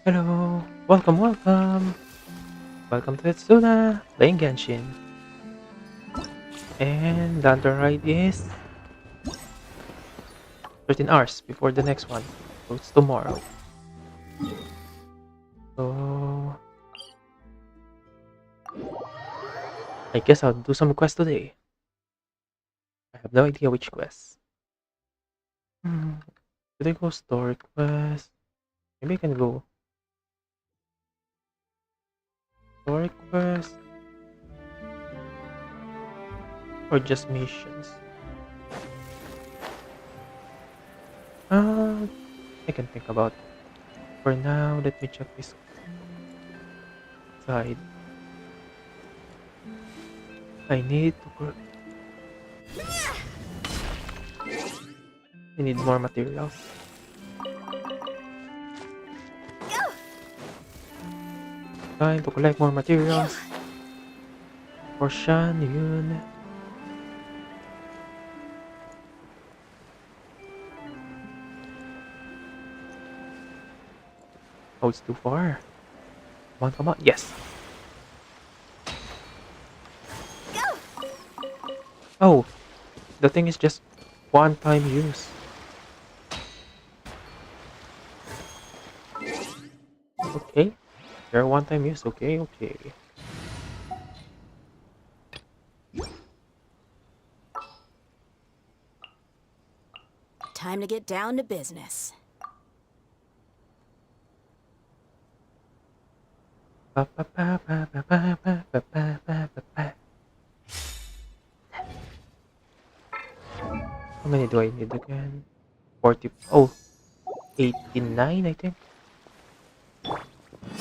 Hello, welcome. Welcome to Etsuna, playing Genshin. And the other ride is 13 hours before the next one. So it's tomorrow. So I guess I'll do some quests today. I have no idea which quest. Hmm. Should I go story quest? Maybe I can go story quest or just missions. Uh, I can think about it. For now, let me check this side. I need to. I need more materials. Time to collect more materials for Shan Yun. Oh, it's too far. Come on. Yes. Oh, the thing is just one-time use. Okay. They're one-time use. Okay. Time to get down to business. Ba, ba, ba, ba, ba, ba, ba, ba, ba, ba, ba, ba. How many do I need again? 40. Oh, 89, I think.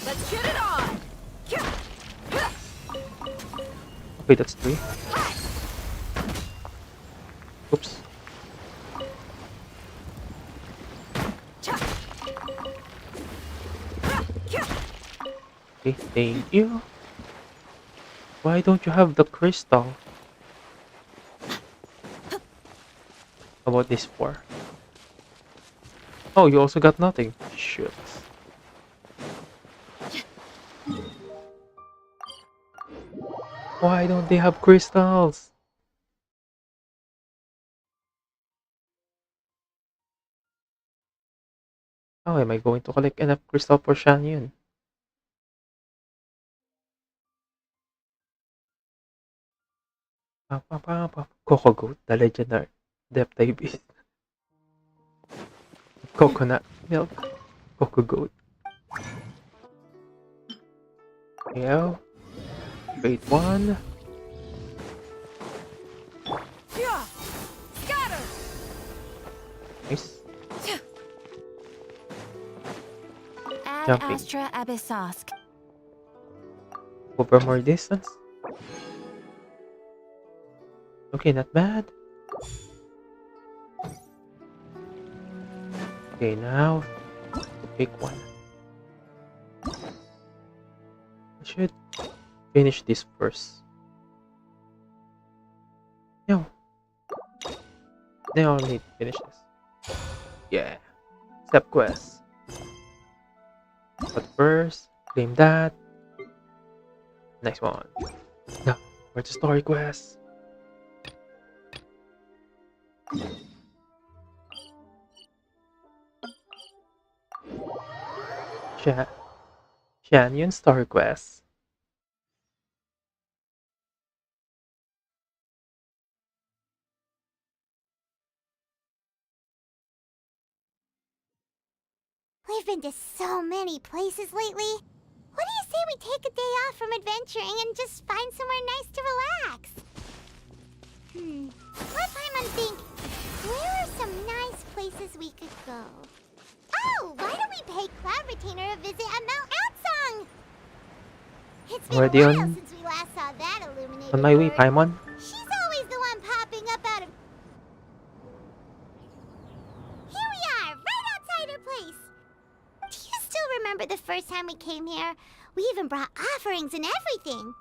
Let's get it on! Okay, that's 3. Oops. Okay, thank you. Why don't you have the crystal? How about this 4? Oh, you also got nothing. Shoot. Why don't they have crystals? How am I going to collect enough crystal for Shan Yun? Coco Goat, the legendary depth type is coconut milk. Coco Goat. Yeah. Wait, 1. Scatter! Nice. Add Jumping. Astra Abyssosk. Over more distance. Okay, not bad. Okay, now to pick one. I should finish this first. No. Then I'll need to finish this. Yeah. Step quest. But first, claim that. Next one. Now, where's the story quest? Sha Shanyon story quest. We've been to so many places lately. What do you say we take a day off from adventuring and just find somewhere nice to relax? Let Paimon think. Where are some nice places we could go? Oh, why don't we pay Cloud Retainer a visit at Mount Atsung? It's been a Already while since we last saw that illuminated on my way, bird. Paimon. She's always the one popping up out of... Here we are, right outside her place. Do you still remember the first time we came here? We even brought offerings and everything.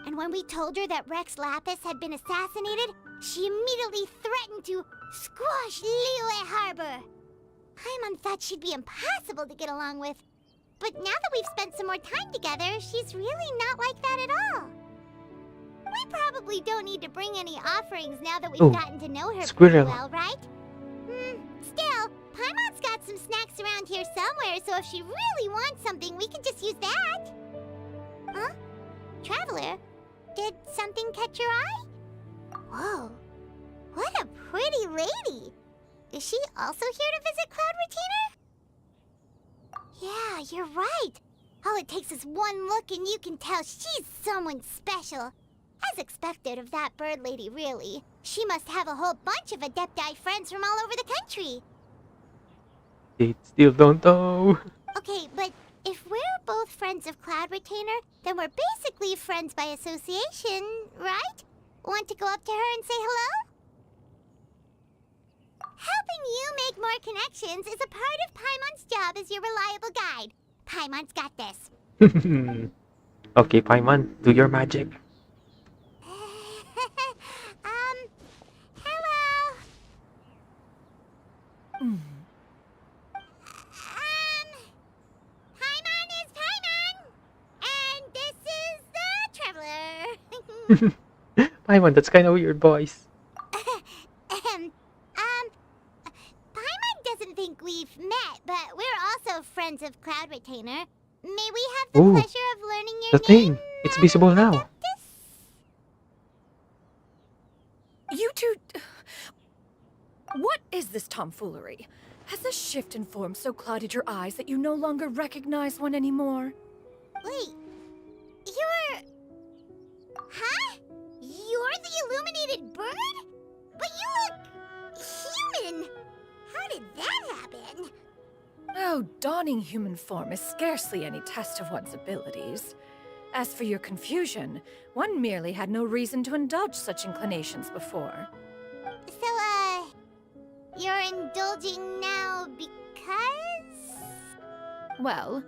And when we told her that Rex Lapis had been assassinated, she immediately threatened to squash Liyue Harbor. Paimon thought she'd be impossible to get along with. But now that we've spent some more time together, she's really not like that at all. We probably don't need to bring any offerings now that we've Oh, gotten to know her pretty squirrel. well, right? Still, Paimon's got some snacks around here somewhere, so if she really wants something, we can just use that. Huh? Traveler, did something catch your eye? Whoa, what a pretty lady. Is she also here to visit Cloud Retainer? Yeah, you're right. All it takes is one look and you can tell she's someone special. As expected of that bird lady, really. She must have a whole bunch of Adepti friends from all over the country. They still don't know. Okay, but if we're both friends of Cloud Retainer, then we're basically friends by association, right? Want to go up to her and say hello? Helping you make more connections is a part of Paimon's job as your reliable guide. Paimon's got this. Okay, Paimon, do your magic. Hello. Paimon is Paimon, and this is the Traveler. Paimon, that's kind of weird voice. Paimon doesn't think we've met, but we're also friends of Cloud Retainer. May we have the Ooh, pleasure of learning your the thing. name? It's visible now. Adeptus? You two... What is this tomfoolery? Has this shift in form so clouded your eyes that you no longer recognize one anymore? Wait, you're... Huh? You're the illuminated bird? But you look... human! How did that happen? Oh, donning human form is scarcely any test of one's abilities. As for your confusion, one merely had no reason to indulge such inclinations before. So, you're indulging now because... Well,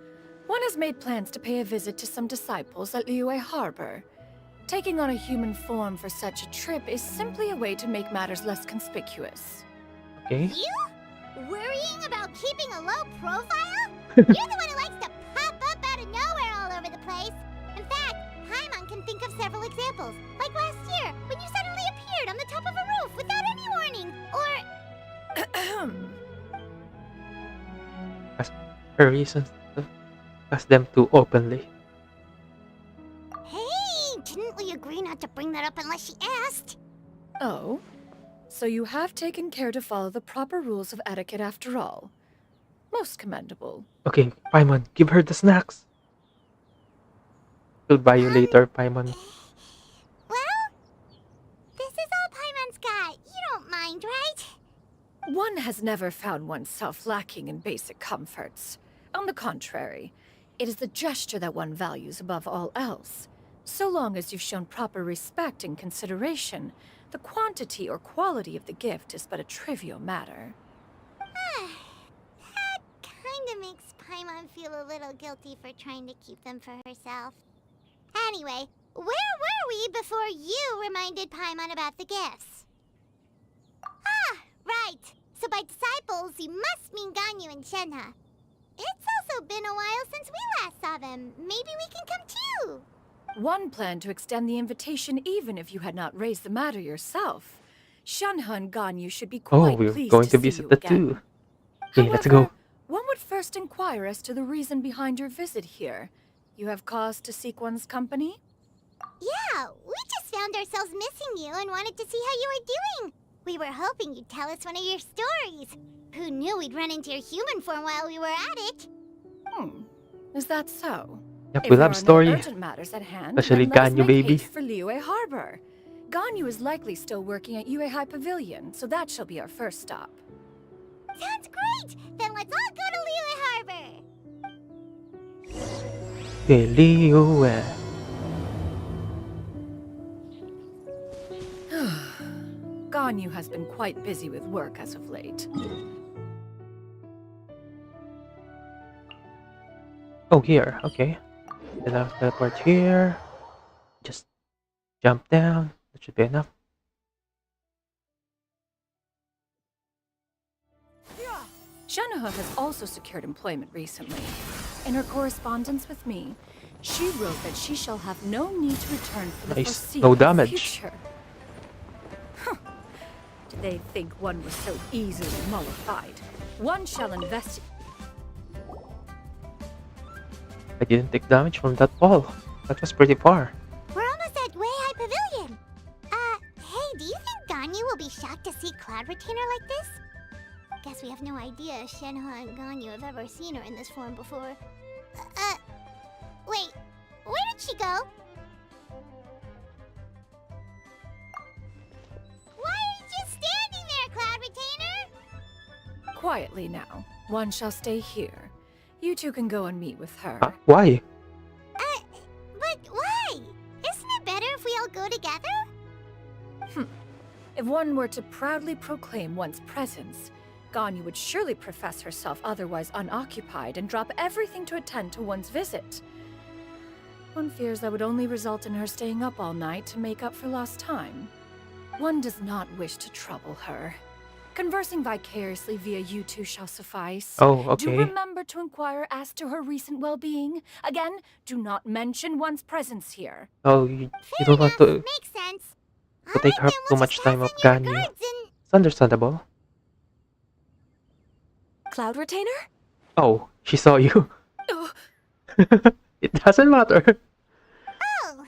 one has made plans to pay a visit to some disciples at Liyue Harbor. Taking on a human form for such a trip is simply a way to make matters less conspicuous. Okay. You? Worrying about keeping a low profile? You're the one who likes to pop up out of nowhere all over the place. In fact, Paimon can think of several examples. Like last year, when you suddenly appeared on the top of a roof without any warning. Or... Ask her reasons to ask them to openly. Hey, didn't we agree not to bring that up unless she asked? Oh? So you have taken care to follow the proper rules of etiquette after all. Most commendable. Okay, Paimon, give her the snacks. We'll buy you later, Paimon. Well, this is all Paimon's got. You don't mind, right? One has never found oneself lacking in basic comforts. On the contrary, it is the gesture that one values above all else. So long as you've shown proper respect and consideration, the quantity or quality of the gift is but a trivial matter. That kinda makes Paimon feel a little guilty for trying to keep them for herself. Anyway, where were we before you reminded Paimon about the gifts? Ah, right. So by disciples, you must mean Ganyu and Shenhe. It's also been a while since we last saw them. Maybe we can come too. One planned to extend the invitation even if you had not raised the matter yourself. Shenhe and Ganyu should be Oh, quite we're pleased going to to see visit you the again. two. Okay, let's However, go. one would first inquire as to the reason behind your visit here. You have cause to seek one's company? Yeah, we just found ourselves missing you and wanted to see how you were doing. We were hoping you'd tell us one of your stories. Who knew we'd run into your human form while we were at it? Is that so? Yep, If we there love are story. no urgent matters at hand, Especially then let us Ganyu, make baby. haste for Liyue Harbor. Ganyu is likely still working at Yuehai Pavilion, so that shall be our first stop. Sounds great! Then let's all go to Liyue Harbor! Okay, Liyue. Ganyu has been quite busy with work as of late. Oh, here. Okay. Then I'll teleport here. Just jump down. That should be enough. Shenhe has also secured employment recently. In her correspondence with me, she wrote that she shall have no need to return for the Nice. foreseeable No damage. future. Huh. Did they think one was so easily mollified? One shall investigate. I didn't take damage from that ball. That was pretty far. We're almost at Way High Pavilion. Hey, do you think Ganyu will be shocked to see Cloud Retainer like this? Guess we have no idea if Shenhe and Ganyu have ever seen her in this form before. Wait, where did she go? Why are you just standing there, Cloud Retainer? Quietly now. One shall stay here. You two can go and meet with her. Why? But why? Isn't it better if we all go together? If one were to proudly proclaim one's presence, Ganyu would surely profess herself otherwise unoccupied and drop everything to attend to one's visit. One fears that would only result in her staying up all night to make up for lost time. One does not wish to trouble her. Conversing vicariously via you two shall suffice. Oh, Do okay. remember to inquire as to her recent well-being. Again, do not mention one's presence here. Oh, you Fair don't want enough, to makes sense. take Alright, her then too we'll much just time pass of on your Ganyu. regards and... It's understandable. Cloud Retainer? Oh, she saw you. Oh, It doesn't matter. Oh,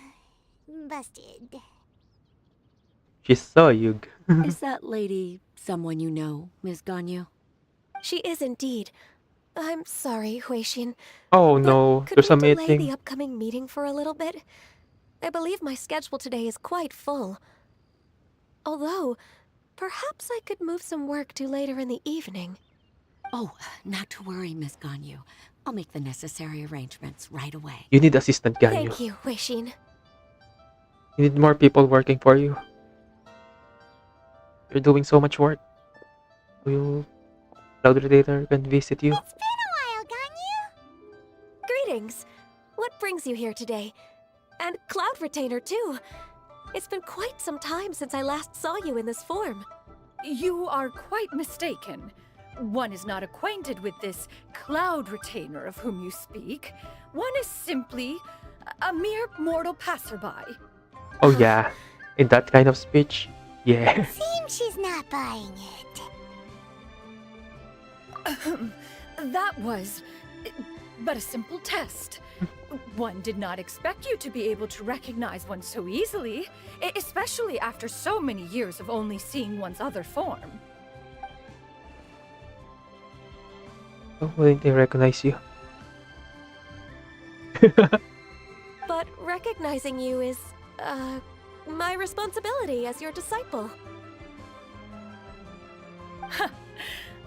busted. She saw you. Is that lady someone you know, Miss Ganyu? She is indeed. I'm sorry, Huixin. Oh But no, could there's we a delay meeting. the upcoming meeting for a little bit? I believe my schedule today is quite full. Although, perhaps I could move some work to later in the evening. Oh, not to worry, Miss Ganyu. I'll make the necessary arrangements right away. You need assistant Ganyu. Thank you, Huixin. You need more people working for you. You're doing so much work. Will Cloud Retainer can visit you? It's been a while, Ganyu. Greetings. What brings you here today? And Cloud Retainer, too. It's been quite some time since I last saw you in this form. you are quite mistaken. One is not acquainted with this Cloud Retainer of whom you speak. One is simply a mere mortal passerby. Oh yeah, in that kind of speech, yeah. Seems she's not buying it. That was but a simple test. One did not expect you to be able to recognize one so easily, especially after so many years of only seeing one's other form. Oh, wouldn't they recognize you? But recognizing you is, my responsibility as your disciple.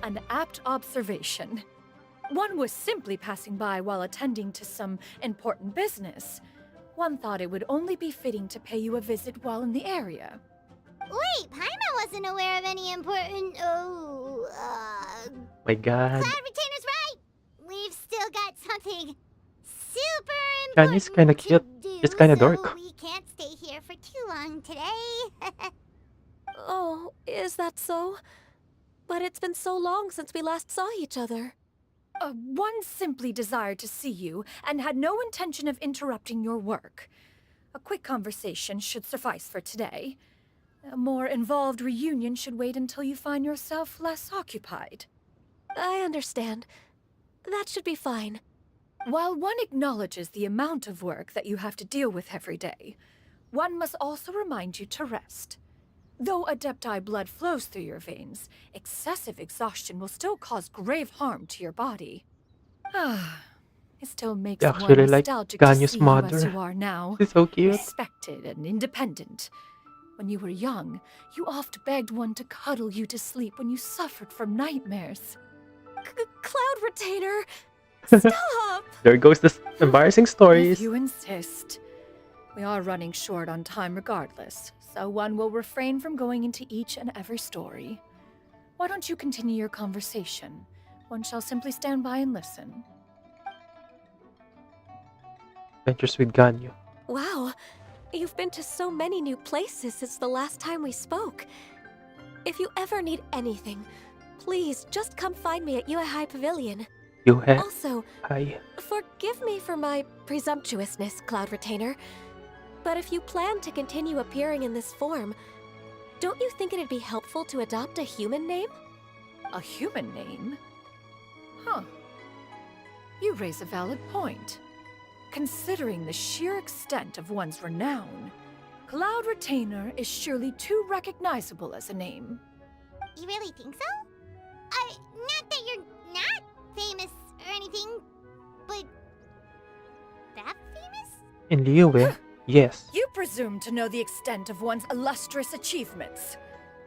An apt observation. One was simply passing by while attending to some important business. One thought it would only be fitting to pay you a visit while in the area. Wait, Paimon wasn't aware of any important... My god. Cloud Retainer's right! We've still got something super Chinese important kinda cute, to do, just kinda so dark. we can't stay here for too long today. Oh, is that so? But it's been so long since we last saw each other. One simply desired to see you and had no intention of interrupting your work. A quick conversation should suffice for today. A more involved reunion should wait until you find yourself less occupied. I understand. That should be fine. While one acknowledges the amount of work that you have to deal with every day, one must also remind you to rest. Though Adepti blood flows through your veins, excessive exhaustion will still cause grave harm to your body. It still makes You one actually like nostalgic to Ganyu's see you mother. as you are now, She's so cute. respected and independent. When you were young, you oft begged one to cuddle you to sleep when you suffered from nightmares. Cloud Retainer! Stop! There goes the embarrassing If stories. you insist. We are running short on time regardless, so one will refrain from going into each and every story. Why don't you continue your conversation? One shall simply stand by and listen. Adventures with Ganyu. Wow, you've been to so many new places since the last time we spoke. If you ever need anything, please just come find me at Yue High Pavilion. You have. Also, Hi. forgive me for my presumptuousness, Cloud Retainer, but if you plan to continue appearing in this form, don't you think it'd be helpful to adopt a human name? A human name? Huh. You raise a valid point. Considering the sheer extent of one's renown, Cloud Retainer is surely too recognizable as a name. You really think so? Not that you're not famous or anything, but that famous? In Liyue, yes. You presume to know the extent of one's illustrious achievements.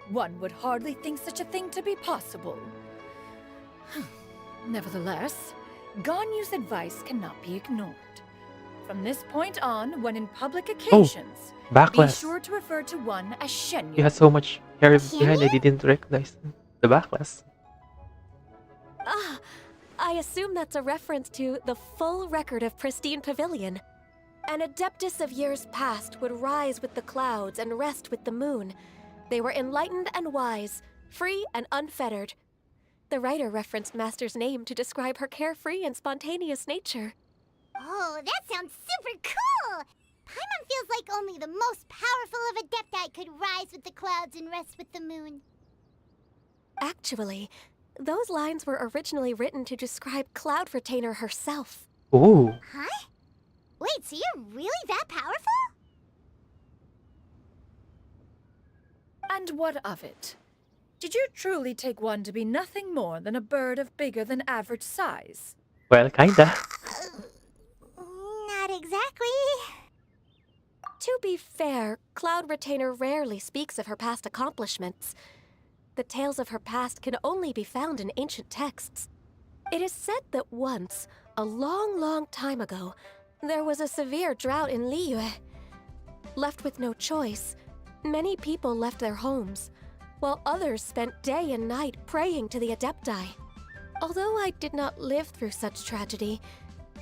One would hardly think such a thing to be possible. Nevertheless, Ganyu's advice cannot be ignored. From this point on, when in public occasions, be Backlash. sure to refer to one as You Shenyu. had so much hair behind I didn't recognize the backlash. Ah, I assume that's a reference to the full record of Pristine Pavilion. An adeptus of years past would rise with the clouds and rest with the moon. They were enlightened and wise, free and unfettered. The writer referenced Master's name to describe her carefree and spontaneous nature. Oh, that sounds super cool! Paimon feels like only the most powerful of Adepti could rise with the clouds and rest with the moon. Actually, those lines were originally written to describe Cloud Retainer herself. Ooh. Huh? Wait, so you're really that powerful? And what of it? Did you truly take one to be nothing more than a bird of bigger than average size? Well, kinda. Not exactly. To be fair, Cloud Retainer rarely speaks of her past accomplishments. The tales of her past can only be found in ancient texts. It is said that once, a long, long time ago, there was a severe drought in Liyue. Left with no choice, many people left their homes, while others spent day and night praying to the Adepti. Although I did not live through such tragedy,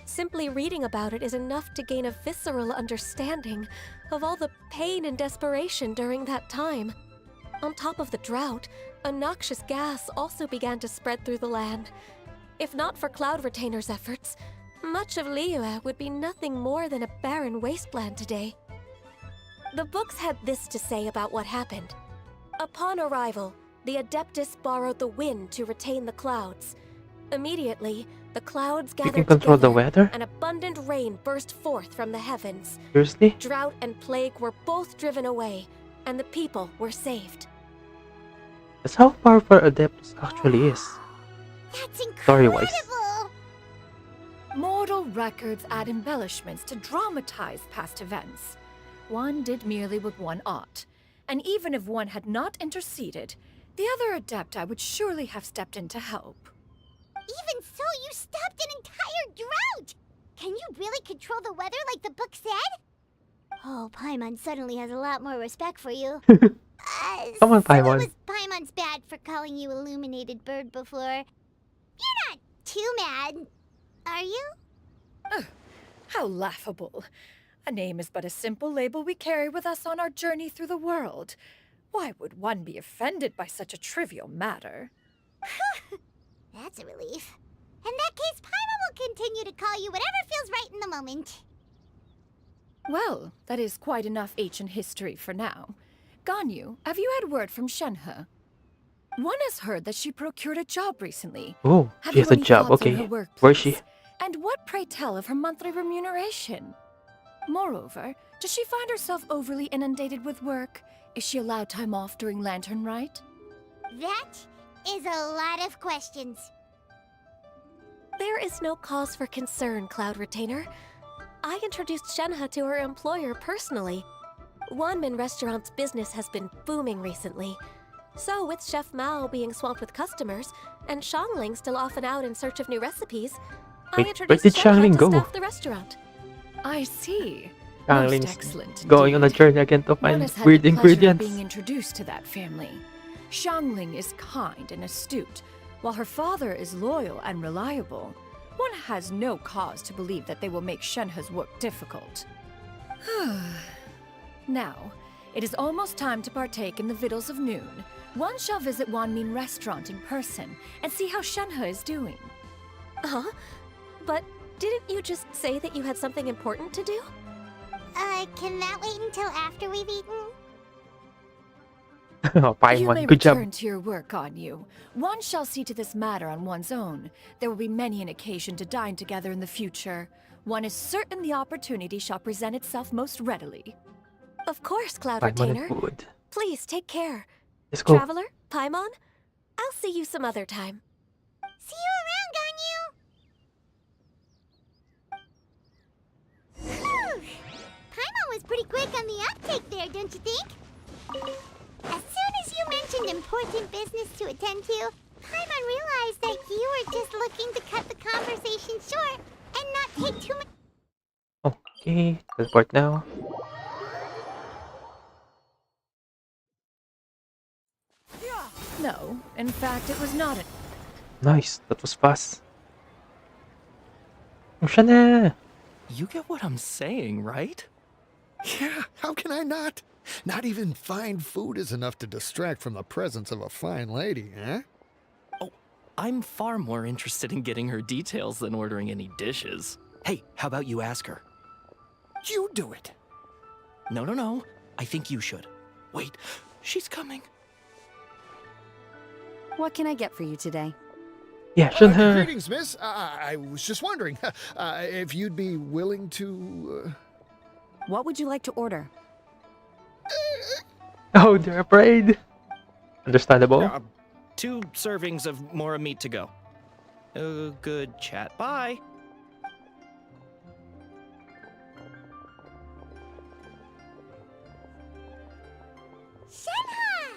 simply reading about it is enough to gain a visceral understanding of all the pain and desperation during that time. On top of the drought, a noxious gas also began to spread through the land. If not for Cloud Retainer's efforts, much of Liyue would be nothing more than a barren wasteland today. The books had this to say about what happened. Upon arrival, the Adeptus borrowed the wind to retain the clouds. Immediately, the clouds You gathered can control the together, weather? and abundant rain burst forth from the heavens. Seriously? Drought and plague were both driven away, and the people were saved. That's how powerful Adeptus actually is. That's incredible! Story-wise. Mortal records add embellishments to dramatize past events. One did merely what one ought, and even if one had not interceded, the other Adepti would surely have stepped in to help. Even so, you stopped an entire drought! Can you really control the weather like the book said? Oh, Paimon suddenly has a lot more respect for you. Come on, So it Paimon. was Paimon's bad for calling you Illuminated Bird before. You're not too mad, are you? How laughable. A name is but a simple label we carry with us on our journey through the world. Why would one be offended by such a trivial matter? That's a relief. In that case, Paimon will continue to call you whatever feels right in the moment. Well, that is quite enough ancient history for now. Ganyu, have you had word from Shenhe? One has heard that she procured a job recently. Oh, Have she you has a any job. thoughts on Okay. her work, Where's she? please? And what, pray tell, of her monthly remuneration? Moreover, does she find herself overly inundated with work? Is she allowed time off during Lantern Rite? That is a lot of questions. There is no cause for concern, Cloud Retainer. I introduced Shenhe to her employer personally. Wanmin Restaurant's business has been booming recently. So, with Chef Mao being swamped with customers, and Shangling still off and out in search of new recipes, I Wait, introduced where did Shenhe Shangling to go? staff the restaurant. I see. Shangling's Most excellent. going on a indeed. journey again to One find has had weird the pleasure of ingredients. being introduced to that family. Shangling is kind and astute, while her father is loyal and reliable. One has no cause to believe that they will make Shenhe's work difficult. Now, it is almost time to partake in the victuals of noon. One shall visit Wanmin Restaurant in person and see how Shenhe is doing. Huh? But didn't you just say that you had something important to do? Can that wait until after we've eaten? Oh, You may Paimon, good job. return to your work, on you. One shall see to this matter on one's own. There will be many an occasion to dine together in the future. One is certain the opportunity shall present itself most readily. Of course, Cloud Paimon Retainer. and food. Please take care. Let's go. Traveler, Paimon, I'll see you some other time. See you around, Ganyu! Phew! Paimon was pretty quick on the uptake there, don't you think? As soon as you mentioned important business to attend to, Paimon realized that you were just looking to cut the conversation short and not take too much. Okay, teleport now. No, in fact, it was not an... Nice, that was fast. Oh, siya na! You get what I'm saying, right? Yeah, how can I not? Not even fine food is enough to distract from the presence of a fine lady, eh? Oh, I'm far more interested in getting her details than ordering any dishes. Hey, how about you ask her? You do it. No. I think you should. Wait, she's coming. What can I get for you today? Yeah, Shenhe. Greetings, miss. I was just wondering if you'd be willing to... What would you like to order? Oh, they're afraid. Understandable. 2 servings of Mora meat to go. Good chat. Bye. Shenhe!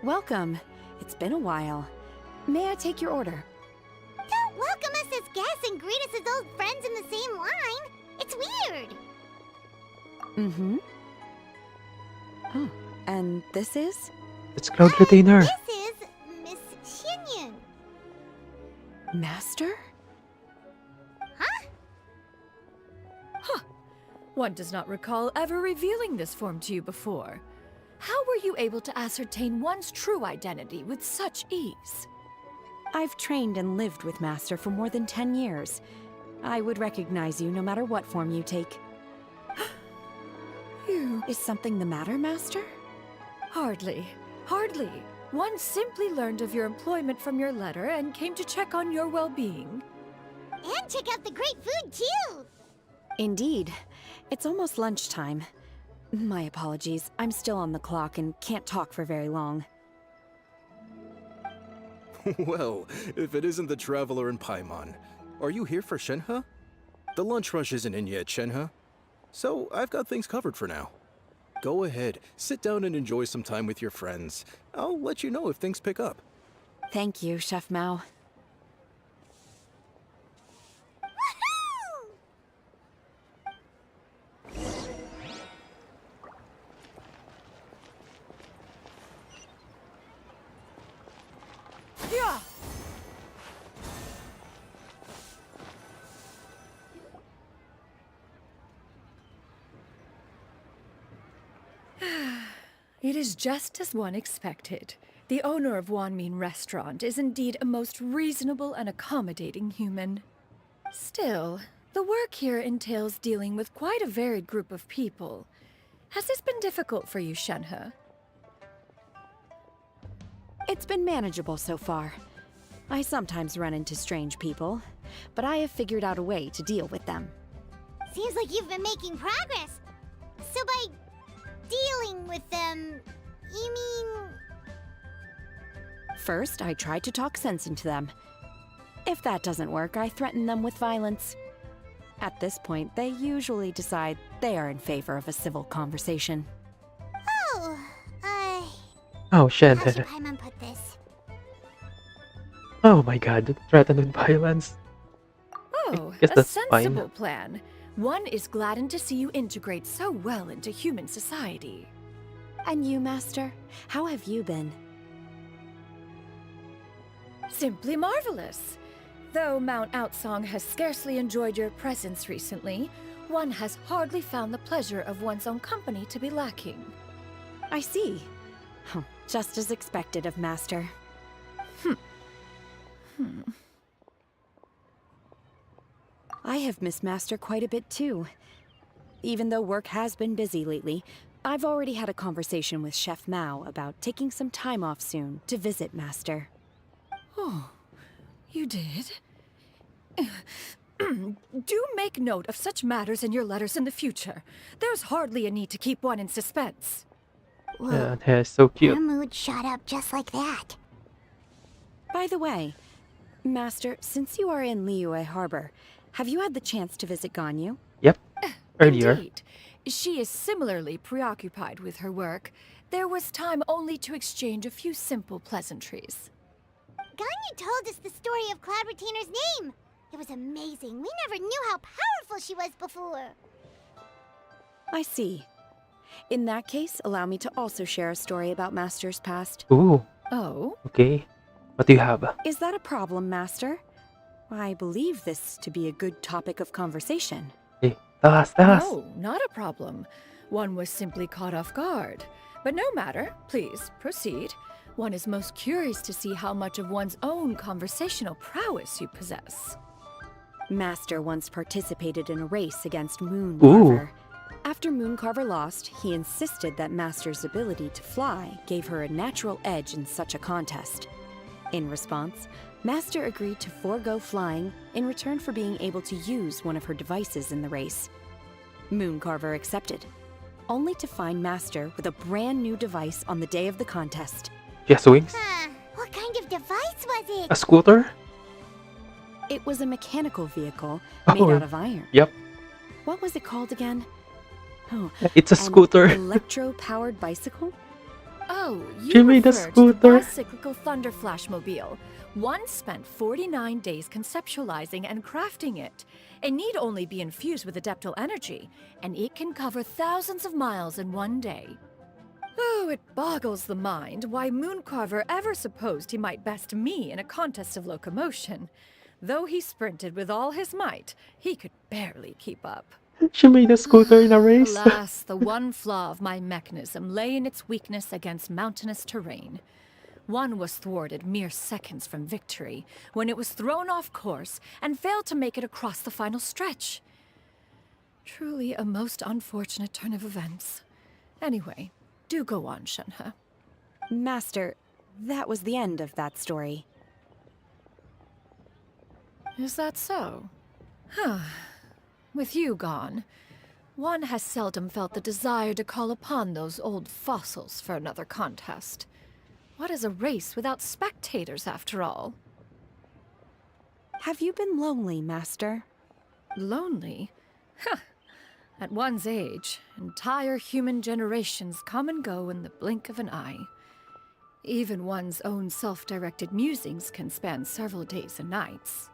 Welcome. It's been a while. May I take your order? Don't welcome us as guests and greet us as old friends in the same line. It's weird. Mm-hmm. Oh, and this is? It's Cloud Retainer. This is Miss Xinyun. Master? Huh? One does not recall ever revealing this form to you before. How were you able to ascertain one's true identity with such ease? I've trained and lived with Master for more than 10 years. I would recognize you no matter what form you take. You... Is something the matter, Master? Hardly. Hardly. One simply learned of your employment from your letter and came to check on your well-being. And check out the great food, too. Indeed. It's almost lunchtime. My apologies. I'm still on the clock and can't talk for very long. Well, if it isn't the Traveler and Paimon, are you here for Shenhe? The lunch rush isn't in yet, Shenhe. So I've got things covered for now. Go ahead, sit down and enjoy some time with your friends. I'll let you know if things pick up. Thank you, Chef Mao. Woohoo! Yeah. It is just as one expected. The owner of Wanmin Restaurant is indeed a most reasonable and accommodating human. Still, the work here entails dealing with quite a varied group of people. Has this been difficult for you, Shenhe? It's been manageable so far. I sometimes run into strange people, but I have figured out a way to deal with them. Seems like you've been making progress. So by dealing with them, you mean... First, I try to talk sense into them. If that doesn't work, I threaten them with violence. At this point, they usually decide they are in favor of a civil conversation. Oh, Oh, how should Shenhe. Paimon put this? Oh my god, threatened with violence. Oh, guess a that's fine. sensible plan. One is gladdened to see you integrate so well into human society. And you, Master? How have you been? Simply marvelous. Though Mount Outsong has scarcely enjoyed your presence recently, one has hardly found the pleasure of one's own company to be lacking. I see. Just as expected of Master. I have missed Master quite a bit too. Even though work has been busy lately, I've already had a conversation with Chef Mao about taking some time off soon to visit Master. Oh, you did? Do make note of such matters in your letters in the future. There's hardly a need to keep one in suspense. Whoa, Yeah, that's so her cute. mood shot up just like that. By the way, Master, since you are in Liyue Harbor, have you had the chance to visit Ganyu? Yep. Earlier. Indeed. She is similarly preoccupied with her work. There was time only to exchange a few simple pleasantries. Ganyu told us the story of Cloud Retainer's name. It was amazing. We never knew how powerful she was before. I see. In that case, allow me to also share a story about Master's past. Ooh, Oh? okay. What do you have? Is that a problem, Master? I believe this to be a good topic of conversation. Hey, tell us, tell us. No, not a problem. One was simply caught off guard. But no matter. Please, proceed. One is most curious to see how much of one's own conversational prowess you possess. Master once participated in a race against Ooh. Mooncarver. After Mooncarver lost, he insisted that Master's ability to fly gave her a natural edge in such a contest. In response, Master agreed to forego flying in return for being able to use one of her devices in the race. Mooncarver accepted, only to find Master with a brand new device on the day of the contest. Just wings? Huh. What kind of device was it? A scooter? It was a mechanical vehicle Oh, made out of iron. Yep. What was it called again? Oh, It's a an scooter. electro-powered bicycle? Oh, you Jimmy the refer to the scooter. bicyclical thunder flashmobile. One spent 49 days conceptualizing and crafting it. It need only be infused with adeptal energy, and it can cover thousands of miles in one day. Oh, it boggles the mind why Mooncarver ever supposed he might best me in a contest of locomotion. Though he sprinted with all his might, he could barely keep up. She made a scooter in a race. Alas, the one flaw of my mechanism lay in its weakness against mountainous terrain. One was thwarted mere seconds from victory, when it was thrown off course and failed to make it across the final stretch. Truly a most unfortunate turn of events. Anyway, do go on, Shenhe. Master, that was the end of that story. Is that so? Huh. With you gone, one has seldom felt the desire to call upon those old fossils for another contest. What is a race without spectators, after all? Have you been lonely, Master? Lonely? Huh. At one's age, entire human generations come and go in the blink of an eye. Even one's own self-directed musings can span several days and nights.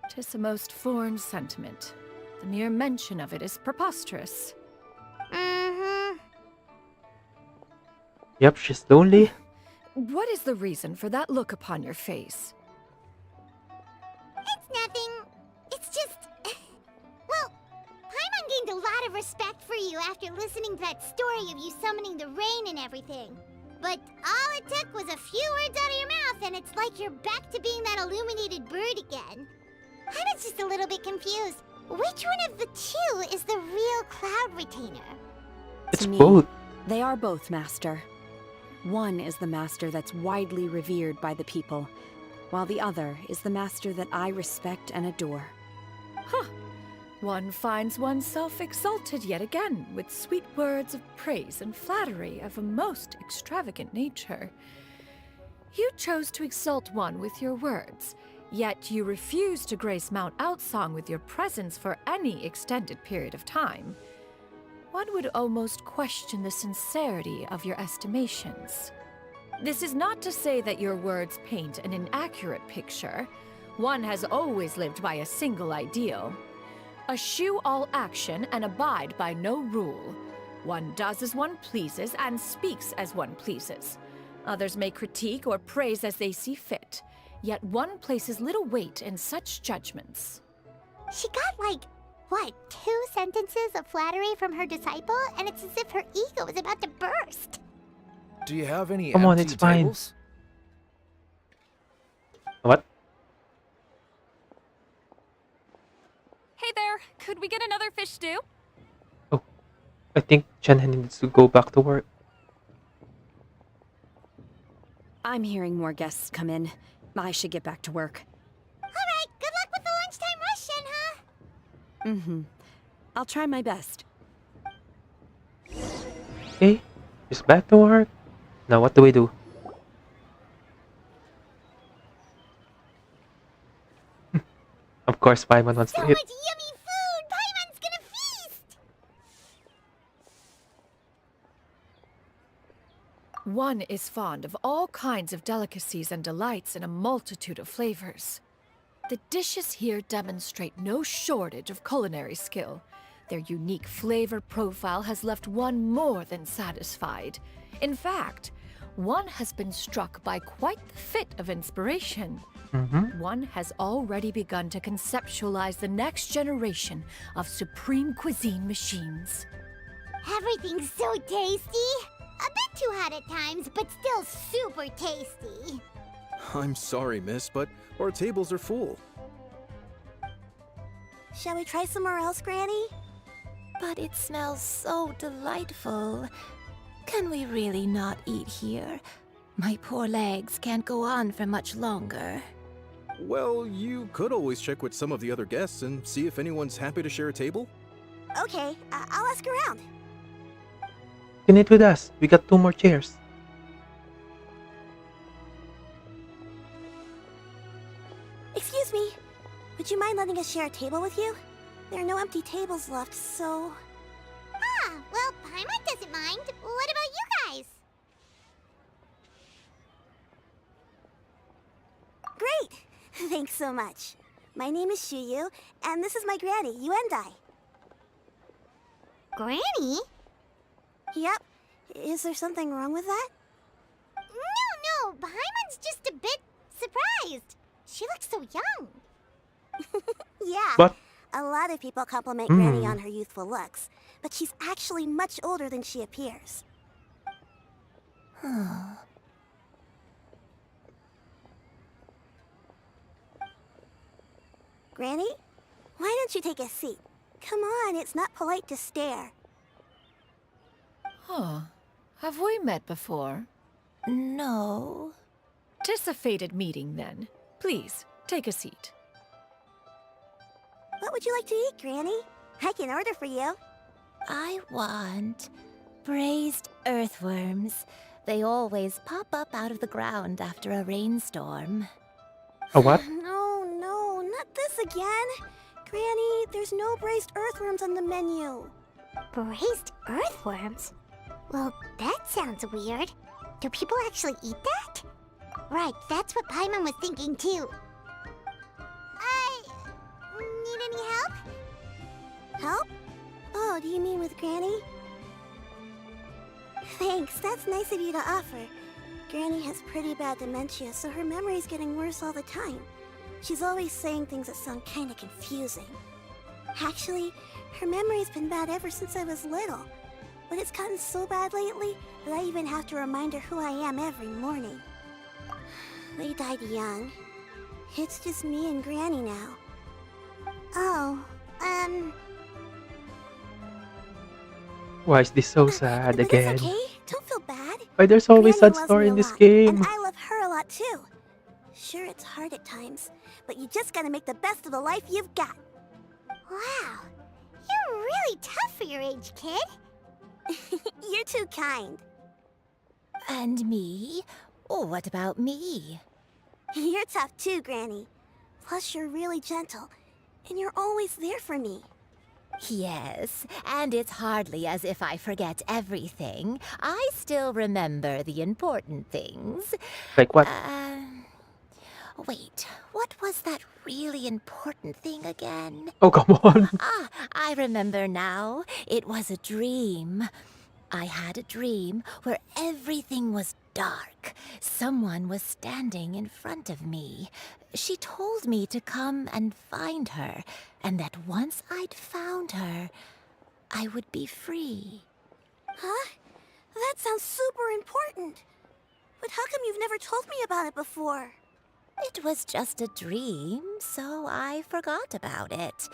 'Tis a most foreign sentiment. The mere mention of it is preposterous. Mm-hmm. Yep, she's lonely. What is the reason for that look upon your face? It's nothing. It's just... well, Paimon gained a lot of respect for you after listening to that story of you summoning the rain and everything. But all it took was a few words out of your mouth and it's like you're back to being that illuminated bird again. I was just a little bit confused. Which one of the two is the real Cloud Retainer? It's To me, both. They are both, Master. One is the Master that's widely revered by the people, while the other is the Master that I respect and adore. Huh. One finds oneself exalted yet again with sweet words of praise and flattery of a most extravagant nature. You chose to exalt one with your words, yet you refuse to grace Mount Outsong with your presence for any extended period of time. One would almost question the sincerity of your estimations. This is not to say that your words paint an inaccurate picture. One has always lived by a single ideal. Eschew all action and abide by no rule. One does as one pleases and speaks as one pleases. Others may critique or praise as they see fit, yet one places little weight in such judgments. She got like, what, 2 sentences of flattery from her disciple? And it's as if her ego is about to burst. Do you have any Come on, empty it's fine. tables? What? Hey there, could we get another fish stew? Oh, I think Genhsin needs to go back to work. I'm hearing more guests come in. I should get back to work. Alright, good luck with the lunchtime rush, Shenhe. Mm-hmm. I'll try my best. Okay, she's back to work. Now what do we do? Of course, Paimon wants So to much eat. yummy food! Paimon's gonna feast! One is fond of all kinds of delicacies and delights in a multitude of flavors. The dishes here demonstrate no shortage of culinary skill. Their unique flavor profile has left one more than satisfied. In fact, one has been struck by quite the fit of inspiration. Mm-hmm. One has already begun to conceptualize the next generation of supreme cuisine machines. Everything's so tasty! A bit too hot at times, but still super tasty. I'm sorry, miss, but our tables are full. Shall we try somewhere else, Granny? But it smells so delightful. Can we really not eat here? My poor legs can't go on for much longer. Well, you could always check with some of the other guests and see if anyone's happy to share a table. Okay, I'll ask around. You can eat with us. We got 2 more chairs. Excuse me. Would you mind letting us share a table with you? There are no empty tables left, so... Ah, well, Paimon doesn't mind. What about you guys? Great! Thanks so much. My name is Shuyu, and this is my granny, Yuendai. Granny? Yep. Is there something wrong with that? No, Paimon's just a bit surprised. She looks so young. Yeah. What? A lot of people compliment Hmm. Granny on her youthful looks, but she's actually much older than she appears. Granny? Why don't you take a seat? Come on, it's not polite to stare. Huh. Have we met before? No. 'Tis a fated meeting, then. Please, take a seat. What would you like to eat, Granny? I can order for you. I want braised earthworms. They always pop up out of the ground after a rainstorm. A what? No, not this again. Granny, there's no braised earthworms on the menu. Braised earthworms? Well, that sounds weird. Do people actually eat that? Right, that's what Paimon was thinking too. Need any help? Help? Oh, do you mean with Granny? Thanks, that's nice of you to offer. Granny has pretty bad dementia, so her memory's getting worse all the time. She's always saying things that sound kinda confusing. Actually, her memory's been bad ever since I was little. But it's gotten so bad lately that I even have to remind her who I am every morning. They died young. It's just me and Granny now. Oh, Why is this so sad but again? it's okay. Don't feel bad. Why there's always Granny sad loves story me in a this lot, game? And I love her a lot too. Sure, it's hard at times, but you just gotta make the best of the life you've got. Wow, you're really tough for your age, kid. You're too kind. And me? Oh, what about me? You're tough too, Granny. Plus, you're really gentle, and you're always there for me. Yes, and it's hardly as if I forget everything. I still remember the important things. Like what? Wait, what was that really important thing again? Oh, come on. Ah, I remember now. It was a dream. I had a dream where everything was dark. Someone was standing in front of me. She told me to come and find her, and that once I'd found her, I would be free. Huh? That sounds super important. But how come you've never told me about it before? It was just a dream, so I forgot about it.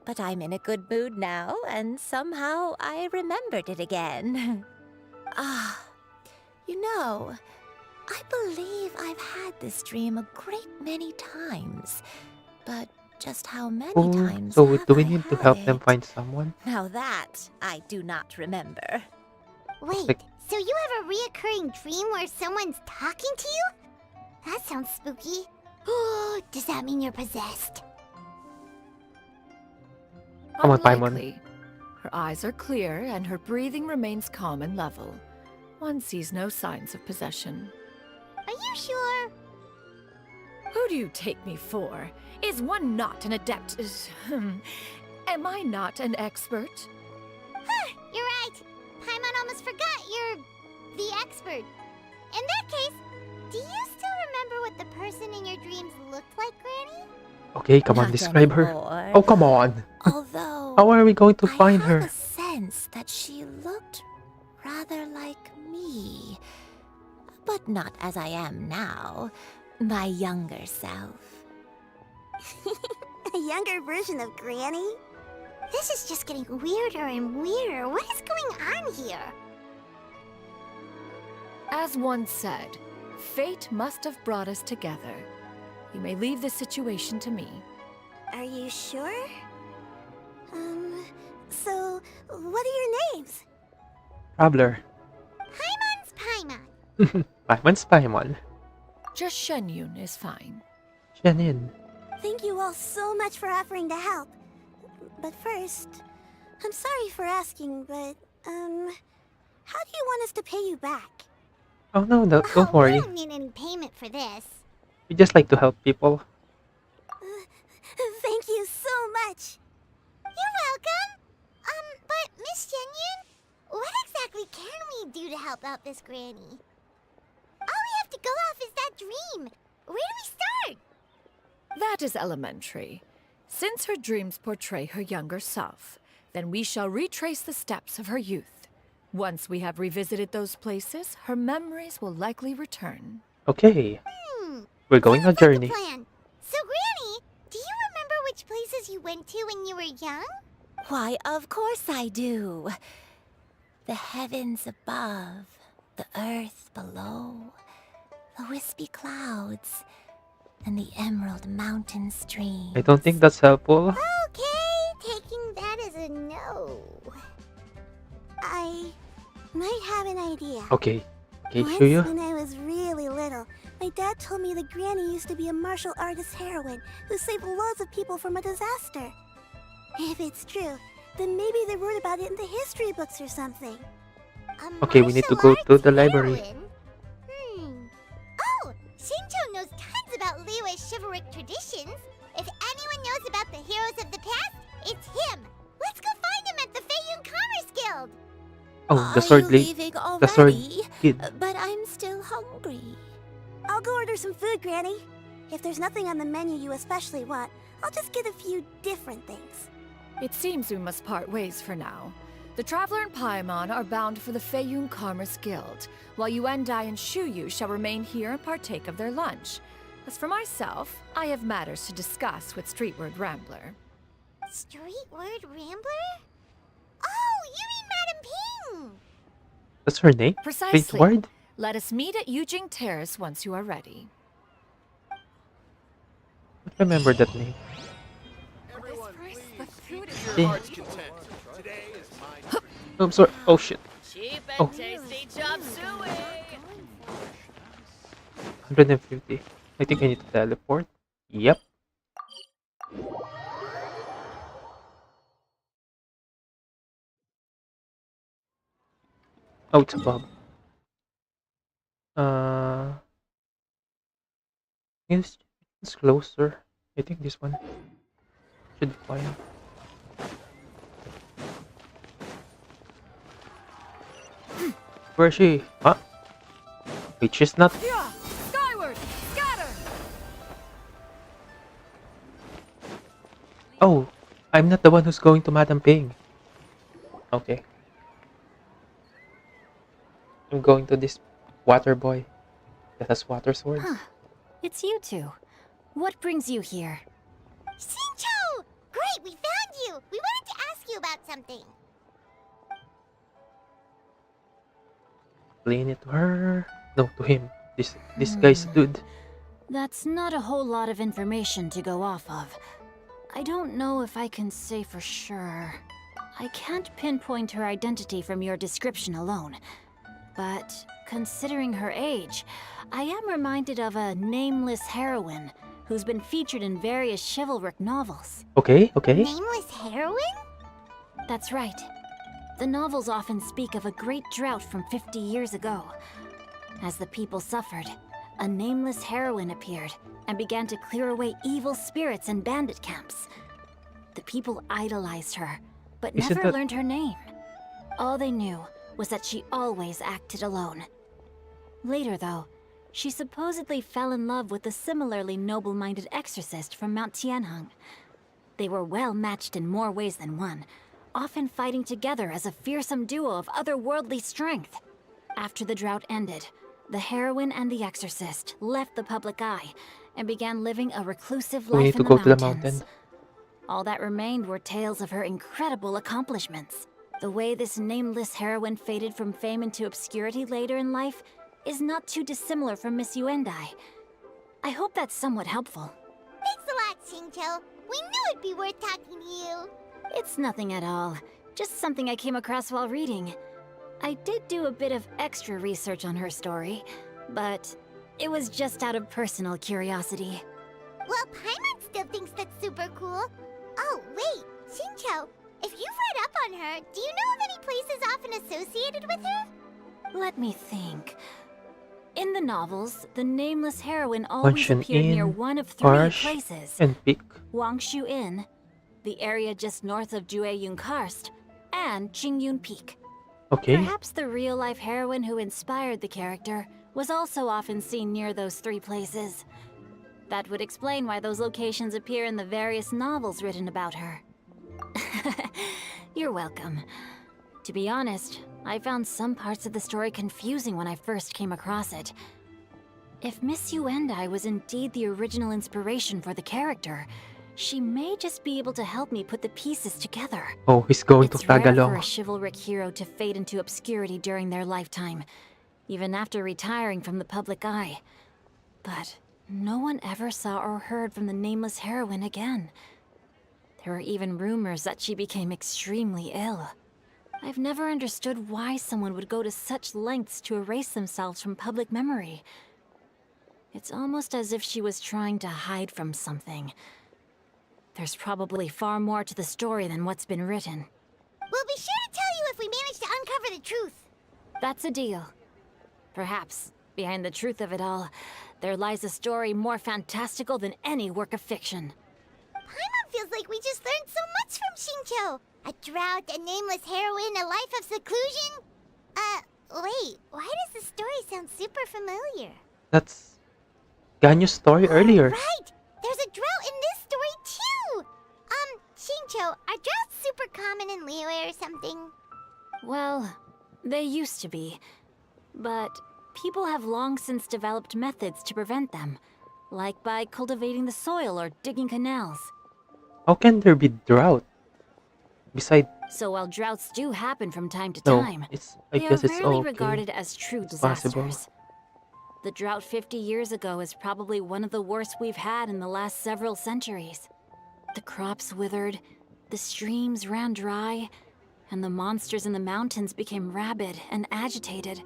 But I'm in a good mood now, and somehow I remembered it again. Ah, you know, I believe I've had this dream a great many times. But just how many Oh, times so have do we I need to had help them it? find someone? Now that I do not remember. Wait, Like, so you have a reoccurring dream where someone's talking to you? That sounds spooky. Oh, does that mean you're possessed? come on, Paimon. Unlikely. Her eyes are clear and her breathing remains calm and level. One sees no signs of possession. Are you sure? Who do you take me for? Is one not an adept? Am I not an expert? You're right. Paimon almost forgot you're the expert. In that case, do you still remember what the person in your dreams looked like, Granny? Okay, come on, Not describe her. anymore. Oh, come on. Although How are we going to find I have her? a sense that she looked rather like me, but not as I am now, my younger self. A younger version of Granny? This is just getting weirder and weirder. What is going on here? As one said, fate must have brought us together. You may leave this situation to me. Are you sure? So, what are your names? Traveler. Paimon's Paimon. Paimon's Paimon. Just Shenyun is fine. Shannon. Thank you all so much for offering to help. But first, I'm sorry for asking, but, how do you want us to pay you back? Oh no, no, don't We worry. don't need any payment for this. We just like to help people. Thank you so much. You're welcome. But Miss Genhsin, what exactly can we do to help out this granny? All we have to go off is that dream. Where do we start? That is elementary. Since her dreams portray her younger self, then we shall retrace the steps of her youth. Once we have revisited those places, her memories will likely return. Okay, we're going on a Sounds like a journey. plan. So, Granny, do you remember which places you went to when you were young? Why, of course I do. The heavens above, the earth below, the wispy clouds, and the emerald mountain stream. I don't think that's helpful. Okay, taking that as a no. I might have an idea. Okay, okay, Once, Shuyu. when I was really little, my dad told me the granny used to be a martial artist heroine who saved loads of people from a disaster. If it's true, then maybe they wrote about it in the history books or something. Okay, we need to go to the library. Oh, Shinjo knows tons about Liyue's chivalric traditions. If anyone knows about the heroes of the past, it's him. Let's go find him at the Feiyun Commerce Guild. Oh, the Are sword you lady. leaving The sword already? kid. But I'm still hungry. I'll go order some food, Granny. If there's nothing on the menu you especially want, I'll just get a few different things. It seems we must part ways for now. The Traveler and Paimon are bound for the Feiyun Commerce Guild, while Yuendai and Shuyu shall remain here and partake of their lunch. As for myself, I have matters to discuss with Streetward Rambler. Streetward Rambler? Oh, you mean Madam Ping! That's her name? Precisely. Streetward? Let us meet at Yujing Terrace once you are ready. I don't remember that name. Yeah. Oh, I'm sorry. Oh shit. Cheap Oh. tasty chop suey. 150. I think I need to teleport. Yep. Oh, it's above. It's closer. I think this one should be fine. Where is she? Huh? Wait, she's not. Yeah! Skyward! Scatter! Oh, I'm not the one who's going to Madam Ping. Okay. I'm going to this water boy that has water swords. It's you two. What brings you here? Shincho! Great, we found you! We wanted to ask you about something. Explain it to her. No, to him. This guy's a dude. That's not a whole lot of information to go off of. I don't know if I can say for sure. I can't pinpoint her identity from your description alone. But considering her age, I am reminded of a nameless heroine who's been featured in various chivalric novels. Okay. Nameless heroine? That's right. The novels often speak of a great drought from 50 years ago. As the people suffered, a nameless heroine appeared and began to clear away evil spirits in bandit camps. The people idolized her, but Isn't never that- learned her name. All they knew was that she always acted alone. Later, though, she supposedly fell in love with a similarly noble-minded exorcist from Mount Tianheng. They were well matched in more ways than one, often fighting together as a fearsome duo of otherworldly strength. After the drought ended, the heroine and the exorcist left the public eye and began living a reclusive We life need to in go the to the mountains. mountain. All that remained were tales of her incredible accomplishments. The way this nameless heroine faded from fame into obscurity later in life is not too dissimilar from Miss Yuendai. I hope that's somewhat helpful. Thanks a lot, Shincho. We knew it'd be worth talking to you. It's nothing at all. Just something I came across while reading. I did do a bit of extra research on her story, but it was just out of personal curiosity. Well, Paimon still thinks that's super cool. Oh, wait, Shincho, if you've read up on her, do you know of any places often associated with her? Let me think. In the novels, the nameless heroine always Wangshan appeared near Inn, one of three Arsh, places. and Peak. Wangshu Inn, the area just north of Jueyun Karst, and Qingyun Peak. Okay. Perhaps the real-life heroine who inspired the character was also often seen near those three places. That would explain why those locations appear in the various novels written about her. You're welcome. To be honest, I found some parts of the story confusing when I first came across it. If Miss Yuendai was indeed the original inspiration for the character, she may just be able to help me put the pieces together. Oh, he's going It's to tag rare for along. a chivalric hero to fade into obscurity during their lifetime, even after retiring from the public eye. But no one ever saw or heard from the nameless heroine again. There were even rumors that she became extremely ill. I've never understood why someone would go to such lengths to erase themselves from public memory. It's almost as if she was trying to hide from something. There's probably far more to the story than what's been written. We'll be sure to tell you if we manage to uncover the truth. That's a deal. Perhaps, behind the truth of it all, there lies a story more fantastical than any work of fiction. Paimon feels like we just learned so much from Shincho. A drought, a nameless heroine, a life of seclusion. Wait, why does the story sound super familiar? That's Ganyu's story earlier. Right! There's a drought in this story too! Shincho, are droughts super common in Liyue or something? Well, they used to be. But people have long since developed methods to prevent them, like by cultivating the soil or digging canals. How can there be drought? Besides, So while droughts do happen from time to no, time, I they guess are it's rarely okay. regarded as true It's possible. disasters. The drought 50 years ago is probably one of the worst we've had in the last several centuries. The crops withered, the streams ran dry, and the monsters in the mountains became rabid and agitated.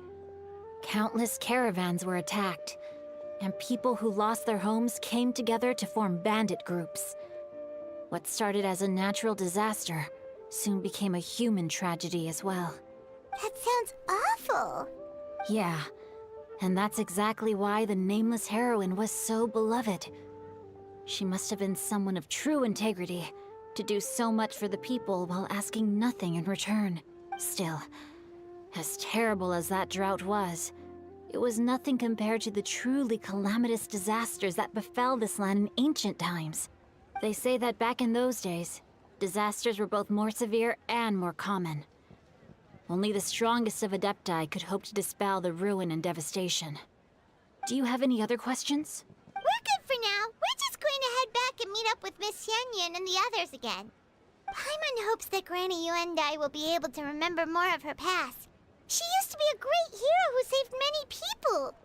Countless caravans were attacked, and people who lost their homes came together to form bandit groups. What started as a natural disaster soon became a human tragedy as well. That sounds awful. Yeah, and that's exactly why the nameless heroine was so beloved. She must have been someone of true integrity, to do so much for the people while asking nothing in return. Still, as terrible as that drought was, it was nothing compared to the truly calamitous disasters that befell this land in ancient times. They say that back in those days, disasters were both more severe and more common. Only the strongest of Adepti could hope to dispel the ruin and devastation. Do you have any other questions? We're Onion and the others again. Paimon hopes that Granny Yuendai will be able to remember more of her past. She used to be a great hero who saved many people.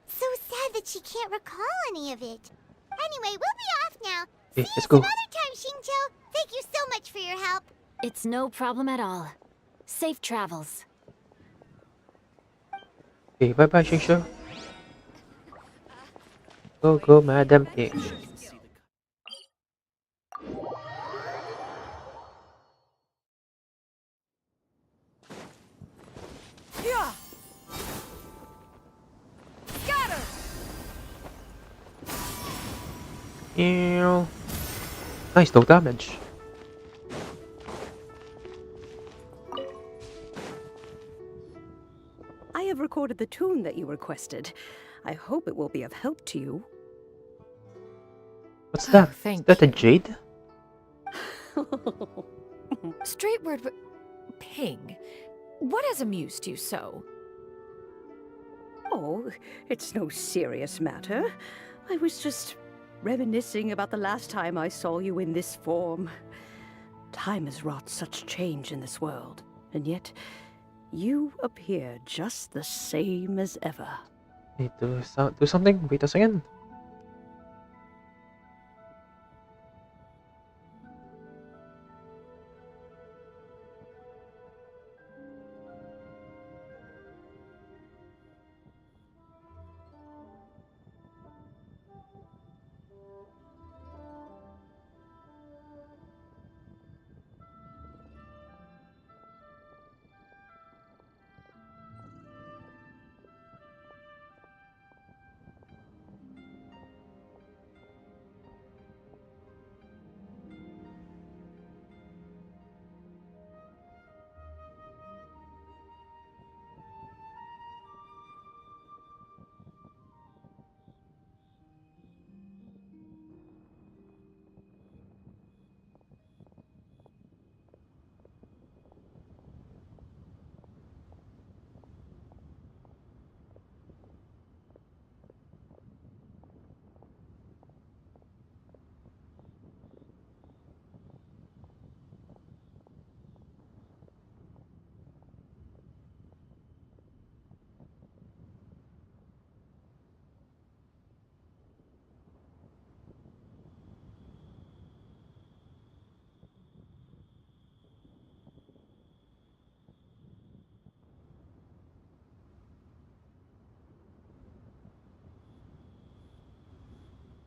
So sad that she can't recall any of it. Anyway, we'll be off now. See Okay, you let's some go. other time, Xingqiu. Thank you so much for your help. It's no problem at all. Safe travels. Okay, bye-bye, Shingshu. Go, Madam Peach. Yeah. Scatter. Ew. Nice, no damage. I have recorded the tune that you requested. I hope it will be of help to you. What's that? Is Thank that a you. jade? Straightward ping. What has amused you so? Oh, it's no serious matter. I was just reminiscing about the last time I saw you in this form. Time has wrought such change in this world, and yet you appear just the same as ever. Need to do something? Wait a second.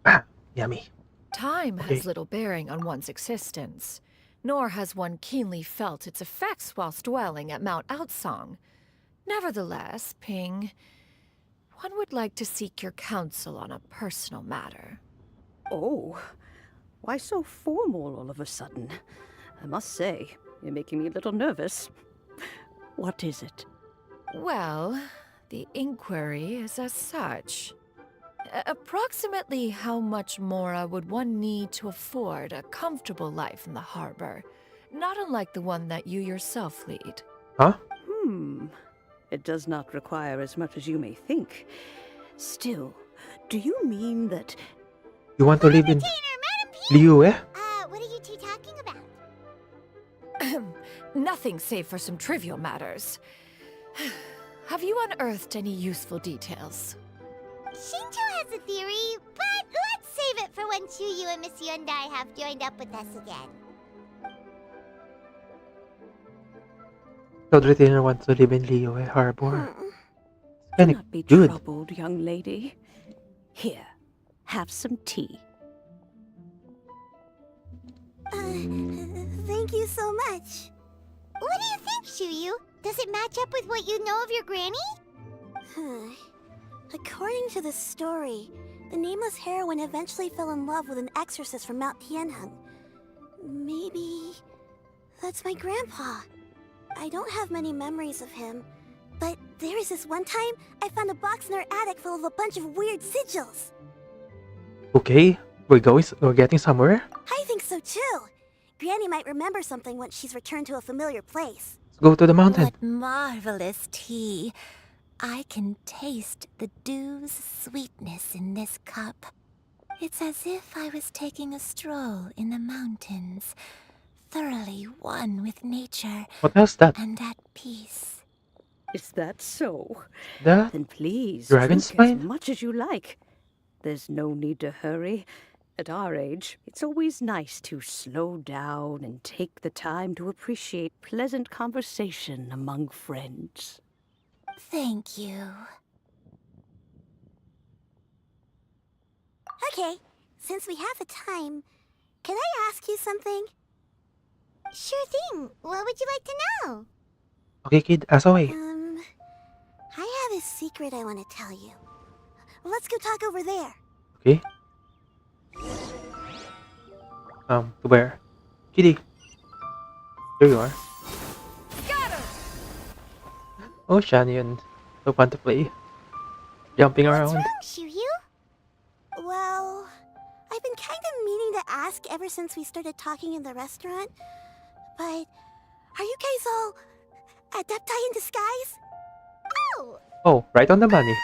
Ah, yummy. Time Okay. has little bearing on one's existence, nor has one keenly felt its effects whilst dwelling at Mount Outsong. Nevertheless, Ping, one would like to seek your counsel on a personal matter. Oh, why so formal all of a sudden? I must say, you're making me a little nervous. What is it? Well, the inquiry is as such. Approximately how much mora would one need to afford a comfortable life in the harbor, not unlike the one that you yourself lead? Huh? It does not require as much as you may think. Still, do you mean that... You want to live in Retainer, Madam Peach! Liu, eh? What are you two talking about? Nothing save for some trivial matters. Have you unearthed any useful details? Xingqiu has a theory, but let's save it for when Chuyu and Miss Yuendai have joined up with us again. Cloud Retainer wants to live in Liu, eh? Harbor. Do Kinda not be good. troubled, young lady. Here, have some tea. Thank you so much. What do you think, Chuyu? Does it match up with what you know of your granny? According to the story, the nameless heroine eventually fell in love with an exorcist from Mount Tianheng. Maybe that's my grandpa. I don't have many memories of him, but there was this one time I found a box in our attic full of a bunch of weird sigils. Okay, we're getting somewhere. I think so too. Granny might remember something once she's returned to a familiar place. Let's go to the mountain. What marvelous tea. I can taste the dew's sweetness in this cup. It's as if I was taking a stroll in the mountains, thoroughly one with nature What else that? and at peace. Is that so? The Then please dragon drink as spine? much as you like. There's no need to hurry. At our age, it's always nice to slow down and take the time to appreciate pleasant conversation among friends. Thank you. Okay, since we have the time, can I ask you something? Sure thing. What would you like to know? Okay, kid, ask away. I have a secret I want to tell you. Let's go talk over there. Okay. To where? Kitty. There you are. Oh, Shannon. So fun to play. Jumping What's around. wrong, Shiryu? Well, I've been kind of meaning to ask ever since we started talking in the restaurant. But are you guys all adepti in disguise? Oh! Oh, right on the money.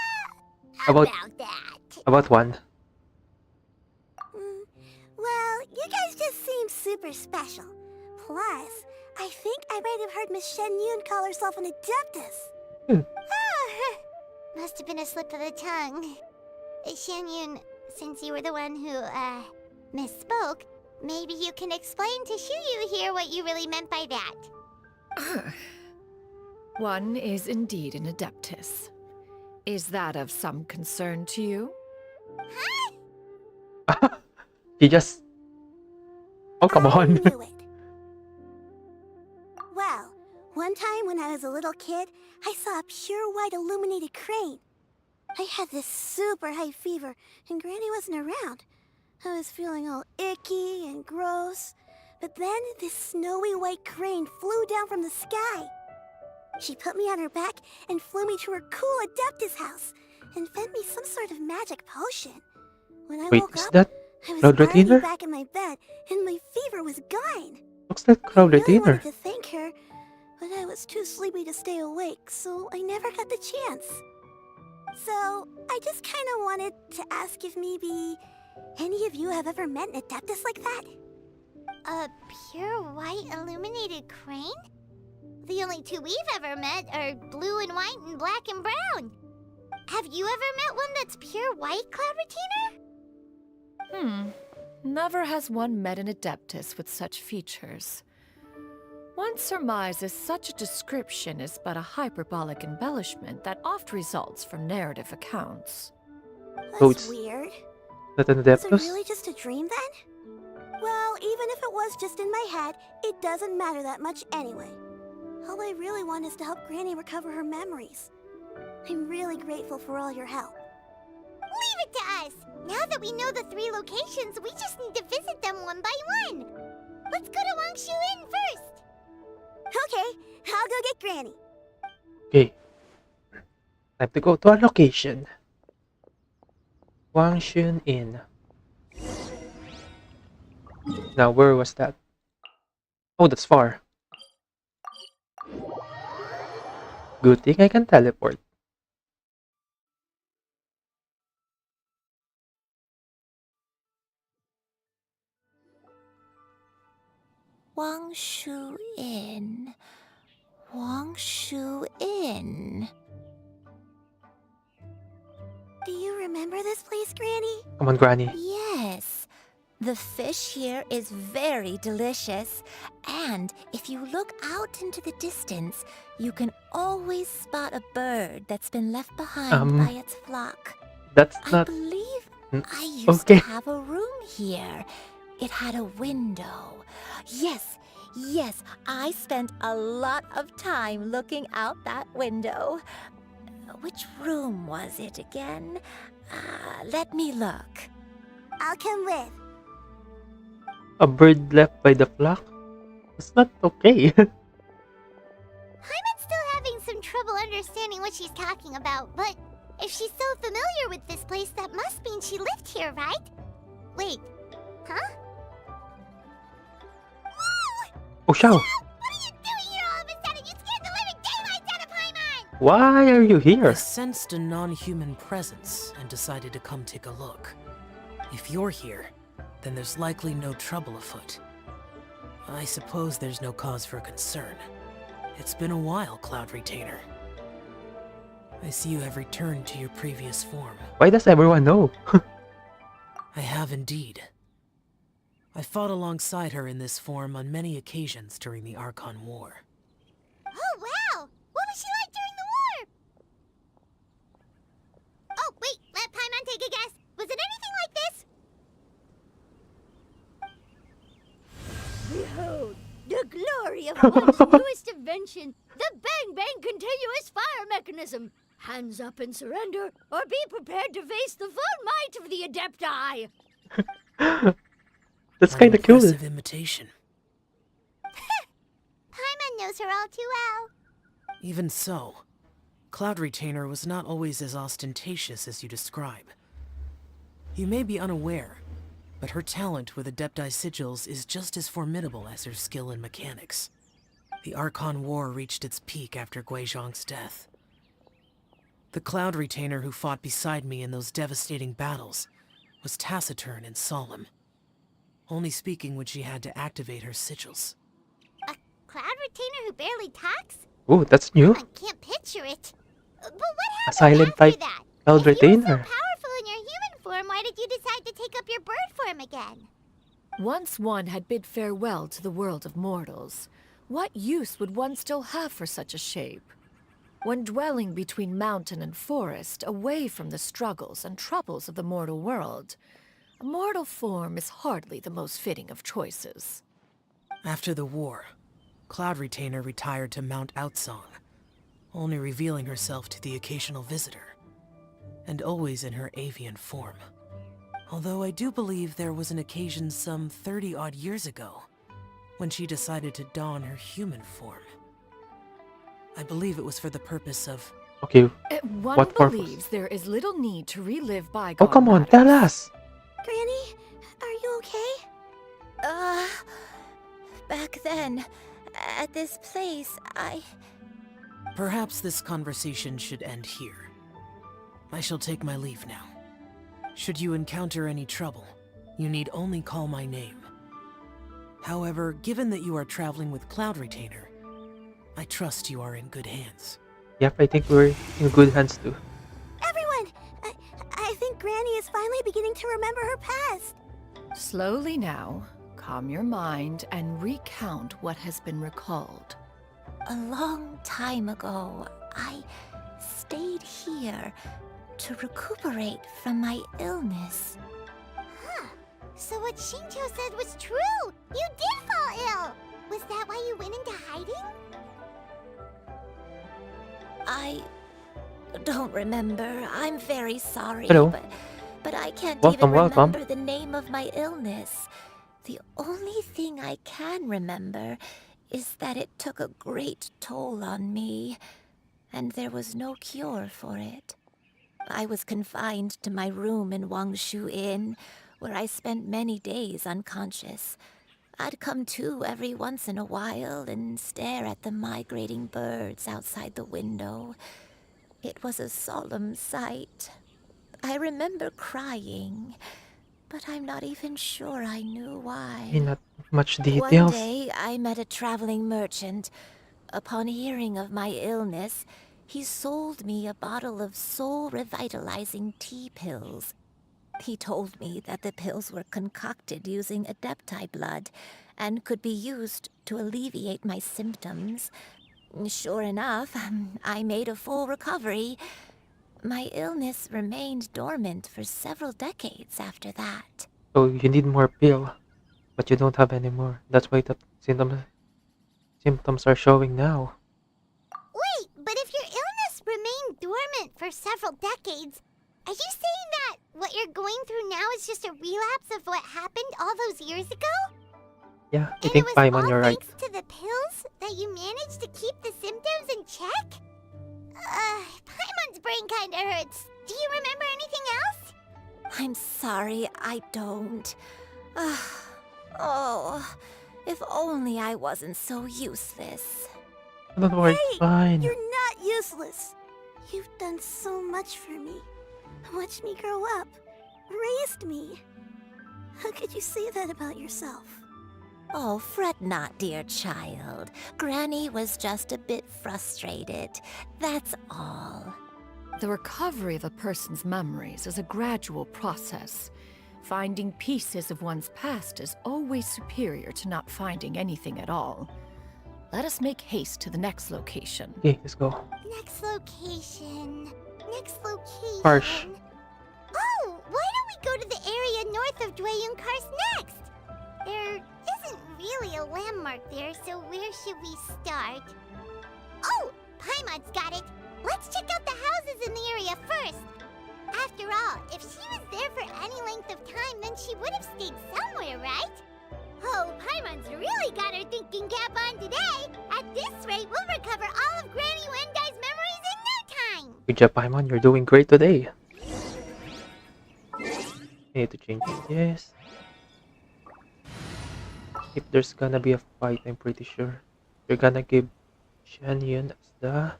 About that? about one. Well, you guys just seem super special. Plus, I think I might have heard Miss Shen Yun call herself an adeptus. Must have been a slip of the tongue. Shen Yun, since you were the one who, misspoke, maybe you can explain to Shiryu here what you really meant by that. One is indeed an adeptus. Is that of some concern to you? He just... Oh, come I on. knew it. Well, one time when I was a little kid, I saw a pure white illuminated crane. I had this super high fever, and Granny wasn't around. I was feeling all icky and gross. But then this snowy white crane flew down from the sky. She put me on her back and flew me to her cool Adeptus house and fed me some sort of magic potion. When I Wait, woke is up, that I was Cloud already Retainer? back in my bed and my fever was gone. Looks like Cloud I really Retainer. wanted to thank her, but I was too sleepy to stay awake, so I never got the chance. So, I just kind of wanted to ask if maybe any of you have ever met an Adeptus like that? A pure white illuminated crane? The only two we've ever met are blue and white and black and brown. Have you ever met one that's pure white, Cloud Retainer? Never has one met an adeptus with such features. One surmises such a description is but a hyperbolic embellishment that oft results from narrative accounts. So That's it's weird. not an Was it Adeptus? really just a dream then? Well, even if it was just in my head, it doesn't matter that much anyway. All I really want is to help Granny recover her memories. I'm really grateful for all your help. Leave it to us! Now that we know the 3 locations, we just need to visit them one by one. Let's go to Wangshu Inn first. Okay, I'll go get Granny. Okay. Time to go to our location. Wangshun Inn. Now, where was that? Oh, that's far. Good thing I can teleport. Wangshu Inn. Wangshu Inn. Do you remember this place, Granny? Come on, Granny. Yes. The fish here is very delicious. And if you look out into the distance, you can always spot a bird that's been left behind by its flock. That's I not... believe Mm, I used okay. to have a room here. It had a window. Yes, I spent a lot of time looking out that window. Which room was it again? Let me look. I'll come with. A bird left by the flock? It's not okay. Hyman's still having some trouble understanding what she's talking about, but if she's so familiar with this place, that must mean she lived here, right? Wait, huh? Whoa! Oh, Xiao. What are you doing here all of a sudden? You scared the living daylights out of Paimon! Why are you I here? sensed a non-human presence and decided to come take a look. If you're here, then there's likely no trouble afoot. I suppose there's no cause for concern. It's been a while, Cloud Retainer. I see you have returned to your previous form. Why does everyone know? I have indeed. I fought alongside her in this form on many occasions during the Archon War. Oh, wow! What was she like during the war? Oh, wait, let Paimon take a guess. Was it anything like this? Behold, the glory of one's newest invention, the Bang Bang continuous fire mechanism. Hands up and surrender, or be prepared to face the full might of the Adepti. That's kind of cool. Impressive imitation. Paimon knows her all too well. Even so, Cloud Retainer was not always as ostentatious as you describe. You may be unaware, but her talent with Adepti sigils is just as formidable as her skill in mechanics. The Archon War reached its peak after Guizhong's death. The Cloud Retainer who fought beside me in those devastating battles was taciturn and solemn, only speaking when she had to activate her sigils. A Cloud Retainer who barely talks? Ooh, that's new. I can't picture it. But what A happened silent after type that? Cloud If you were so Retainer. powerful in your human form, why did you decide to take up your bird form again? Once one had bid farewell to the world of mortals, what use would one still have for such a shape? When dwelling between mountain and forest, away from the struggles and troubles of the mortal world, a mortal form is hardly the most fitting of choices. After the war, Cloud Retainer retired to Mount Outsong, only revealing herself to the occasional visitor, and always in her avian form. Although I do believe there was an occasion some 30-odd years ago, when she decided to don her human form. I believe it was for the purpose of... Okay, One what believes purpose? there is little need to relive bygone Oh, come on, matters. tell us. Granny, are you okay? Back then, at this place, Perhaps this conversation should end here. I shall take my leave now. Should you encounter any trouble, you need only call my name. However, given that you are traveling with Cloud Retainer, I trust you are in good hands. Yep, I think we're in good hands too. Everyone, I think Granny is finally beginning to remember her past. Slowly now, calm your mind and recount what has been recalled. A long time ago, I stayed here to recuperate from my illness. Huh. So what Shinjo said was true! You did fall ill! Was that why you went into hiding? I don't remember. I'm very sorry. Hello. But I can't Welcome, even welcome. remember the name of my illness. The only thing I can remember is that it took a great toll on me, and there was no cure for it. I was confined to my room in Wangshu Inn, where I spent many days unconscious. I'd come to every once in a while and stare at the migrating birds outside the window. It was a solemn sight. I remember crying, but I'm not even sure I knew why. Not much One details. day, I met a traveling merchant. Upon hearing of my illness, he sold me a bottle of soul-revitalizing tea pills. He told me that the pills were concocted using Adepti blood and could be used to alleviate my symptoms. Sure enough, I made a full recovery. My illness remained dormant for several decades after that. So you need more pill, but you don't have any more. That's why the symptoms are showing now. Wait, but if your illness remained dormant for several decades, are you saying that what you're going through now is just a relapse of what happened all those years ago? Yeah, I And think it was Paimon, all you're right. thanks to the pills that you managed to keep the symptoms in check? Paimon's brain kinda hurts. Do you remember anything else? I'm sorry, I don't. Oh, if only I wasn't so useless. Don't worry, it's fine. You're not useless. You've done so much for me. Watch me grow up. raised me. How could you say that about yourself? Oh, fret not, dear child. Granny was just a bit frustrated. That's all. The recovery of a person's memories is a gradual process. Finding pieces of one's past is always superior to not finding anything at all. Let us make haste to the next location. Okay, let's go. Next location. Next location. Harsh. Oh, why don't we go to the area north of Dwayunkars next? There isn't really a landmark there, so where should we start? Oh, Paimon's got it. Let's check out the houses in the area first. After all, if she was there for any length of time, then she would have stayed somewhere, right? Oh, Paimon's really got her thinking cap on today. At this rate, we'll recover all of Granny Wendai's memories in no time. Good job, Paimon. You're doing great today. I need to change this. If there's gonna be a fight, I'm pretty sure you're gonna give Genhsin as the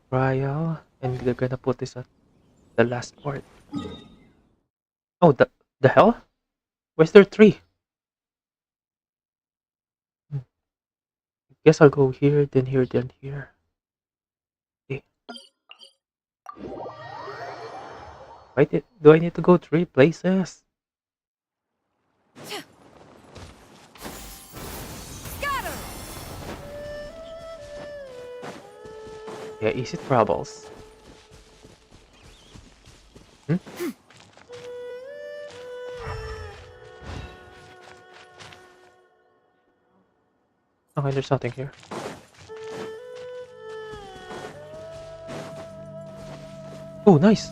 trial, and they're gonna put this at the last part. Oh, the hell? Where's there three? Guess I'll go here, then here, then here. Okay. Do I need to go 3 places? Yeah, easy troubles. Okay, there's nothing here. Oh, nice.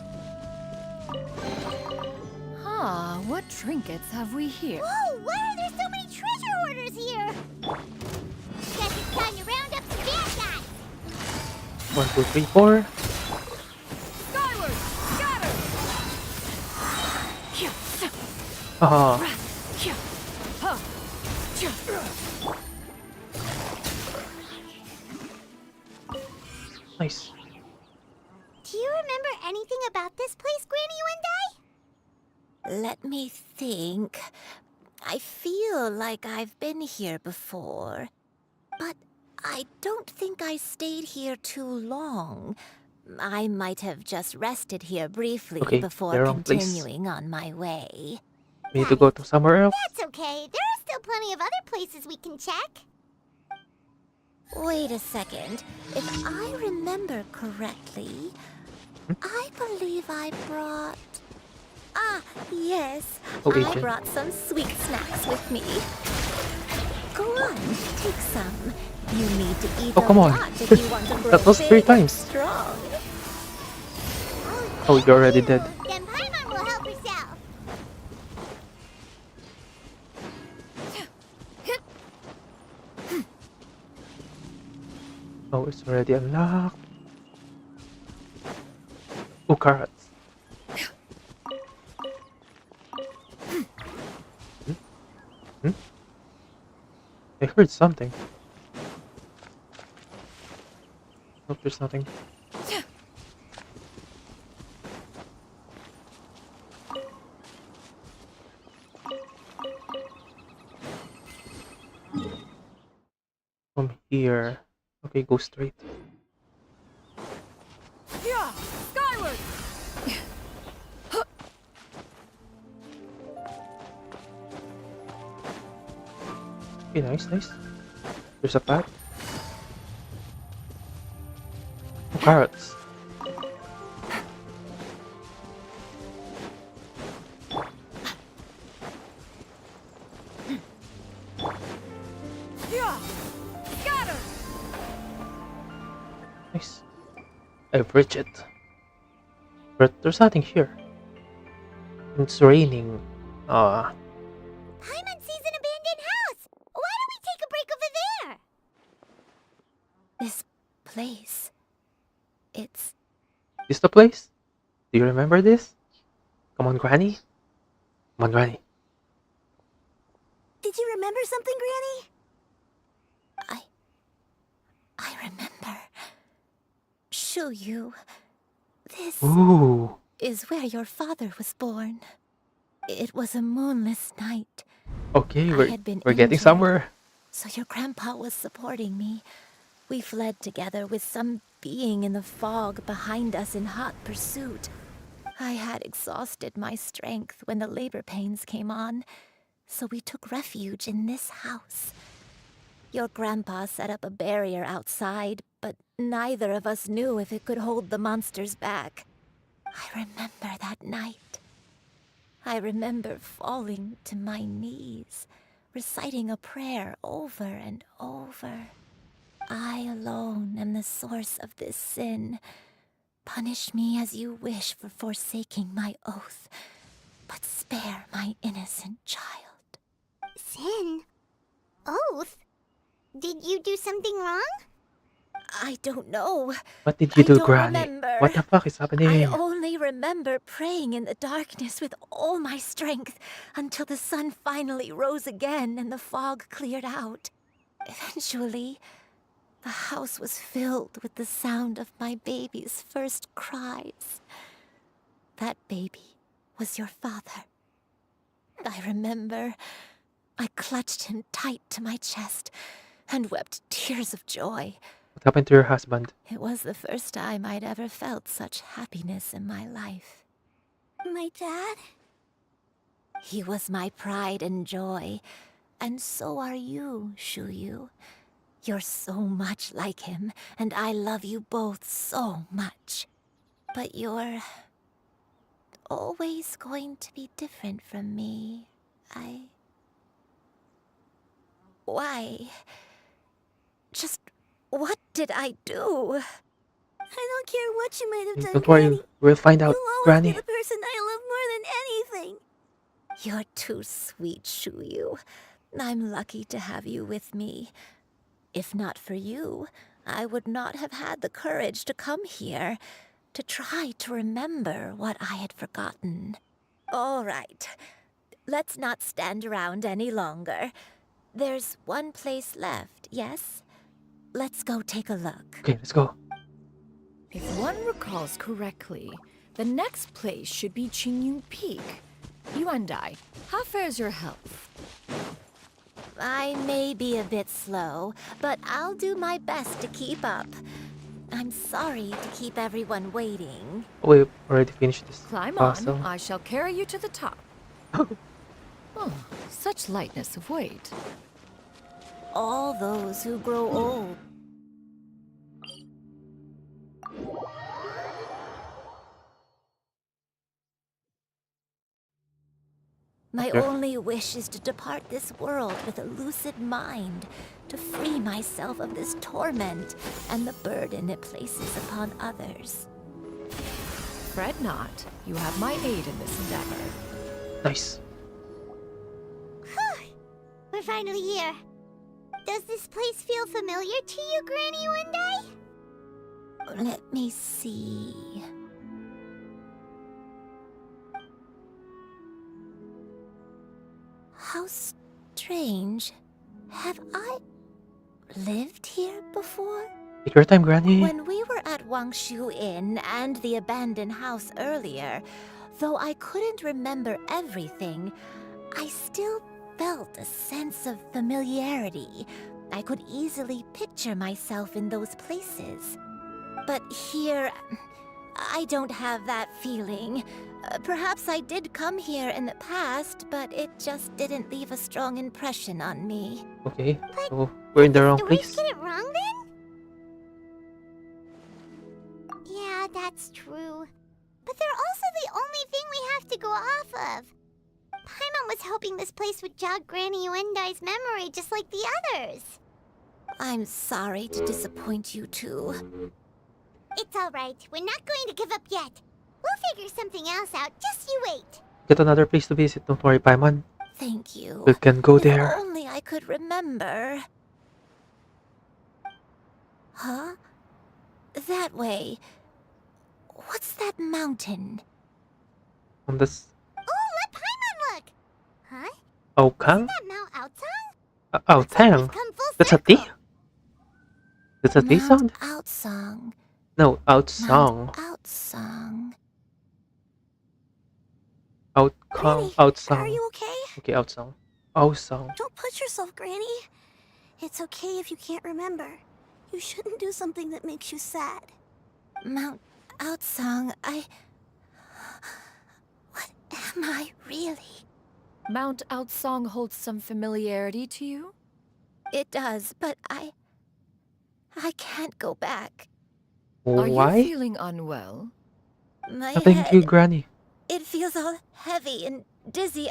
Ah, what trinkets have we here? Whoa, why are there so many treasure hoarders here? Guess it's time to round up some bad guys. 1, 2, 3, 4. Skyward! Scatter! Haha. Nice. Do you remember anything about this place, Granny Wendai? Let me think. I feel like I've been here before, but I don't think I stayed here too long. I might have just rested here briefly Okay, before the wrong place. continuing on my way. We need to go to somewhere else. That's okay. There are still plenty of other places we can check. Wait a second. If I remember correctly, I believe I brought... Ah, yes. Oh, I agent. brought some sweet snacks with me. Go on, take some. You need to eat Oh, come a on. lot if you want to grow That was 3 big and times. strong. Oh, you're already dead. Then Paimon will help herself. Oh, it's already unlocked. Oh, carrots. I heard something. Nope, there's nothing. From here. Okay, go straight. Yeah! Skyward! Okay, nice. There's a path. Oh, carrots. Yeah! Scatter! Nice. I've reached it. But there's nothing here. It's raining. Paimon sees an abandoned house. Why don't we take a break over there? This place... It's... Is the place? Do you remember this? Come on, Granny. Come on, Granny. Did you remember something, Granny? I remember. Shuyu. This... Ooh. is where your father was born. It was a moonless night. Okay, I had been we're getting injured, somewhere. so your grandpa was supporting me. We fled together with some being in the fog behind us in hot pursuit. I had exhausted my strength when the labor pains came on, so we took refuge in this house. Your grandpa set up a barrier outside, but neither of us knew if it could hold the monsters back. I remember that night. I remember falling to my knees, reciting a prayer over and over. I alone am the source of this sin. Punish me as you wish for forsaking my oath, but spare my innocent child. Sin? Oath? Did you do something wrong? I don't know. What did you do, don't Granny? remember. What the fuck is I happening? only remember praying in the darkness with all my strength until the sun finally rose again and the fog cleared out. Eventually, the house was filled with the sound of my baby's first cries. That baby was your father. I remember I clutched him tight to my chest and wept tears of joy. What happened to your husband? It was the first time I'd ever felt such happiness in my life. My dad? He was my pride and joy, and so are you, Shuyu. You're so much like him, and I love you both so much. But you're always going to be different from me. Why? Just what did I do? I don't care what you might have done, Don't worry, Granny. we'll find out, You'll always Granny. be the person I love more than anything. You're too sweet, Shuyu. I'm lucky to have you with me. If not for you, I would not have had the courage to come here, to try to remember what I had forgotten. All right, let's not stand around any longer. There's one place left, yes? Let's go take a look. Okay, let's go. If one recalls correctly, the next place should be Qingyun Peak. Yuandai, how fares your health? I may be a bit slow, but I'll do my best to keep up. I'm sorry to keep everyone waiting. Oh, we already finished this Climb puzzle. on, I shall carry you to the top. Oh, such lightness of weight. All those who grow old. My Okay. only wish is to depart this world with a lucid mind, to free myself of this torment and the burden it places upon others. Fret not, you have my aid in this endeavor. Nice. Whew! We're finally here. Does this place feel familiar to you, Granny Wendy? Let me see. How strange. Have I lived here before? Take your time, Granny. When we were at Wangshu Inn and the abandoned house earlier, though I couldn't remember everything, I still felt a sense of familiarity. I could easily picture myself in those places. But here, I don't have that feeling. Perhaps I did come here in the past, but it just didn't leave a strong impression on me. Okay, so we're in the wrong Did we place. get it wrong then? Yeah, that's true. But they're also the only thing we have to go off of. Paimon was hoping this place would jog Granny Yuendai's memory just like the others. I'm sorry to disappoint you too. It's alright. We're not going to give up yet. We'll figure something else out. Just you wait. Get another place to visit. Don't worry, Paimon. Thank you. We can go If there. only I could remember. Huh? That way. What's that mountain? On this Oh, let Paimon look! Huh? Okang? Isn't that Mount Aotang? Aotang. We've come full That's a T? circle. That's a T Mount sound? Outsong. No, out song. Outsong. Outcome. Granny, are Outsong. you okay? Okay, outsong. Outsong. Don't push yourself, Granny. It's okay if you can't remember. You shouldn't do something that makes you sad. Mount Outsong, what am I really? Mount Outsong holds some familiarity to you? It does, but I can't go back. Are you Why? feeling unwell? My Nothing to you, head, Granny. it feels all heavy and dizzy.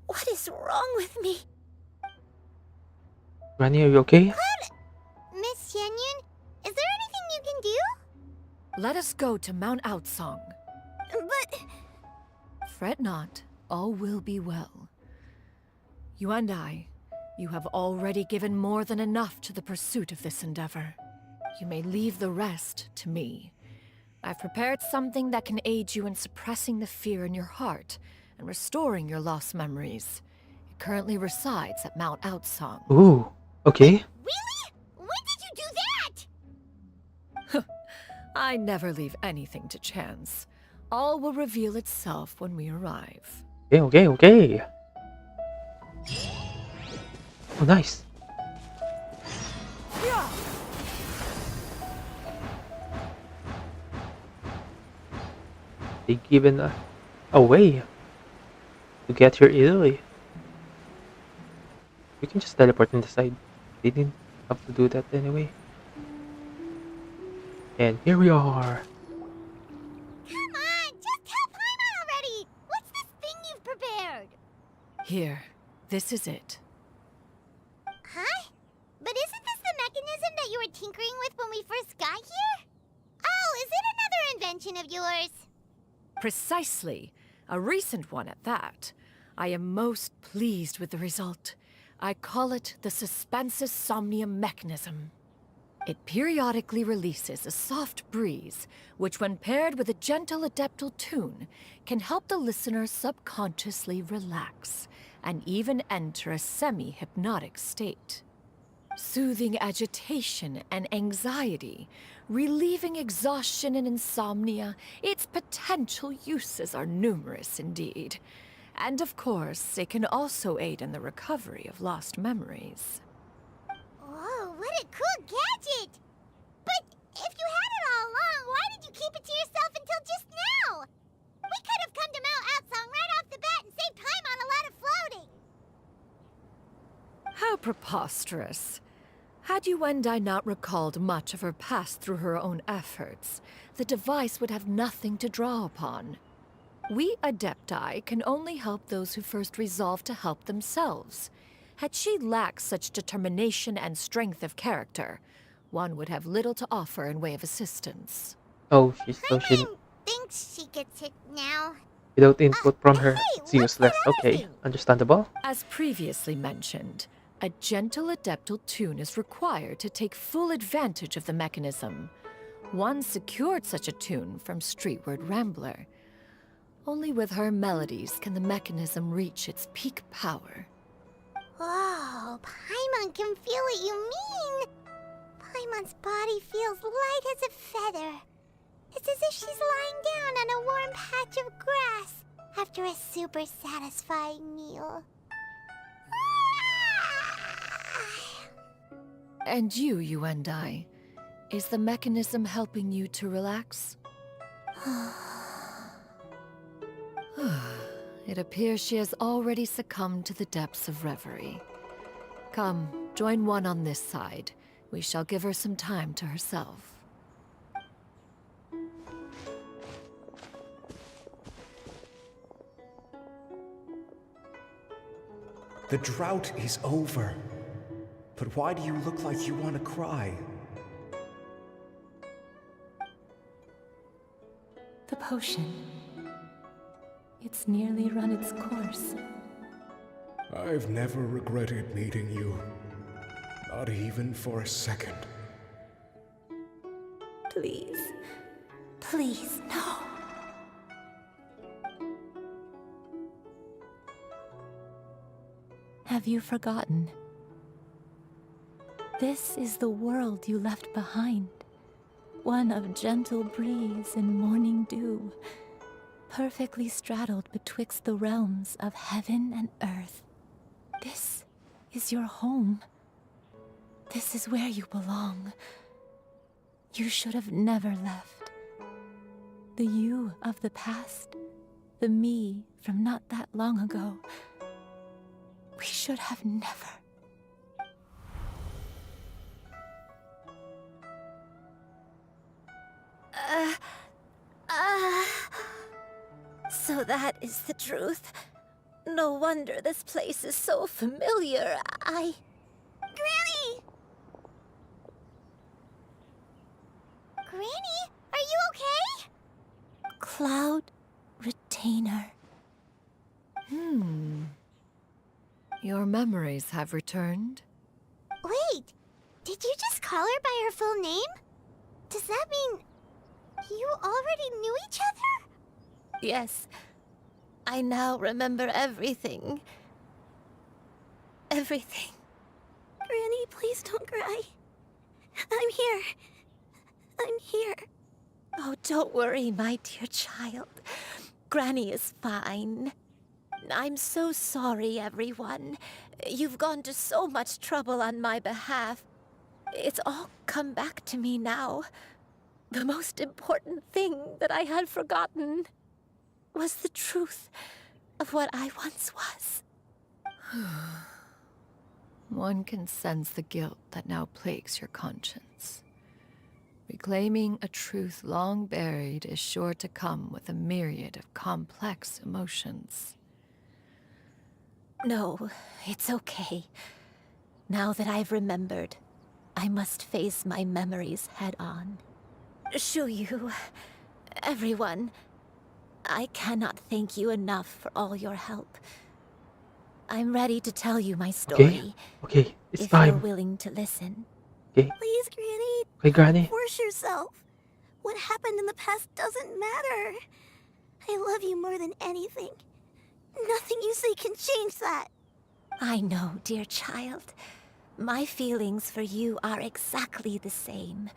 What is wrong with me? Granny, are you okay? Miss Xianyun, is there anything you can do? Let us go to Mount Outsong. But... Fret not, all will be well. You and I, you have already given more than enough to the pursuit of this endeavor. You may leave the rest to me. I've prepared something that can aid you in suppressing the fear in your heart and restoring your lost memories. It currently resides at Mount Outsong. Ooh, okay. Really? When did you do that? I never leave anything to chance. All will reveal itself when we arrive. Okay. Oh, nice. They given a way to get here easily. We can just teleport in the side. They didn't have to do that anyway. And here we are. Come on, just tell Paimon already! What's this thing you've prepared? Here, this is it. Huh? But isn't this the mechanism that you were tinkering with when we first got here? Oh, is it another invention of yours? Precisely. A recent one at that. I am most pleased with the result. I call it the Suspensus Somnium mechanism. It periodically releases a soft breeze, which when paired with a gentle adeptal tune, can help the listener subconsciously relax and even enter a semi-hypnotic state. Soothing agitation and anxiety, relieving exhaustion and insomnia, its potential uses are numerous indeed. And of course, it can also aid in the recovery of lost memories. Whoa, what a cool gadget! But if you had it all along, why did you keep it to yourself until just now? We could have come to Mount Outsong right off the bat and saved Paimon a lot of floating! How preposterous. Had you and I not recalled much of her past through her own efforts, the device would have nothing to draw upon. We Adepti can only help those who first resolve to help themselves. Had she lacked such determination and strength of character, one would have little to offer in way of assistance. Oh, she Thinks she gets it now. without input from her, hey, it's what's useless. that other Okay, thing? understandable. As previously mentioned, a gentle adeptal tune is required to take full advantage of the mechanism. One secured such a tune from Streetward Rambler. Only with her melodies can the mechanism reach its peak power. Whoa, Paimon can feel what you mean. Paimon's body feels light as a feather. It's as if she's lying down on a warm patch of grass after a super satisfying meal. And you and I, is the mechanism helping you to relax? It appears she has already succumbed to the depths of reverie. Come, join one on this side. We shall give her some time to herself. The drought is over. But why do you look like you want to cry? The potion. It's nearly run its course. I've never regretted meeting you. Not even for a second. Please. Please, no. Have you forgotten? This is the world you left behind. One of gentle breeze and morning dew. perfectly straddled betwixt the realms of heaven and earth. This is your home. This is where you belong. You should have never left. The you of the past, the me from not that long ago. We should have never. So that is the truth. No wonder this place is so familiar. Granny! Granny, are you okay? Cloud Retainer. Your memories have returned? Wait, did you just call her by her full name? Does that mean you already knew each other? Yes. I now remember everything. Everything. Granny, please don't cry. I'm here. I'm here. Oh, don't worry, my dear child. Granny is fine. I'm so sorry, everyone. You've gone to so much trouble on my behalf. It's all come back to me now. The most important thing that I had forgotten was the truth of what I once was. One can sense the guilt that now plagues your conscience. Reclaiming a truth long buried is sure to come with a myriad of complex emotions. No, it's okay. Now that I've remembered, I must face my memories head on. Shuyu, everyone, I cannot thank you enough for all your help. I'm ready to tell you my story. Okay, it's if time. you're willing to listen. Okay. Please, Granny. Okay, Granny. Force yourself. What happened in the past doesn't matter. I love you more than anything. Nothing you say can change that. I know, dear child. My feelings for you are exactly the same.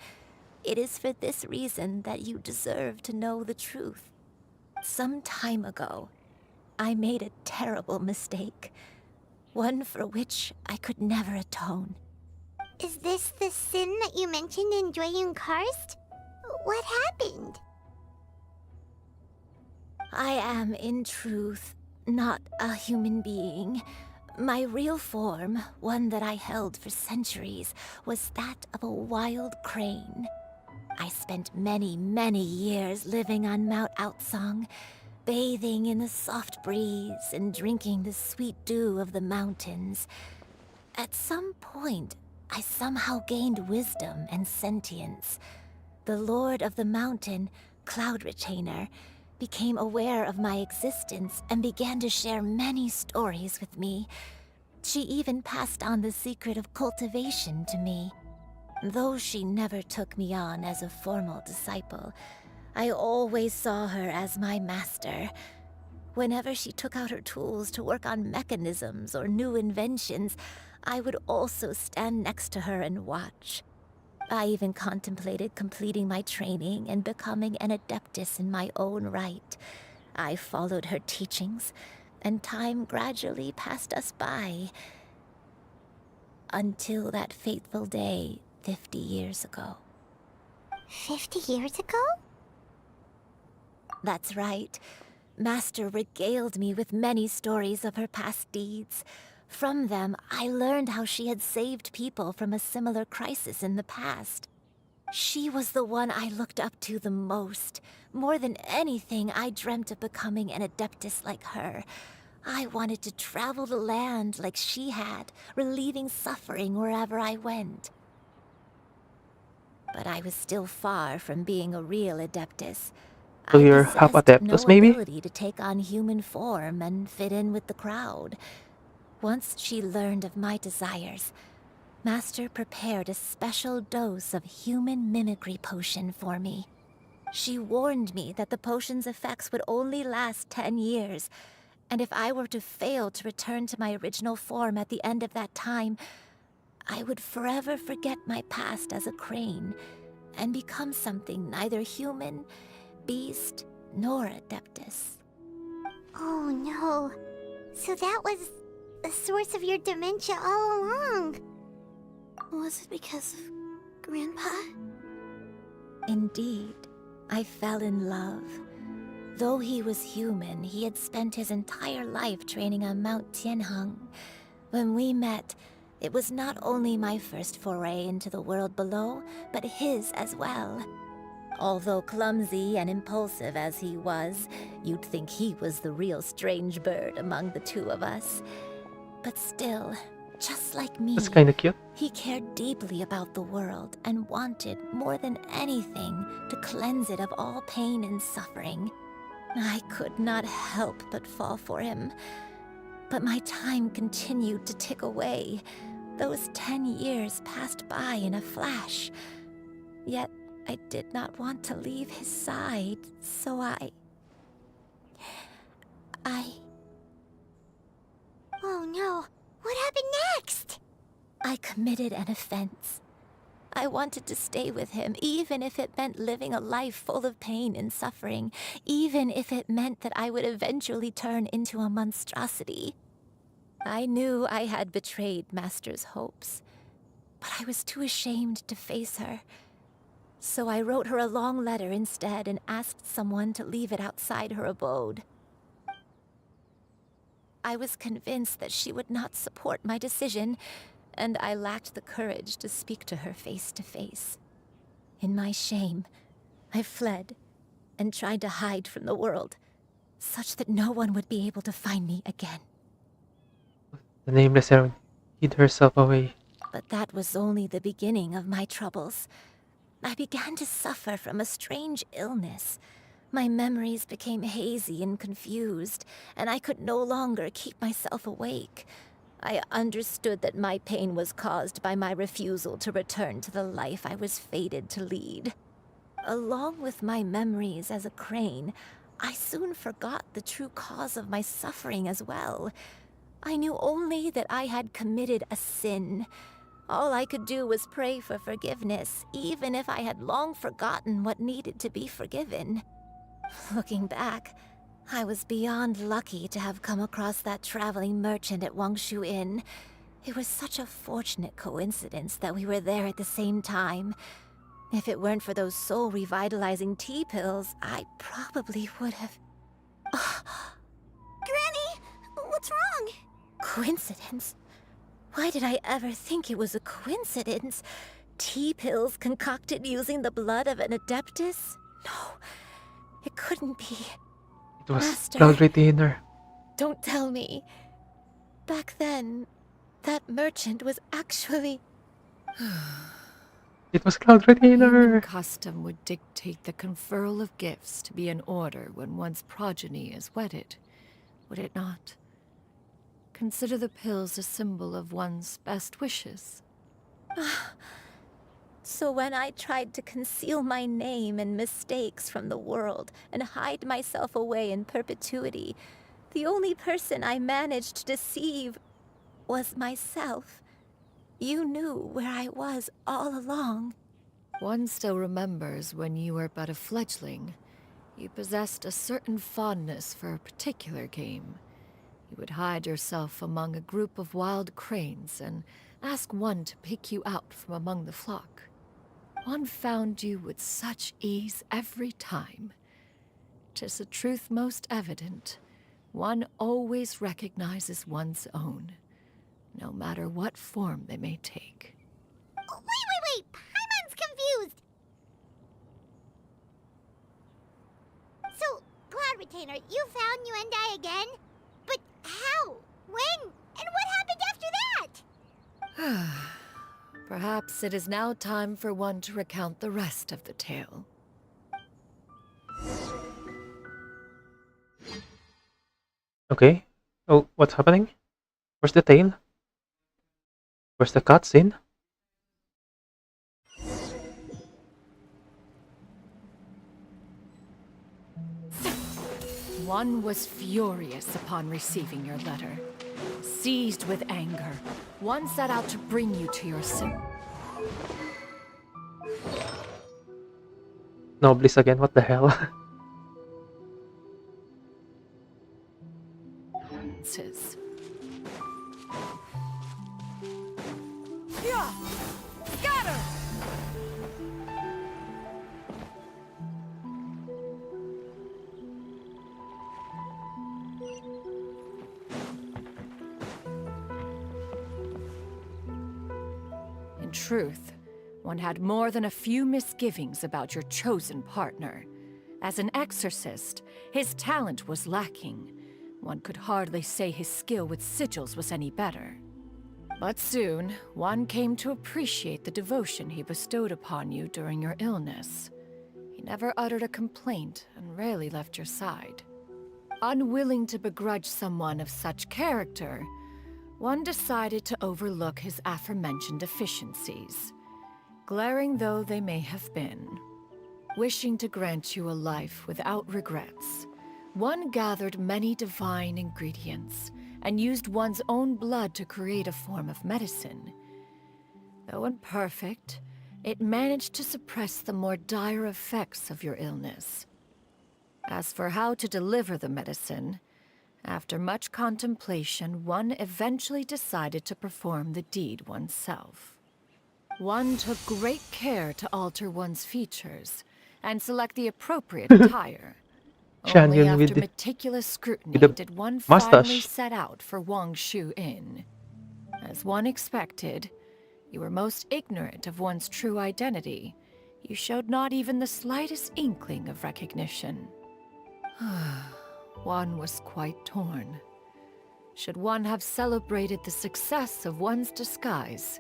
It is for this reason that you deserve to know the truth. Some time ago, I made a terrible mistake. One for which I could never atone. Is this the sin that you mentioned in Dwayun Karst? What happened? I am, in truth, not a human being. My real form, one that I held for centuries, was that of a wild crane. I spent many, many years living on Mount Outsong, bathing in the soft breeze and drinking the sweet dew of the mountains. At some point, I somehow gained wisdom and sentience. The Lord of the Mountain, Cloud Retainer, became aware of my existence and began to share many stories with me. She even passed on the secret of cultivation to me. Though she never took me on as a formal disciple, I always saw her as my master. Whenever she took out her tools to work on mechanisms or new inventions, I would also stand next to her and watch. I even contemplated completing my training and becoming an adeptus in my own right. I followed her teachings, and time gradually passed us by. Until that fateful day 50 years ago. 50 years ago? That's right. Master regaled me with many stories of her past deeds. From them, I learned how she had saved people from a similar crisis in the past. She was the one I looked up to the most. More than anything, I dreamt of becoming an adeptus like her. I wanted to travel the land like she had, relieving suffering wherever I went. But I was still far from being a real adeptus. So I you're half possessed adeptus, no maybe? ability to take on human form and fit in with the crowd. Once she learned of my desires, Master prepared a special dose of human mimicry potion for me. She warned me that the potion's effects would only last 10 years, and if I were to fail to return to my original form at the end of that time, I would forever forget my past as a crane and become something neither human, beast, nor Adeptus. Oh no. So that was the source of your dementia all along. Was it because of Grandpa? Indeed, I fell in love. Though he was human, he had spent his entire life training on Mount Tianheng. When we met, it was not only my first foray into the world below, but his as well. Although clumsy and impulsive as he was, you'd think he was the real strange bird among the two of us. But still, just like me, That's kind of cute. he cared deeply about the world and wanted, more than anything, to cleanse it of all pain and suffering. I could not help but fall for him. But my time continued to tick away. Those 10 years passed by in a flash. Yet I did not want to leave his side, so I... Oh no. What happened next? I committed an offense. I wanted to stay with him, even if it meant living a life full of pain and suffering, even if it meant that I would eventually turn into a monstrosity. I knew I had betrayed Master's hopes, but I was too ashamed to face her. So I wrote her a long letter instead and asked someone to leave it outside her abode. I was convinced that she would not support my decision, and I lacked the courage to speak to her face to face. In my shame, I fled and tried to hide from the world, such that no one would be able to find me again. The nameless heroine hid herself away. But that was only the beginning of my troubles. I began to suffer from a strange illness. My memories became hazy and confused, and I could no longer keep myself awake. I understood that my pain was caused by my refusal to return to the life I was fated to lead. Along with my memories as a crane, I soon forgot the true cause of my suffering as well. I knew only that I had committed a sin. All I could do was pray for forgiveness, even if I had long forgotten what needed to be forgiven. Looking back, I was beyond lucky to have come across that traveling merchant at Wangshu Inn. It was such a fortunate coincidence that we were there at the same time. If it weren't for those soul-revitalizing tea pills, I probably would have... Granny! What's wrong? Coincidence? Why did I ever think it was a coincidence? Tea pills concocted using the blood of an Adeptus? No, it couldn't be. It was Master, Cloud Retainer. don't tell me. Back then, that merchant was actually... It was Cloud Retainer. Human custom would dictate the conferral of gifts to be in order when one's progeny is wedded, would it not? Consider the pills a symbol of one's best wishes. So when I tried to conceal my name and mistakes from the world and hide myself away in perpetuity, the only person I managed to deceive was myself. You knew where I was all along. One still remembers when you were but a fledgling. You possessed a certain fondness for a particular game. You would hide yourself among a group of wild cranes and ask one to pick you out from among the flock. One found you with such ease every time. 'Tis a truth most evident. One always recognizes one's own, no matter what form they may take. Wait! Paimon's confused! So, Cloud Retainer, you found Yuendai again? But how? When? And what happened after that? Perhaps it is now time for one to recount the rest of the tale. Okay. Oh, what's happening? Where's the tail? Where's the cutscene? One was furious upon receiving your letter. Seized with anger, one set out to bring you to your sin. No, Bliss again, what the hell? Scatter! In truth, one had more than a few misgivings about your chosen partner. As an exorcist, his talent was lacking. One could hardly say his skill with sigils was any better. But soon, one came to appreciate the devotion he bestowed upon you during your illness. He never uttered a complaint and rarely left your side. Unwilling to begrudge someone of such character, one decided to overlook his aforementioned deficiencies, glaring though they may have been. Wishing to grant you a life without regrets, one gathered many divine ingredients and used one's own blood to create a form of medicine. Though imperfect, it managed to suppress the more dire effects of your illness. As for how to deliver the medicine, after much contemplation, one eventually decided to perform the deed oneself. One took great care to alter one's features and select the appropriate attire. Only Chanyeol after with meticulous scrutiny the did one mustache. finally set out for Wangshu Inn. As one expected, you were most ignorant of one's true identity. You showed not even the slightest inkling of recognition. One was quite torn. Should one have celebrated the success of one's disguise,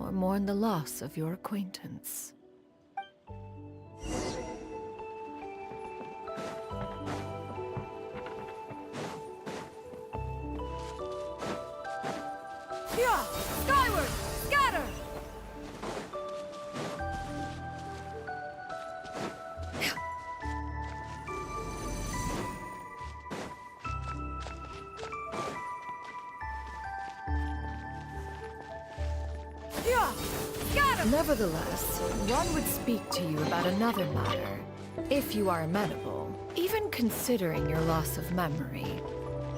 or mourn the loss of your acquaintance? Yeah! Skyward! Scatter! Nevertheless, one would speak to you about another matter, if you are amenable. Even considering your loss of memory,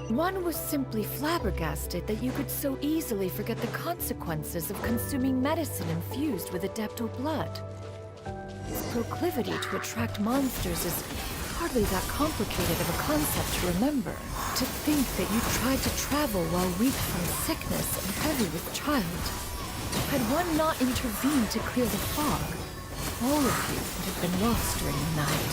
one was simply flabbergasted that you could so easily forget the consequences of consuming medicine infused with Adeptal blood. His proclivity to attract monsters is hardly that complicated of a concept to remember. To think that you tried to travel while weak from sickness and heavy with child. Had one not intervened to clear the fog, all of you would have been lost during the night.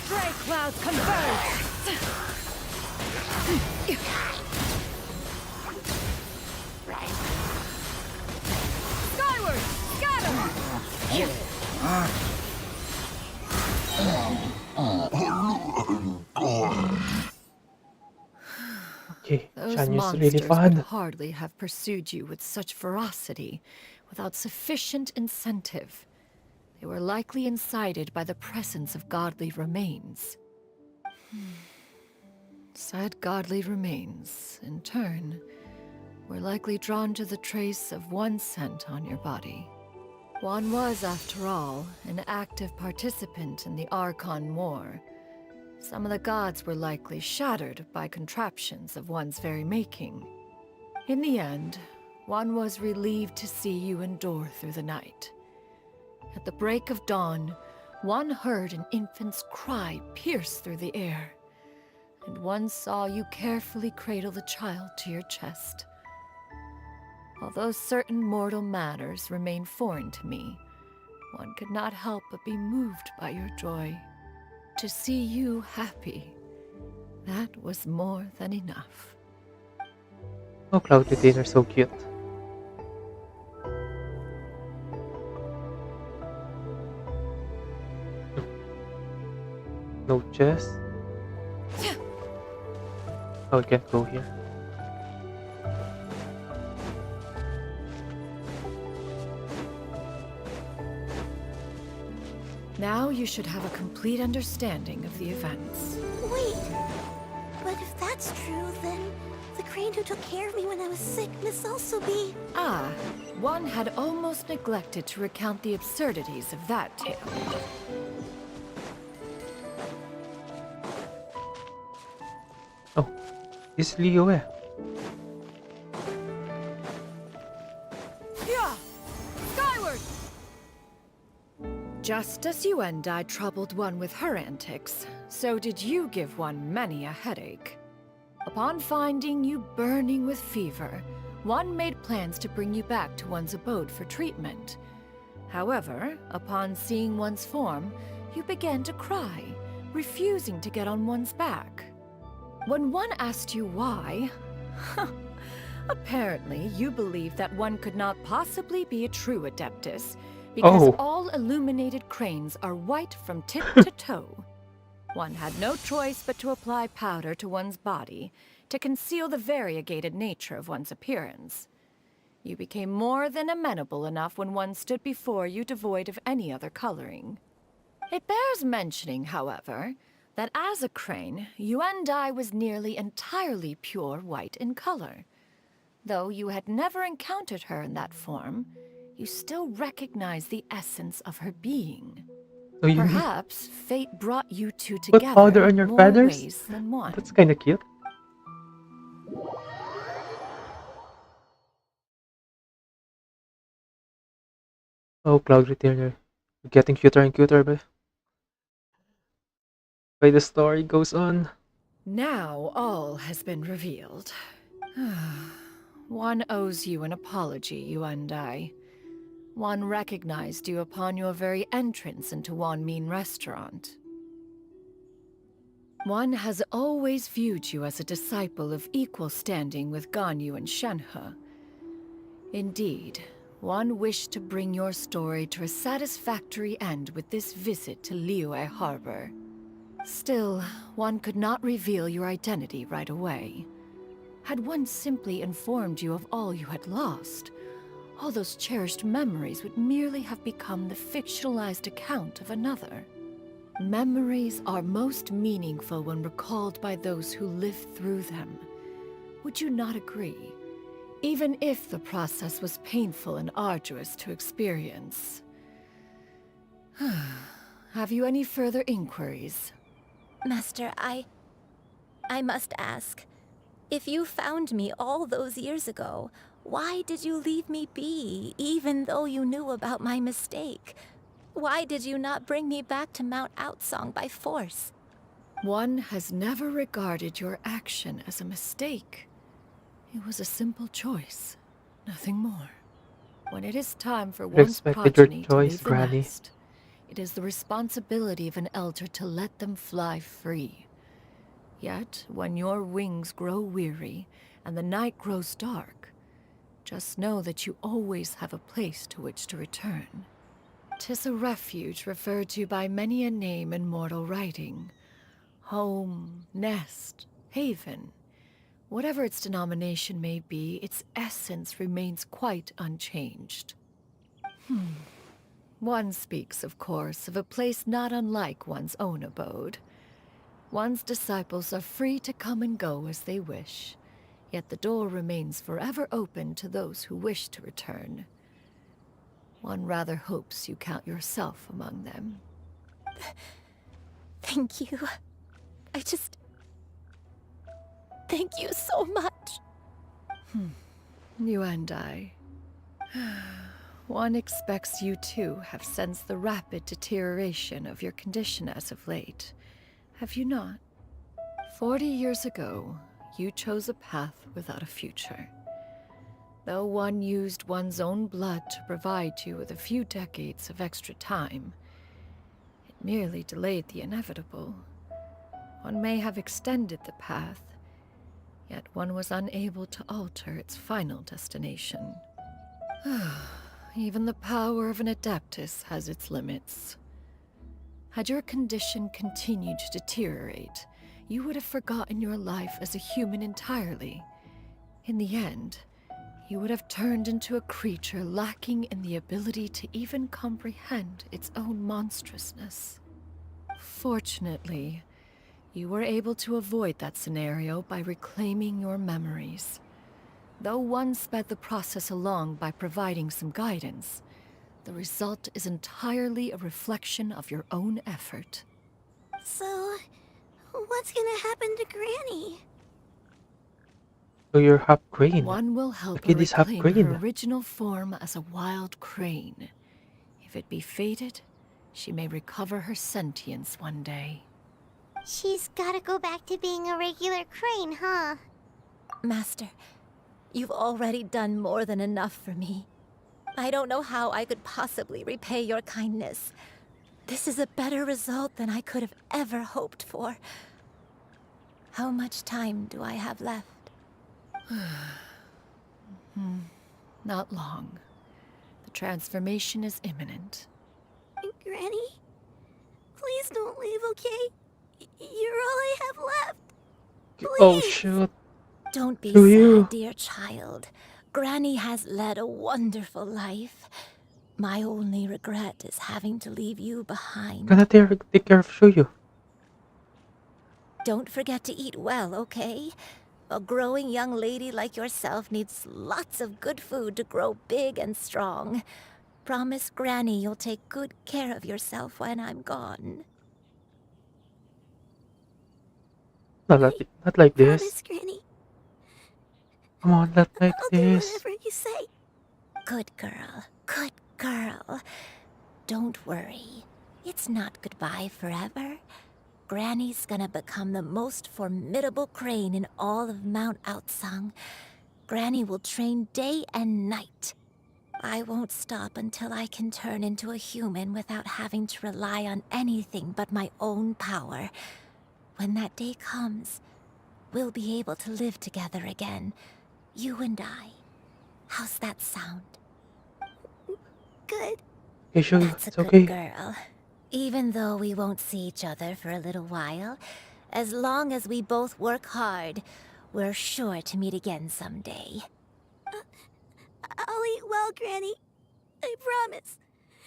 Stray clouds converge! Skyward! Scatter! Okay, Those Chanyeol's monsters really would fun. hardly have pursued you with such ferocity without sufficient incentive. They were likely incited by the presence of godly remains. Said godly remains, in turn, were likely drawn to the trace of one scent on your body. One was, after all, an active participant in the Archon War. Some of the gods were likely shattered by contraptions of one's very making. In the end, one was relieved to see you endure through the night. At the break of dawn, one heard an infant's cry pierce through the air, and one saw you carefully cradle the child to your chest. Although certain mortal matters remain foreign to me, one could not help but be moved by your joy. To see you happy, that was more than enough. Oh, Cloud Retainer, so cute. No chest. Oh, we can't go here. Now you should have a complete understanding of the events. Wait, but if that's true, then the crane who took care of me when I was sick must also be... Ah, one had almost neglected to recount the absurdities of that tale. Oh, is Leo eh? Just as you and I troubled one with her antics, so did you give one many a headache. Upon finding you burning with fever, one made plans to bring you back to one's abode for treatment. However, upon seeing one's form, you began to cry, refusing to get on one's back. When one asked you why, apparently you believed that one could not possibly be a true Adeptus, because all illuminated cranes are white from tip to toe. One had no choice but to apply powder to one's body to conceal the variegated nature of one's appearance. You became more than amenable enough when one stood before you devoid of any other coloring. It bears mentioning, however, that as a crane, Yuendai was nearly entirely pure white in color. Though you had never encountered her in that form, you still recognize the essence of her being. So you Perhaps fate brought you two put powder together on in your more feathers? ways than one. That's kind of cute. Oh, Cloud Retainer. You're getting cuter and cuter by the story goes on. Now all has been revealed. One owes you an apology, you and I. One recognized you upon your very entrance into Wanmin Restaurant. One has always viewed you as a disciple of equal standing with Ganyu and Shenhe. Indeed, one wished to bring your story to a satisfactory end with this visit to Liyue Harbor. Still, one could not reveal your identity right away. Had one simply informed you of all you had lost, all those cherished memories would merely have become the fictionalized account of another. Memories are most meaningful when recalled by those who lived through them. Would you not agree? Even if the process was painful and arduous to experience. Have you any further inquiries? Master, I must ask. If you found me all those years ago, why did you leave me be, even though you knew about my mistake? Why did you not bring me back to Mount Outsong by force? One has never regarded your action as a mistake. It was a simple choice, nothing more. When it is time for one's Respected your progeny to choice, leave the Granny. nest, it is the responsibility of an elder to let them fly free. Yet, when your wings grow weary and the night grows dark, just know that you always have a place to which to return. 'Tis a refuge referred to by many a name in mortal writing. Home, nest, haven. Whatever its denomination may be, its essence remains quite unchanged. One speaks, of course, of a place not unlike one's own abode. One's disciples are free to come and go as they wish, yet the door remains forever open to those who wish to return. One rather hopes you count yourself among them. Thank you. Thank you so much. You and I. One expects you too have sensed the rapid deterioration of your condition as of late. Have you not? 40 years ago, you chose a path without a future. Though one used one's own blood to provide you with a few decades of extra time, it merely delayed the inevitable. One may have extended the path, yet one was unable to alter its final destination. Even the power of an Adeptus has its limits. Had your condition continued to deteriorate, you would have forgotten your life as a human entirely. In the end, you would have turned into a creature lacking in the ability to even comprehend its own monstrousness. Fortunately, you were able to avoid that scenario by reclaiming your memories. Though one sped the process along by providing some guidance, the result is entirely a reflection of your own effort. So, what's gonna happen to Granny? So you're half crane. One will The help her kid is half reclaim her crane. original form as a wild crane. If it be fated, she may recover her sentience one day. She's gotta go back to being a regular crane, huh? Master, you've already done more than enough for me. I don't know how I could possibly repay your kindness. This is a better result than I could have ever hoped for. How much time do I have left? Not long. The transformation is imminent. Granny, please don't leave, okay? You're all I have left. Please. Oh shoot. Don't be To sad, you. dear child. Granny has led a wonderful life. My only regret is having to leave you behind. Gonna take care of Shuyu. Don't forget to eat well, okay? A growing young lady like yourself needs lots of good food to grow big and strong. Promise Granny you'll take good care of yourself when I'm gone. Not like this. Promise, Granny. Come on, not like I'll do this. whatever you say. Good girl, good girl. Don't worry. It's not goodbye forever. Granny's gonna become the most formidable crane in all of Mount Outsung. Granny will train day and night. I won't stop until I can turn into a human without having to rely on anything but my own power. When that day comes, we'll be able to live together again. You and I. How's that sound? Good. Hey, Shuyu, That's a it's good okay. girl. Even though we won't see each other for a little while, as long as we both work hard, we're sure to meet again someday. I'll eat well, Granny. I promise.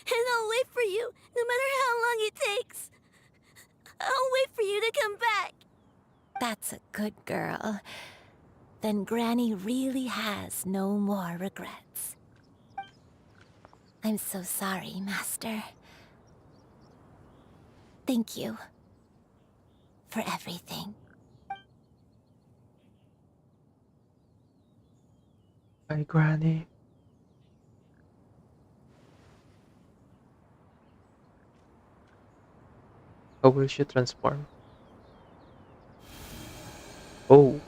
And I'll wait for you, no matter how long it takes. I'll wait for you to come back. That's a good girl. Then Granny really has no more regrets. I'm so sorry, Master. Thank you for everything. Bye, Granny. How will she transform? Oh.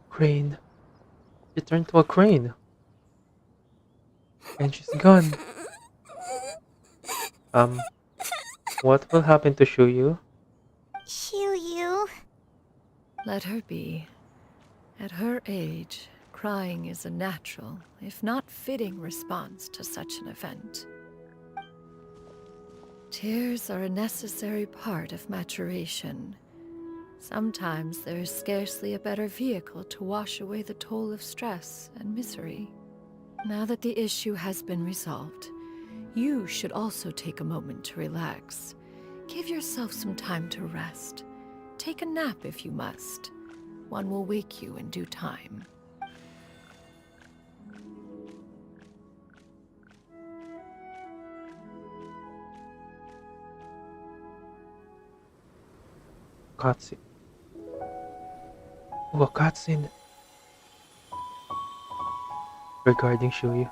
Crane. She turned to a crane. And she's gone. What will happen to Shuyu? Shoo-you. Let her be. At her age, crying is a natural, if not fitting, response to such an event. Tears are a necessary part of maturation. Sometimes there is scarcely a better vehicle to wash away the toll of stress and misery. Now that the issue has been resolved, you should also take a moment to relax. Give yourself some time to rest. Take a nap if you must. One will wake you in due time. Cutscene. Oh, a cutscene regarding Shuyu.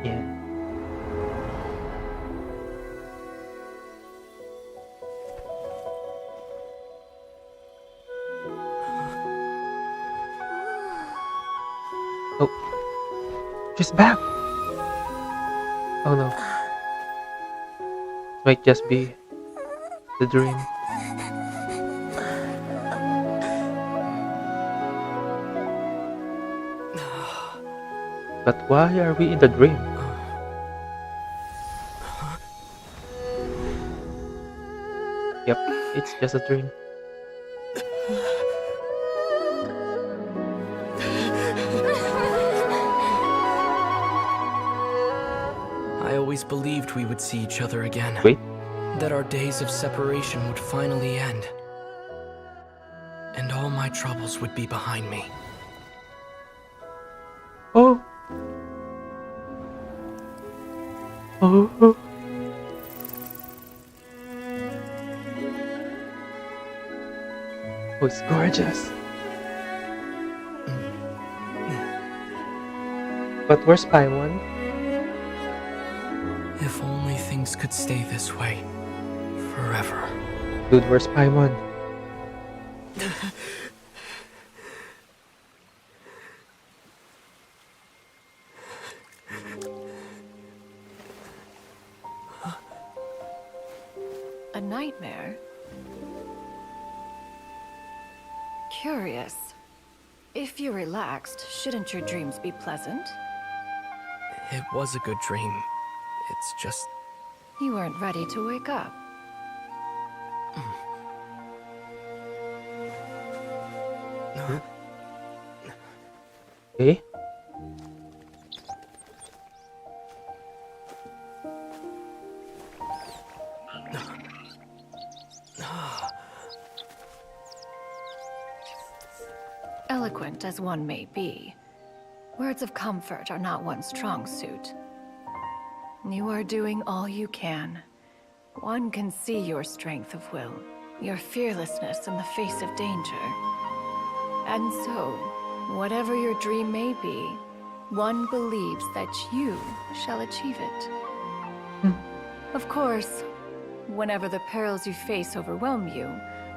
Yeah. Oh, she's back. Oh no, it might just be the dream. But why are we in the dream? Yep, it's just a dream. I always believed we would see each other again. Wait. that our days of separation would finally end, and all my troubles would be behind me. Oh. Oh. Oh, it's gorgeous. But where's Paimon? If only things could stay this way forever. Dude, where's Paimon? A nightmare? Curious. If you're relaxed, shouldn't your dreams be pleasant? It was a good dream. It's just... You weren't ready to wake up. Okay. Eloquent as one may be, words of comfort are not one's strong suit. You are doing all you can. One can see your strength of will, your fearlessness in the face of danger. And so, whatever your dream may be, one believes that you shall achieve it. Of course, whenever the perils you face overwhelm you,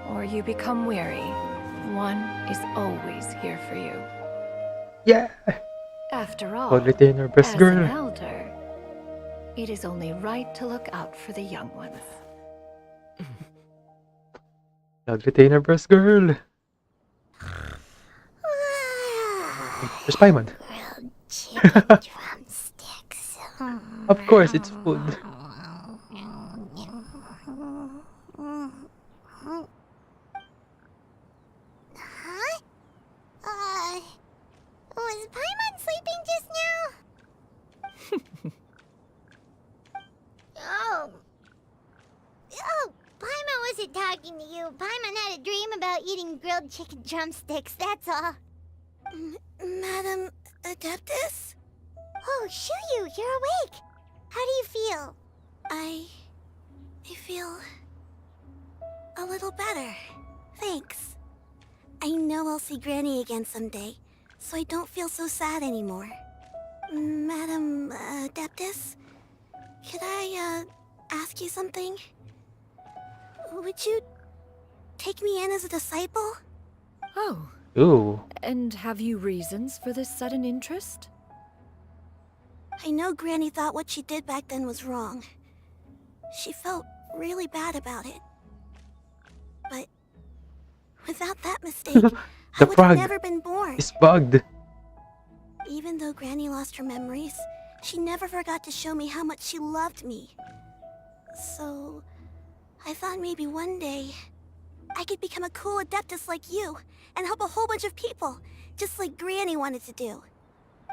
or you become weary, one is always here for you. Yeah. After all, Cloud Retainer, best as girl. an elder, it is only right to look out for the young ones. Cloud Retainer, best girl. Where's Paimon? Chicken drumsticks. Of course, it's food. Huh? Was Paimon sleeping just now? Oh. Oh, Paimon wasn't talking to you. Paimon had a dream about eating grilled chicken drumsticks, that's all. Madam Adeptus? Oh, Shuyu, you're awake. How do you feel? I feel a little better. Thanks. I know I'll see Granny again someday, so I don't feel so sad anymore. Madam Adeptus, could I ask you something? Would you take me in as a disciple? Oh. Ooh. And have you reasons for this sudden interest? I know Granny thought what she did back then was wrong. She felt really bad about it. But without that mistake, I would have never been born. It's bugged. Even though Granny lost her memories, she never forgot to show me how much she loved me. So, I thought maybe one day I could become a cool Adeptus like you and help a whole bunch of people, just like Granny wanted to do.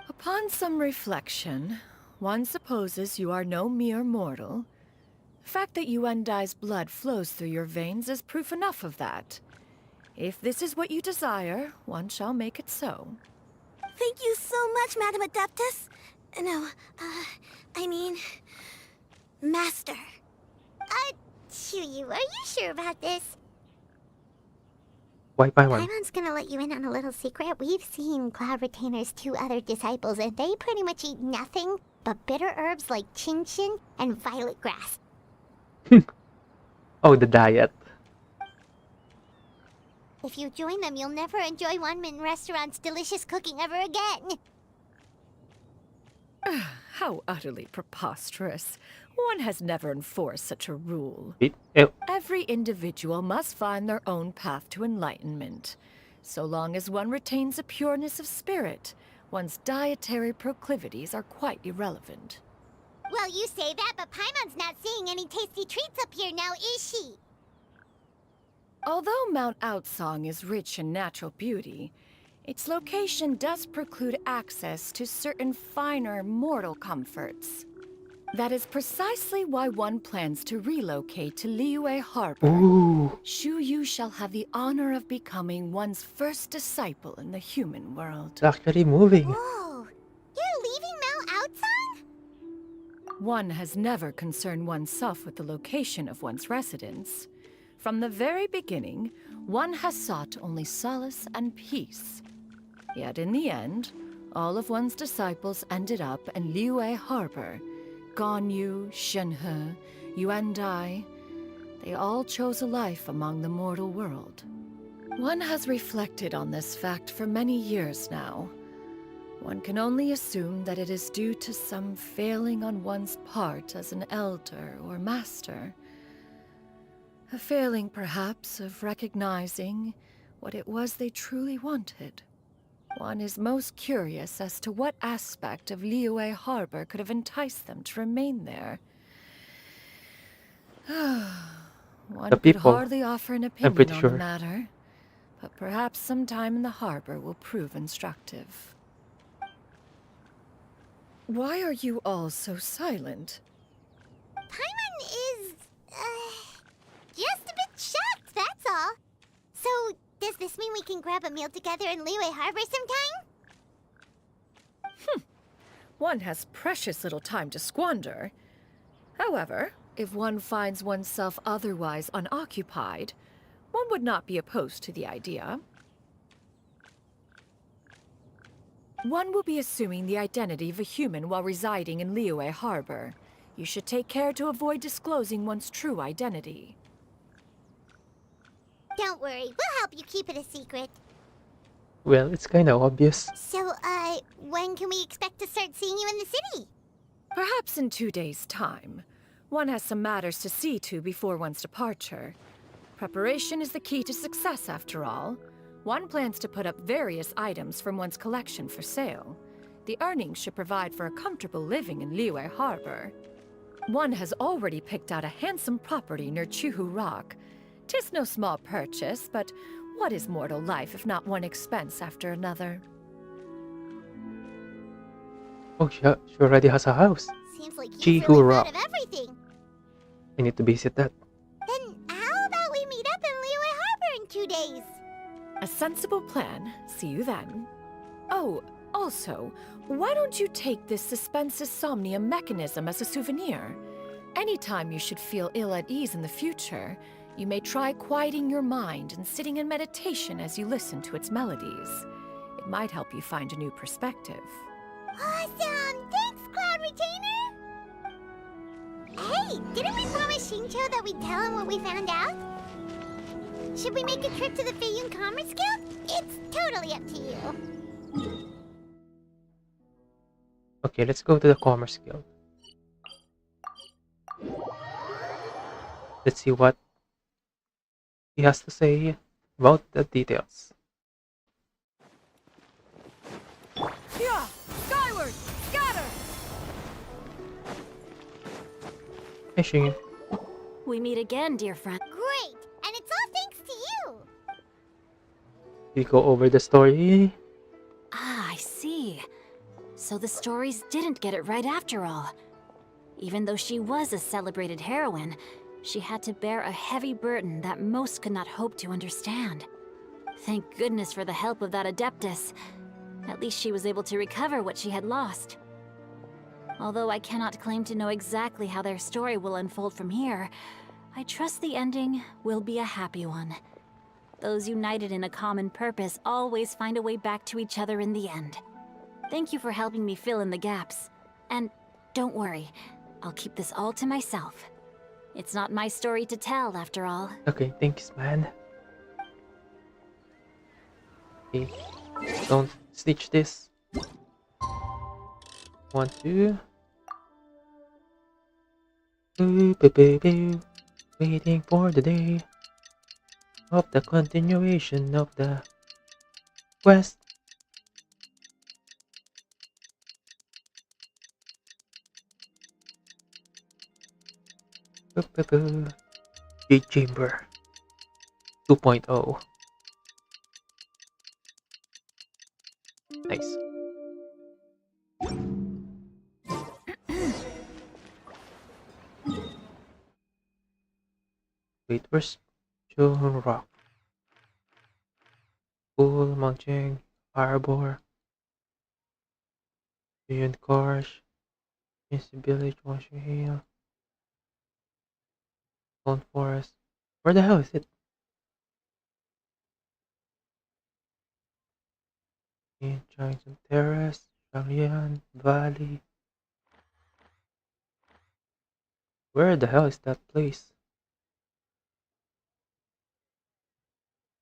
Upon some reflection, one supposes you are no mere mortal. The fact that Yuendai's blood flows through your veins is proof enough of that. If this is what you desire, one shall make it so. Thank you so much, Madam Adeptus. No, I mean... Master. Chuyu, are you sure about this? Why Paimon? Paimon's gonna let you in on a little secret. We've seen Cloud Retainer's 2 other disciples, and they pretty much eat nothing but bitter herbs like Genhsin and violet grass. Oh, the diet. If you join them, you'll never enjoy One-Man Restaurant's delicious cooking ever again. How utterly preposterous. One has never enforced such a rule. Ew. Every individual must find their own path to enlightenment. So long as one retains a pureness of spirit, one's dietary proclivities are quite irrelevant. Well, you say that, but Paimon's not seeing any tasty treats up here now, is she? Although Mount Outsong is rich in natural beauty, its location does preclude access to certain finer mortal comforts. That is precisely why one plans to relocate to Liyue Harbor. Ooh. Shu Yu shall have the honor of becoming one's first disciple in the human world. It's actually moving. Whoa! You're leaving Mount Outsang? One has never concerned oneself with the location of one's residence. From the very beginning, one has sought only solace and peace. Yet in the end, all of one's disciples ended up in Liyue Harbor. Ganyu, Shenhe, Yuandai, they all chose a life among the mortal world. One has reflected on this fact for many years now. One can only assume that it is due to some failing on one's part as an elder or master. A failing, perhaps, of recognizing what it was they truly wanted. One is most curious as to what aspect of Liyue Harbor could have enticed them to remain there. One The could people, hardly offer an I'm opinion pretty on sure. the matter, but perhaps some time in the harbor will prove instructive. Why are you all so silent? Paimon is, just a bit shocked, that's all. So, does this mean we can grab a meal together in Liyue Harbor sometime? One has precious little time to squander. However, if one finds oneself otherwise unoccupied, one would not be opposed to the idea. One will be assuming the identity of a human while residing in Liyue Harbor. You should take care to avoid disclosing one's true identity. Don't worry, we'll help you keep it a secret. Well, it's kind of obvious. So, when can we expect to start seeing you in the city? Perhaps in 2 days' time. One has some matters to see to before one's departure. Preparation is the key to success, after all. One plans to put up various items from one's collection for sale. The earnings should provide for a comfortable living in Liyue Harbor. One has already picked out a handsome property near Chuhu Rock. 'Tis no small purchase, but what is mortal life if not one expense after another? Oh, she already has a house. Seems like you've Jihu really Rock. thought of everything. I need to visit that. Then how about we meet up in Liyue Harbor in 2 days? A sensible plan. See you then. Oh, also, why don't you take this suspensus somnium mechanism as a souvenir? Anytime you should feel ill at ease in the future, you may try quieting your mind and sitting in meditation as you listen to its melodies. It might help you find a new perspective. Awesome! Thanks, Cloud Retainer! Hey, didn't we promise Shincho that we'd tell him what we found out? Should we make a trip to the Feiyun Commerce Guild? It's totally up to you. Okay, let's go to the Commerce Guild. Let's see what he has to say about the details. Yeah! Skyward! Scatter! Hey, Shingen. We meet again, dear friend. Great! And it's all thanks to you! We go over the story. Ah, I see. So the stories didn't get it right after all. Even though she was a celebrated heroine, she had to bear a heavy burden that most could not hope to understand. Thank goodness for the help of that Adeptus. At least she was able to recover what she had lost. Although I cannot claim to know exactly how their story will unfold from here, I trust the ending will be a happy one. Those united in a common purpose always find a way back to each other in the end. Thank you for helping me fill in the gaps. And don't worry, I'll keep this all to myself. It's not my story to tell, after all. Okay, thanks, man. Okay, don't stitch this. 1, 2. Boo, boo, boo, boo. Waiting for the day of the continuation of the quest. Boo, boo, boo. Big Chamber 2.0. Nice. Wait, where's Chulhun Rock? Pool, Mangcheng, Arbor, Yun Karsh, Missy Village, Washing Hill, Stone Forest. Where the hell is it? In Johnson Terrace, Shangyan Valley. Where the hell is that place?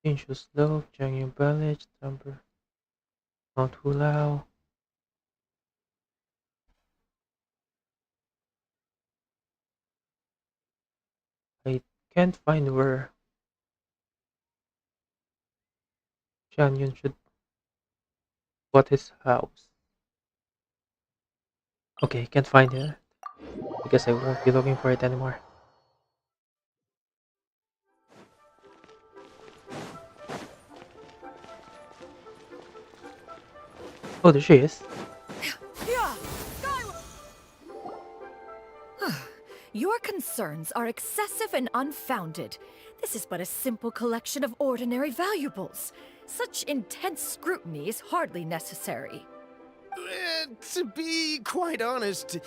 Inshu Slope, Changyun Village, Number Mount Hulao. I can't find where Changyun should bought his house. Okay, can't find it. I guess I won't be looking for it anymore. Oh, there she is. Your concerns are excessive and unfounded. This is but a simple collection of ordinary valuables. Such intense scrutiny is hardly necessary. To be quite honest,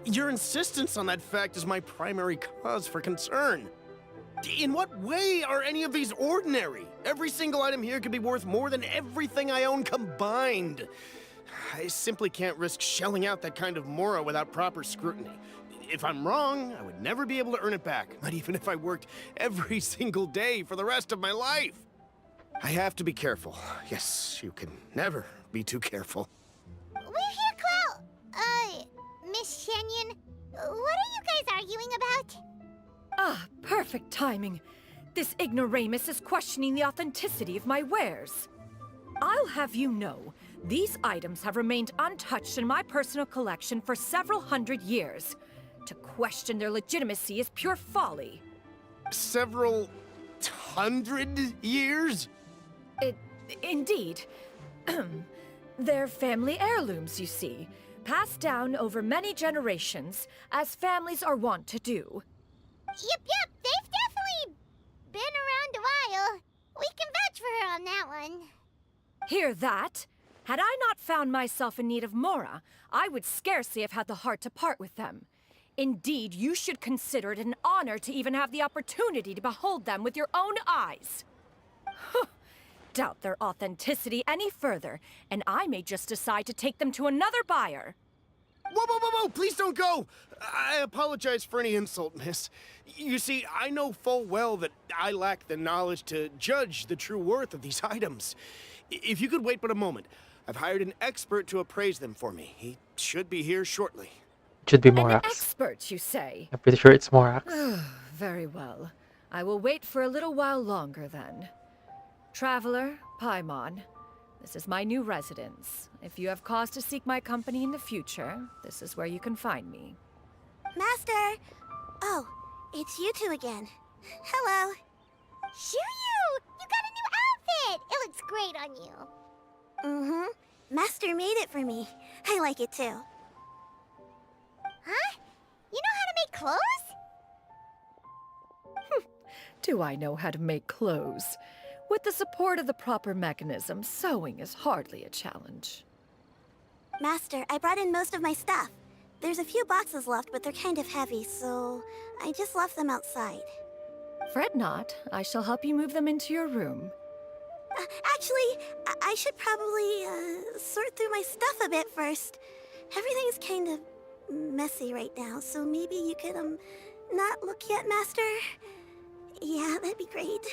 your insistence on that fact is my primary cause for concern. In what way are any of these ordinary? Every single item here could be worth more than everything I own combined. I simply can't risk shelling out that kind of mora without proper scrutiny. If I'm wrong, I would never be able to earn it back, not even if I worked every single day for the rest of my life. I have to be careful. Yes, you can never be too careful. We're here, Clow. Miss Shenyan, what are you guys arguing about? Ah, perfect timing. This ignoramus is questioning the authenticity of my wares. I'll have you know, these items have remained untouched in my personal collection for several hundred years. To question their legitimacy is pure folly. Several hundred years? Indeed. They're family heirlooms, you see, passed down over many generations, as families are wont to do. Yep, they've definitely been around a while. We can vouch for her on that one. Hear that? Had I not found myself in need of mora, I would scarcely have had the heart to part with them. Indeed, you should consider it an honor to even have the opportunity to behold them with your own eyes. Doubt their authenticity any further, and I may just decide to take them to another buyer. Whoa, please don't go! I apologize for any insult, miss. You see, I know full well that I lack the knowledge to judge the true worth of these items. If you could wait but a moment, I've hired an expert to appraise them for me. He should be here shortly. It should be An Morax. expert, you say? I'm pretty sure it's Morax. Very well. I will wait for a little while longer, then. Traveler, Paimon, this is my new residence. If you have cause to seek my company in the future, this is where you can find me. Master! Oh, it's you two again. Hello. Shuyu! You got a new outfit! It looks great on you. Mm-hmm. Master made it for me. I like it too. Huh? You know how to make clothes? Do I know how to make clothes? With the support of the proper mechanism, sewing is hardly a challenge. Master, I brought in most of my stuff. There's a few boxes left, but they're kind of heavy, so I just left them outside. Fret not. I shall help you move them into your room. Actually, I should probably sort through my stuff a bit first. Everything's kind of messy right now, so maybe you could, not look yet, Master? Yeah, that'd be great.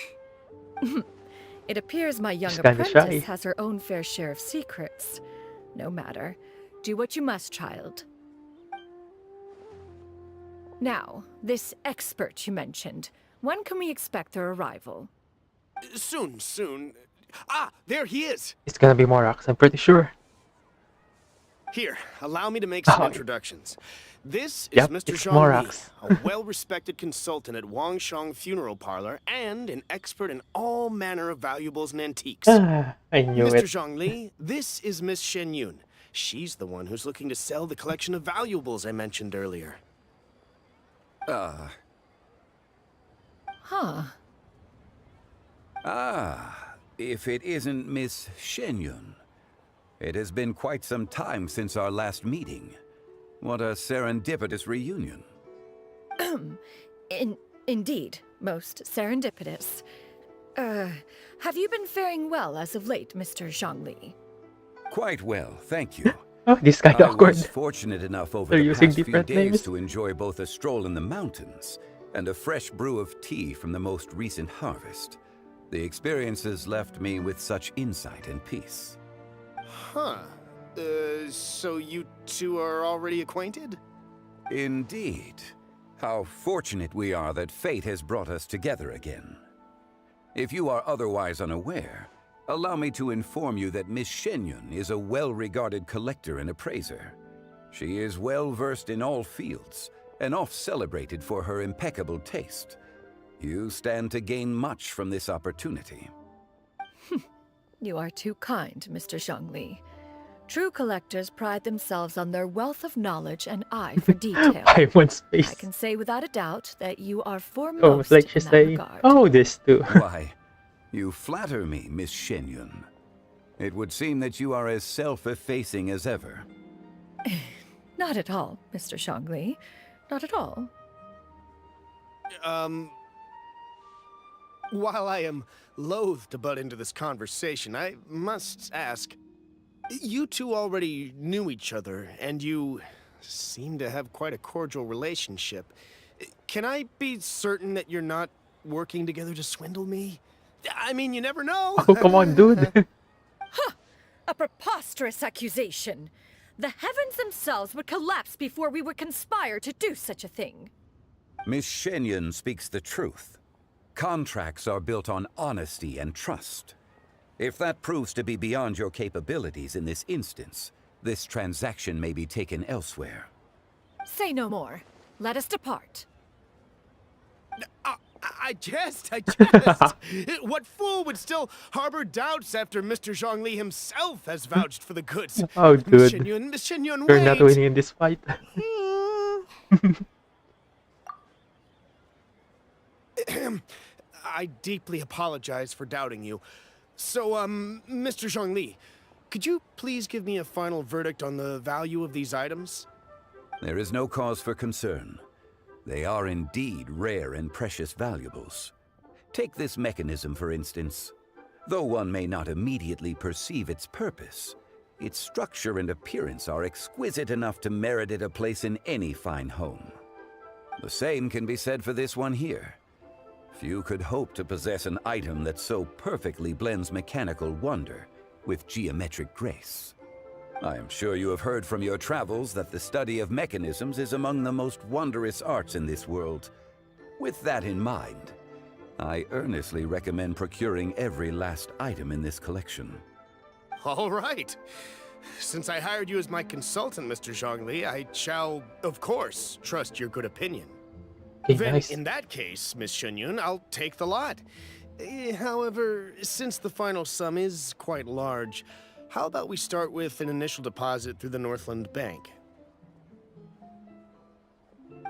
It appears my young She's kinda apprentice shy. has her own fair share of secrets. No matter. Do what you must, child. Now, this expert you mentioned, when can we expect their arrival? Soon. Ah, there he is! It's gonna be Morax, I'm pretty sure. Here, allow me to make some Oh. introductions. This is Yep, Mr. it's Zhang Li, Morax. a well-respected consultant at Wangshang Funeral Parlor and an expert in all manner of valuables and antiques. I knew Mr. it. Zhang Li, this is Miss Shen Yun. She's the one who's looking to sell the collection of valuables I mentioned earlier. Huh. Ah, if it isn't Miss Shenyun. It has been quite some time since our last meeting. What a serendipitous reunion. Indeed, most serendipitous. Have you been faring well as of late, Mr. Zhongli? Quite well, thank you. Oh, this kind of I awkward. was fortunate enough over They're the using past few different days names. to enjoy both a stroll in the mountains and a fresh brew of tea from the most recent harvest. The experiences left me with such insight and peace. Huh. So you two are already acquainted? Indeed. How fortunate we are that fate has brought us together again. If you are otherwise unaware, allow me to inform you that Miss Shenyun is a well-regarded collector and appraiser. She is well-versed in all fields, and oft-celebrated for her impeccable taste. You stand to gain much from this opportunity. You are too kind, Mr. Zhongli. True collectors pride themselves on their wealth of knowledge and eye for detail. Paimon's face. I can say without a doubt that you are foremost Almost like in she's that saying, regard. oh, this too. Why, you flatter me, Miss Shenyun. It would seem that you are as self-effacing as ever. Not at all, Mr. Zhongli. Not at all. While I am loath to butt into this conversation, I must ask, you two already knew each other, and you seem to have quite a cordial relationship. Can I be certain that you're not working together to swindle me? I mean, you never know. Oh, come on, dude. Huh! A preposterous accusation. The heavens themselves would collapse before we would conspire to do such a thing. Miss Shenyun speaks the truth. Contracts are built on honesty and trust. If that proves to be beyond your capabilities in this instance, this transaction may be taken elsewhere. Say no more. Let us depart. I jest. What fool would still harbor doubts after Mr. Zhongli himself has vouched for the goods? Oh, Miss dude. Shenyun, You're not wait. winning in this fight. I deeply apologize for doubting you. So, Mr. Zhongli, could you please give me a final verdict on the value of these items? There is no cause for concern. They are indeed rare and precious valuables. Take this mechanism, for instance. Though one may not immediately perceive its purpose, its structure and appearance are exquisite enough to merit it a place in any fine home. The same can be said for this one here. Few could hope to possess an item that so perfectly blends mechanical wonder with geometric grace. I am sure you have heard from your travels that the study of mechanisms is among the most wondrous arts in this world. With that in mind, I earnestly recommend procuring every last item in this collection. All right. Since I hired you as my consultant, Mr. Zhongli, I shall, of course, trust your good opinion. Okay, Then, nice. in that case, Miss Shenyun, I'll take the lot. However, since the final sum is quite large, how about we start with an initial deposit through the Northland Bank?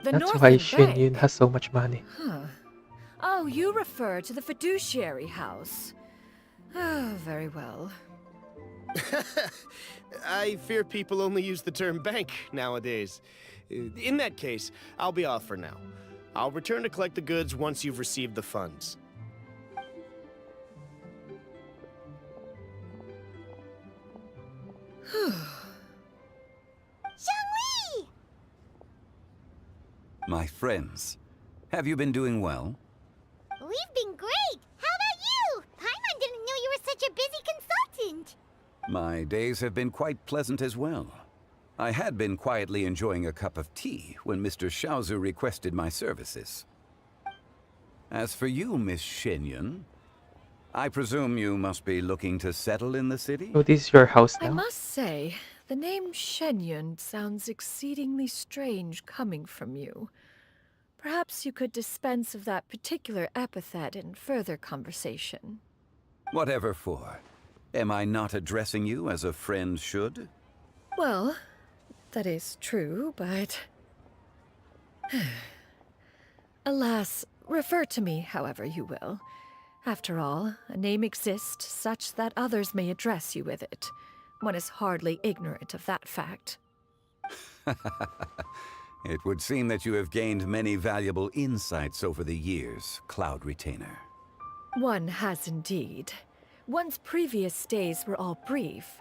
The That's Northland why Bank? Shenyun has so much money. Huh. Oh, you refer to the fiduciary house. Oh, very well. I fear people only use the term bank nowadays. In that case, I'll be off for now. I'll return to collect the goods once you've received the funds. Zhongli! My friends, have you been doing well? We've been great. How about you? Paimon didn't know you were such a busy consultant. My days have been quite pleasant as well. I had been quietly enjoying a cup of tea when Mr. Xiaozu requested my services. As for you, Miss Shenyun, I presume you must be looking to settle in the city? So this is your house I now? must say, the name Shenyun sounds exceedingly strange coming from you. Perhaps you could dispense of that particular epithet in further conversation. Whatever for. Am I not addressing you as a friend should? Well, that is true, but... Alas, Refer to me however you will. After all, a name exists such that others may address you with it. One is hardly ignorant of that fact. It would seem that you have gained many valuable insights over the years, Cloud Retainer. One has indeed. One's previous stays were all brief.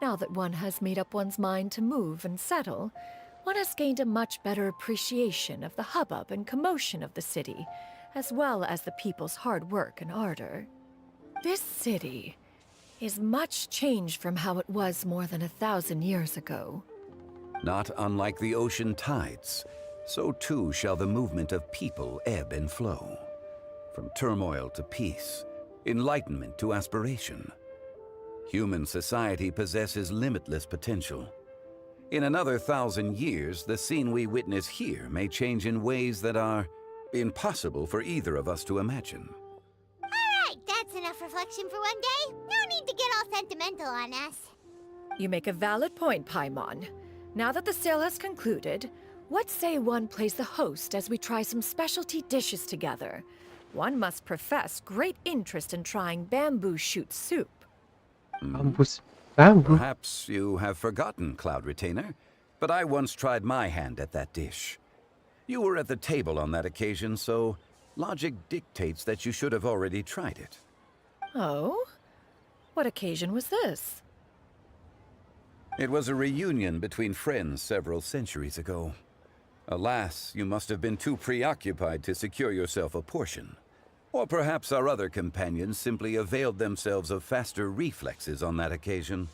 Now that one has made up one's mind to move and settle, one has gained a much better appreciation of the hubbub and commotion of the city, as well as the people's hard work and ardor. This city is much changed from how it was more than 1,000 years ago. Not unlike the ocean tides, so too shall the movement of people ebb and flow. From turmoil to peace, enlightenment to aspiration. Human society possesses limitless potential. In another 1,000 years, the scene we witness here may change in ways that are impossible for either of us to imagine. Alright, that's enough reflection for one day. No need to get all sentimental on us. You make a valid point, Paimon. Now that the sale has concluded, what say one plays the host as we try some specialty dishes together? One must profess great interest in trying bamboo shoot soup. Bamboo. Perhaps you have forgotten, Cloud Retainer, but I once tried my hand at that dish. You were at the table on that occasion, so logic dictates that you should have already tried it. Oh? What occasion was this? It was a reunion between friends several centuries ago. Alas, you must have been too preoccupied to secure yourself a portion. Or perhaps our other companions simply availed themselves of faster reflexes on that occasion.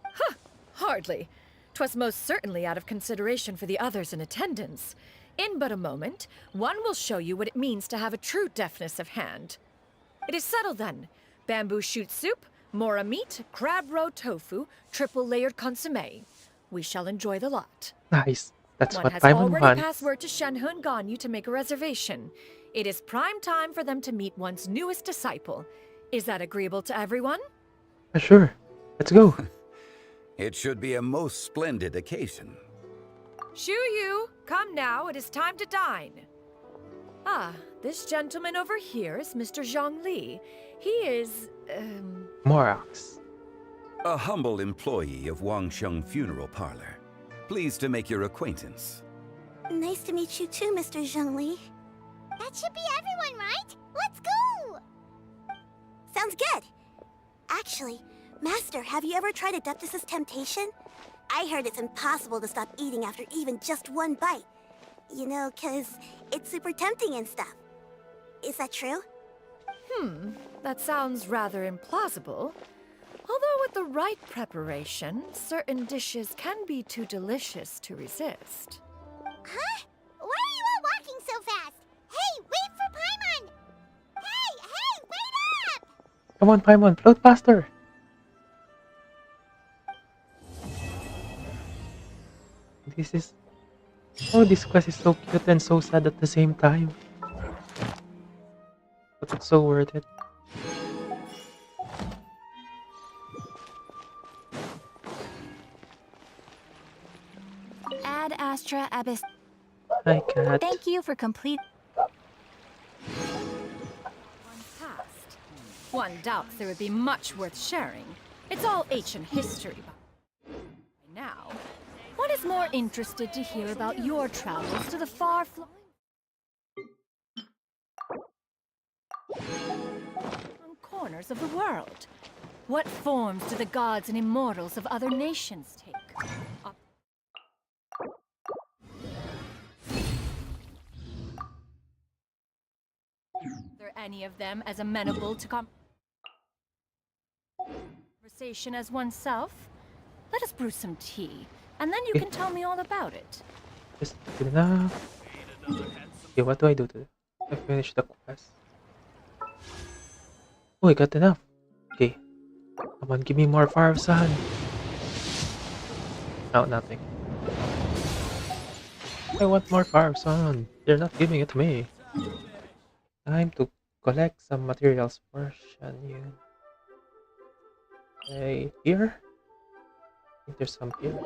Huh! Hardly. 'Twas most certainly out of consideration for the others in attendance. In but a moment, one will show you what it means to have a true deftness of hand. It is settled then. Bamboo shoot soup, mora meat, crab roe tofu, triple-layered consommé. We shall enjoy the lot. Nice. That's One what has Paimon already wants. passed word to Shenhe and Ganyu to make a reservation. It is prime time for them to meet one's newest disciple. Is that agreeable to everyone? Sure. Let's go. It should be a most splendid occasion. Shu Yu, come now, it is time to dine. Ah, this gentleman over here is Mr. Zhang Li. He is, Morax. A humble employee of Wangsheng Funeral Parlor. Pleased to make your acquaintance. Nice to meet you too, Mr. Zhengli. That should be everyone, right? Let's go! Sounds good. Actually, Master, have you ever tried Adeptus' temptation? I heard it's impossible to stop eating after even just one bite. You know, 'cause it's super tempting and stuff. Is that true? That sounds rather implausible. Although with the right preparation, certain dishes can be too delicious to resist. Huh? Why are you all walking so fast? Hey, wait for Paimon! Hey, wait up! Come on, Paimon. Float faster. This is... Oh, this quest is so cute and so sad at the same time. But it's so worth it. Ad Astra Abyss. Hi, cat. Thank you for complete. One doubts there would be much worth sharing. It's all ancient history by now. One is more interested to hear about your travels to the far-flung corners of the world. What forms do the gods and immortals of other nations take? Are there any of them as amenable to conversation as oneself? Let us brew some tea, and then you can tell me all about it. Just good enough. Okay, what do I do to I finish the quest? Oh, I got enough. Okay. Come on, give me more fire, son. No, nothing. I want more fire, son. They're not giving it to me. Time to collect some materials for Shanyu. Okay, here? I think there's some here.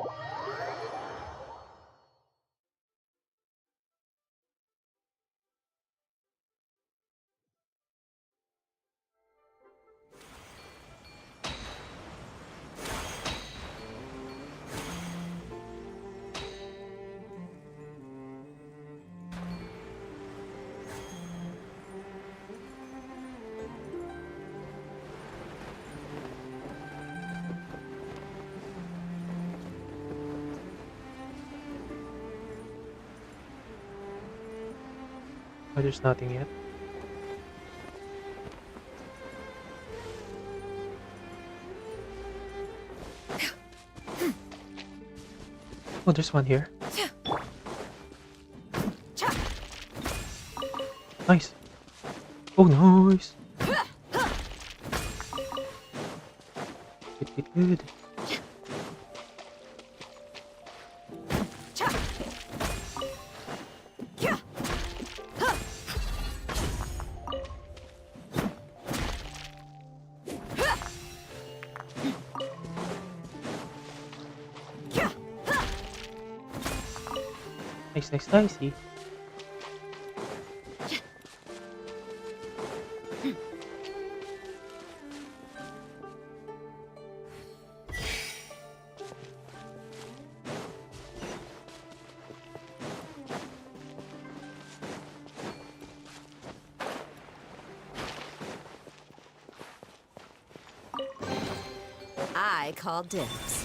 Oh, there's nothing yet. Oh, there's one here. Nice. Oh, nice. Good, good, good. Nice, nice, nicey. I call dibs.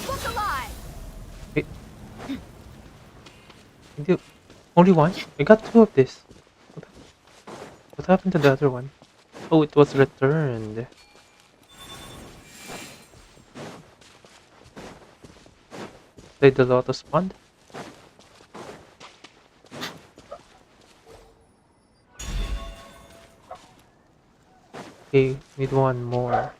Look alive! Wait. Only one? I got two of this. What happened to the other one? Oh, it was returned. Did the lotus pond? Okay, need one more.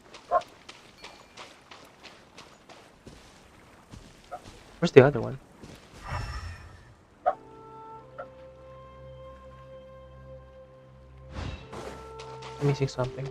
Where's the other one? I'm missing something.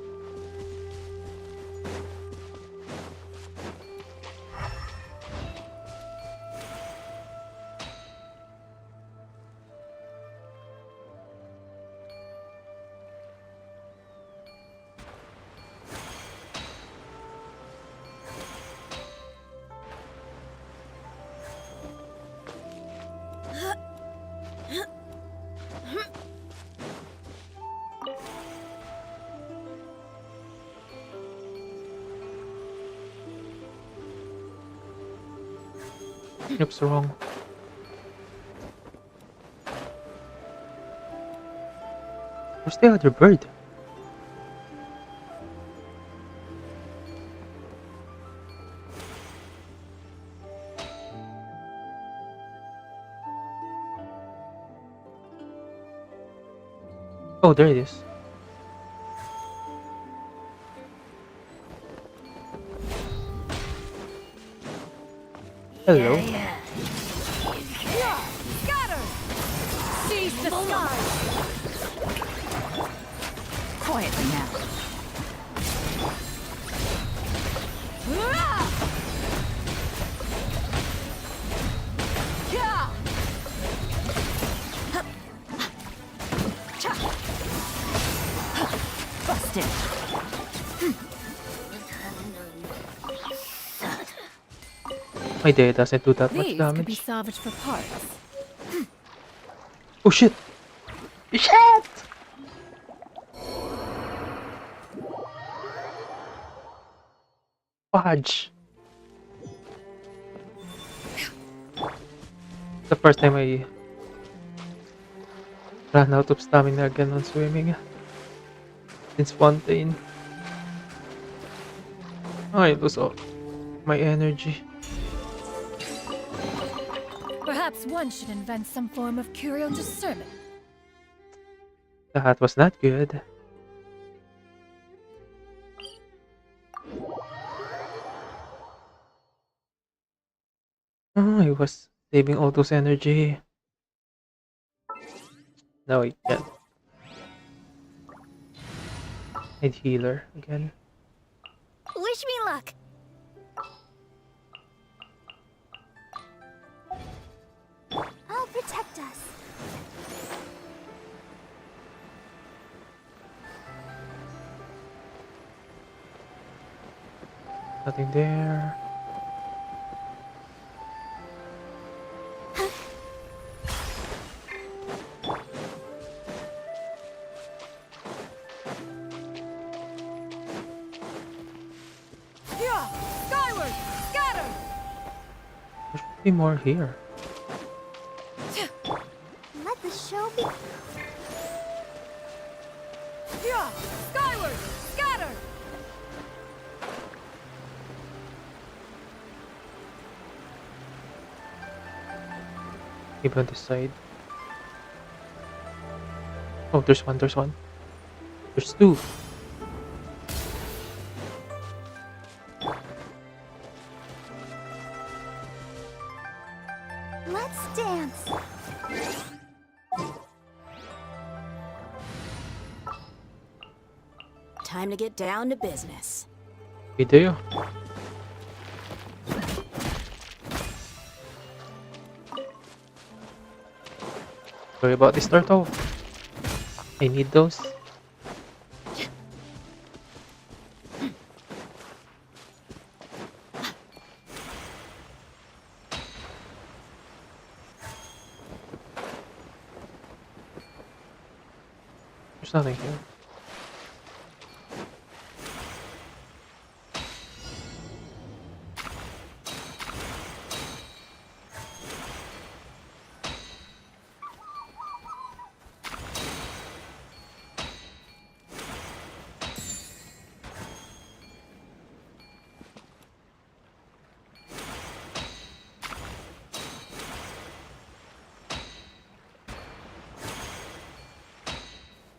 Oops, wrong. Where's the other bird? Oh, there it is. Hello. Scatter! Seize the sky! Quietly now. Busted. My day doesn't do that much These could be damage. salvaged for parts. Oh shit! Shit! Fudge! The first time I ran out of stamina again on swimming. Since Fontaine. I lose all my energy. Perhaps one should invent some form of curial discernment. That was not good. Oh, I was saving all those energy. Now I can't. Need healer again. Wish me luck. I'll protect us. Nothing there. be more here. Let the show be. Yeah! Skyward! Scatter! Maybe on this side. Oh, there's one, there's one. There's two. Let's dance. Time to get down to business. We do. Sorry about this turtle. I need those. There's nothing here.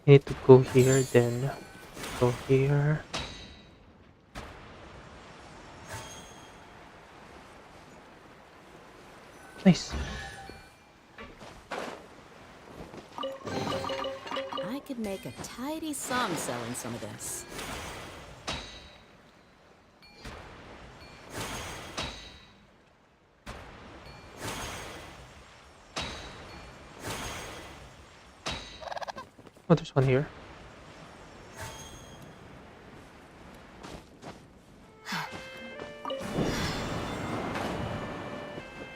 I need to go here, then go here. Nice. I could make a tidy sum selling some of this. Oh, there's one here.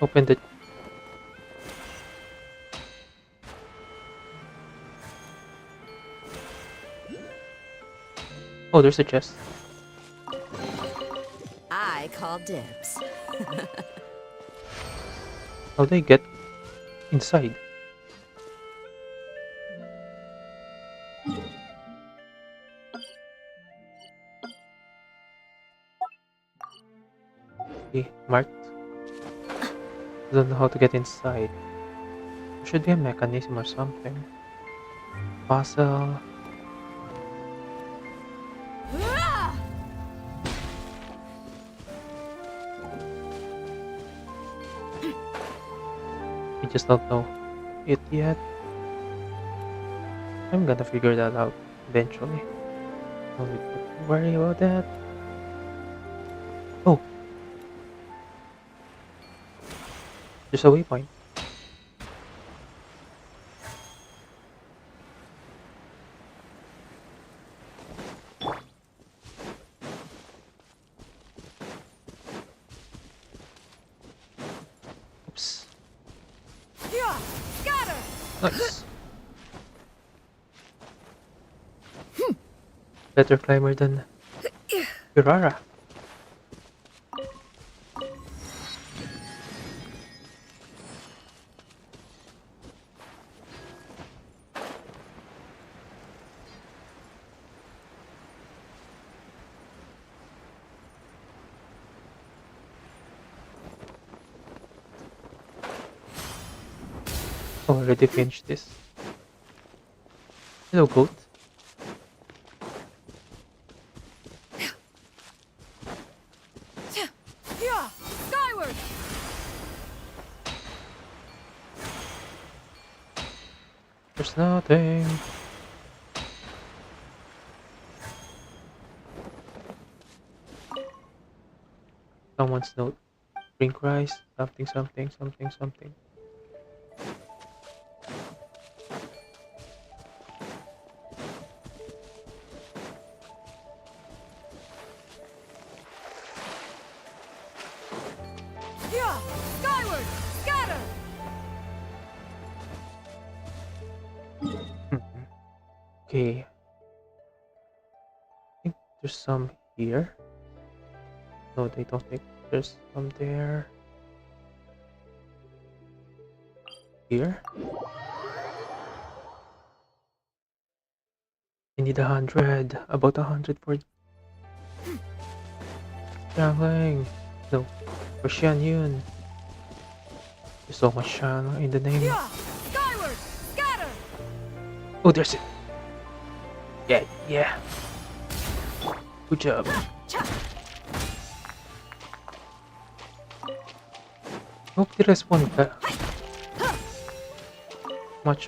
Open the. Oh, there's a chest. I call dibs. How do I get inside? Okay, marked. Don't know how to get inside. There should be a mechanism or something. Puzzle. I just don't know it yet. I'm gonna figure that out eventually. Don't need to worry about that. Oh, there's a waypoint. Oops. Yeah! Scatter! Nice. Better climber than Urara. Already finished this. Hello, goat. Yeah! Skyward! There's nothing. Someone's note. Drink rice. Something, something, something, something. Yeah! Skyward! Scatter! Okay. I think there's some here. No, they don't think there's some there. Here. I need 100. About 100 for Jiangling. No, for Xian Yun. There's so much Shang in the name. Skyward! Scatter! Oh, there's it. Yeah, yeah. Good job. Hope the respawn ka.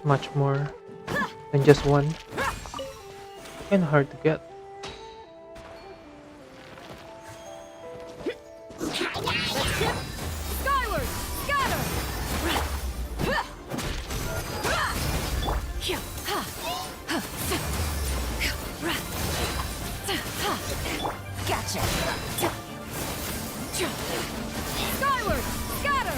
Much more than just one. Kinda hard to get. Skyward! Scatter! Gotcha. Skyward! Scatter!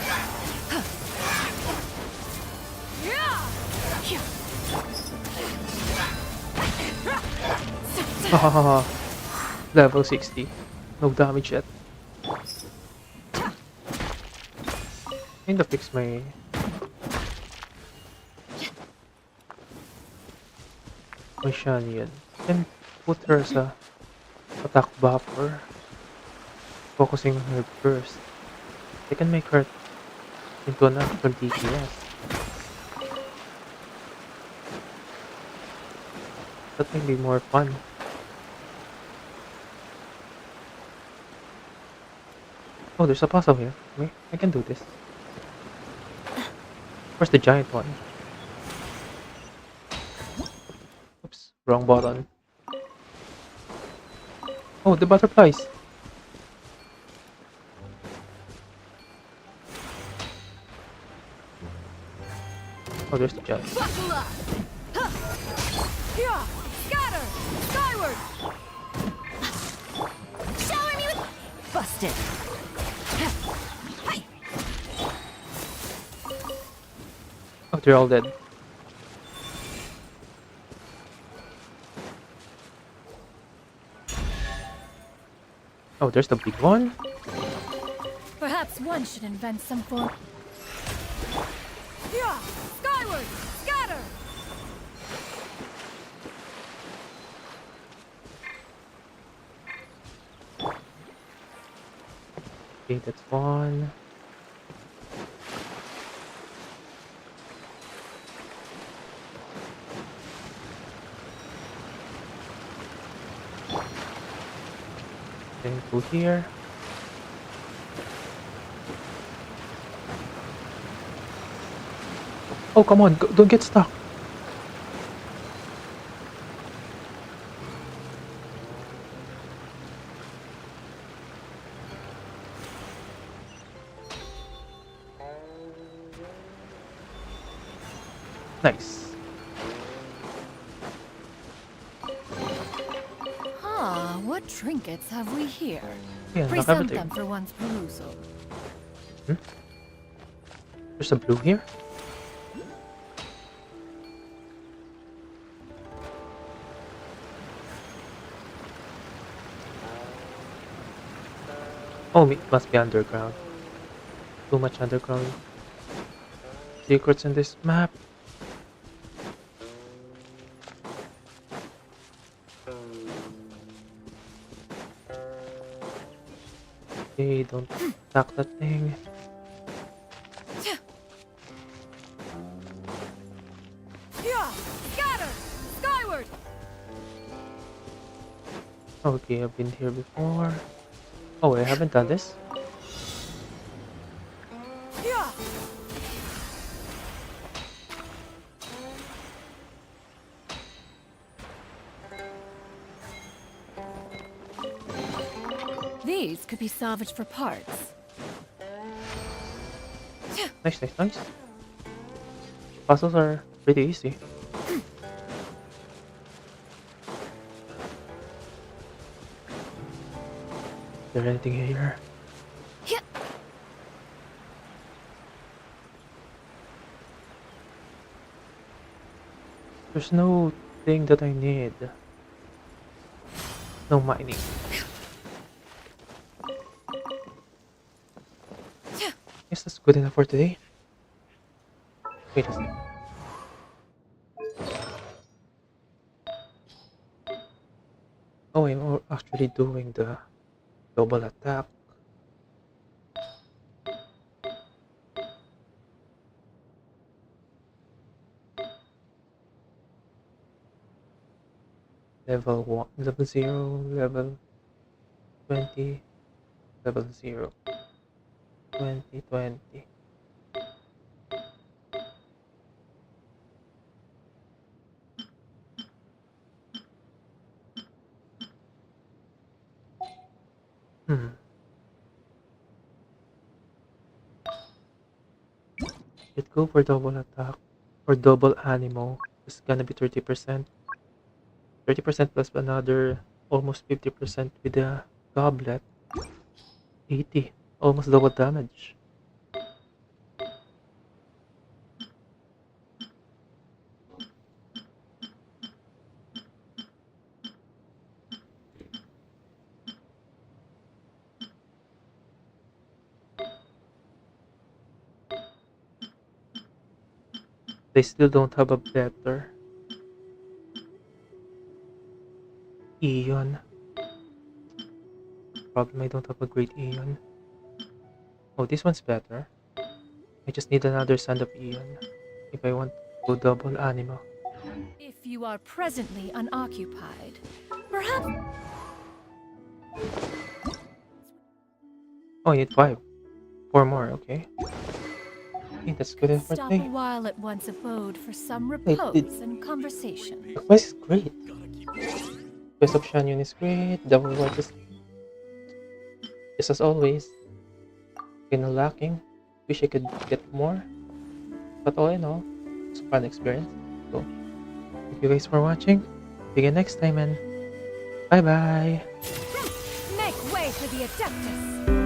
Hahaha. Level 60. No damage yet. Need to fix my Shanian. Then put her as a attack buffer. Focusing on her first. I can make her into an actual DPS. That may be more fun. Oh, there's a puzzle here. Wait, I can do this. Where's the giant one? Oops, wrong button. Oh, the butterflies. Oh, there's the giant. Buckle up! Here! Scatter! Skyward! Shower me with... Busted. Oh, they're all dead. Oh, there's the big one. Perhaps one should invent some form. Here! Skyward! Scatter! Okay, that's one. Then go here. Oh, come on, don't get stuck. Nice. Ah, what trinkets have we here? Yeah, not Present everything. them for one's perusal. There's a blue here. Oh, it must be underground. Too much underground secrets in this map. Okay, don't attack that thing. Here! Scatter! Skyward! Okay, I've been here before. Oh, wait, I haven't done this. Here! These could be salvaged for parts. Nice, nice, nice. Puzzles are pretty easy. Is there anything here? There's no thing that I need. No mining. Guess that's good enough for today. Wait a second. Oh, I'm actually doing the double attack. Level 1, level 0, level 20, level 0, 20, 20. Let's go for double attack or double animal. It's gonna be 30%. 30% plus another almost 50% with the goblet. 80. Almost double damage. They still don't have a better Eon. Problem, I don't have a great Eon. Oh, this one's better. I just need another Sand of Eon if I want to go double animal. If you are presently unoccupied, perhaps. Oh, I need 5. 4 more, okay. I think that's good effort. Stop a while at one's abode for some Wait, repose and conversation. the quest is great. Quest of Shanyon is great. Double Watch is just as always. Kinda lacking. Wish I could get more. But all in all, it's a fun experience. So, thank you guys for watching. See you next time and bye bye. Make way for the Adeptus!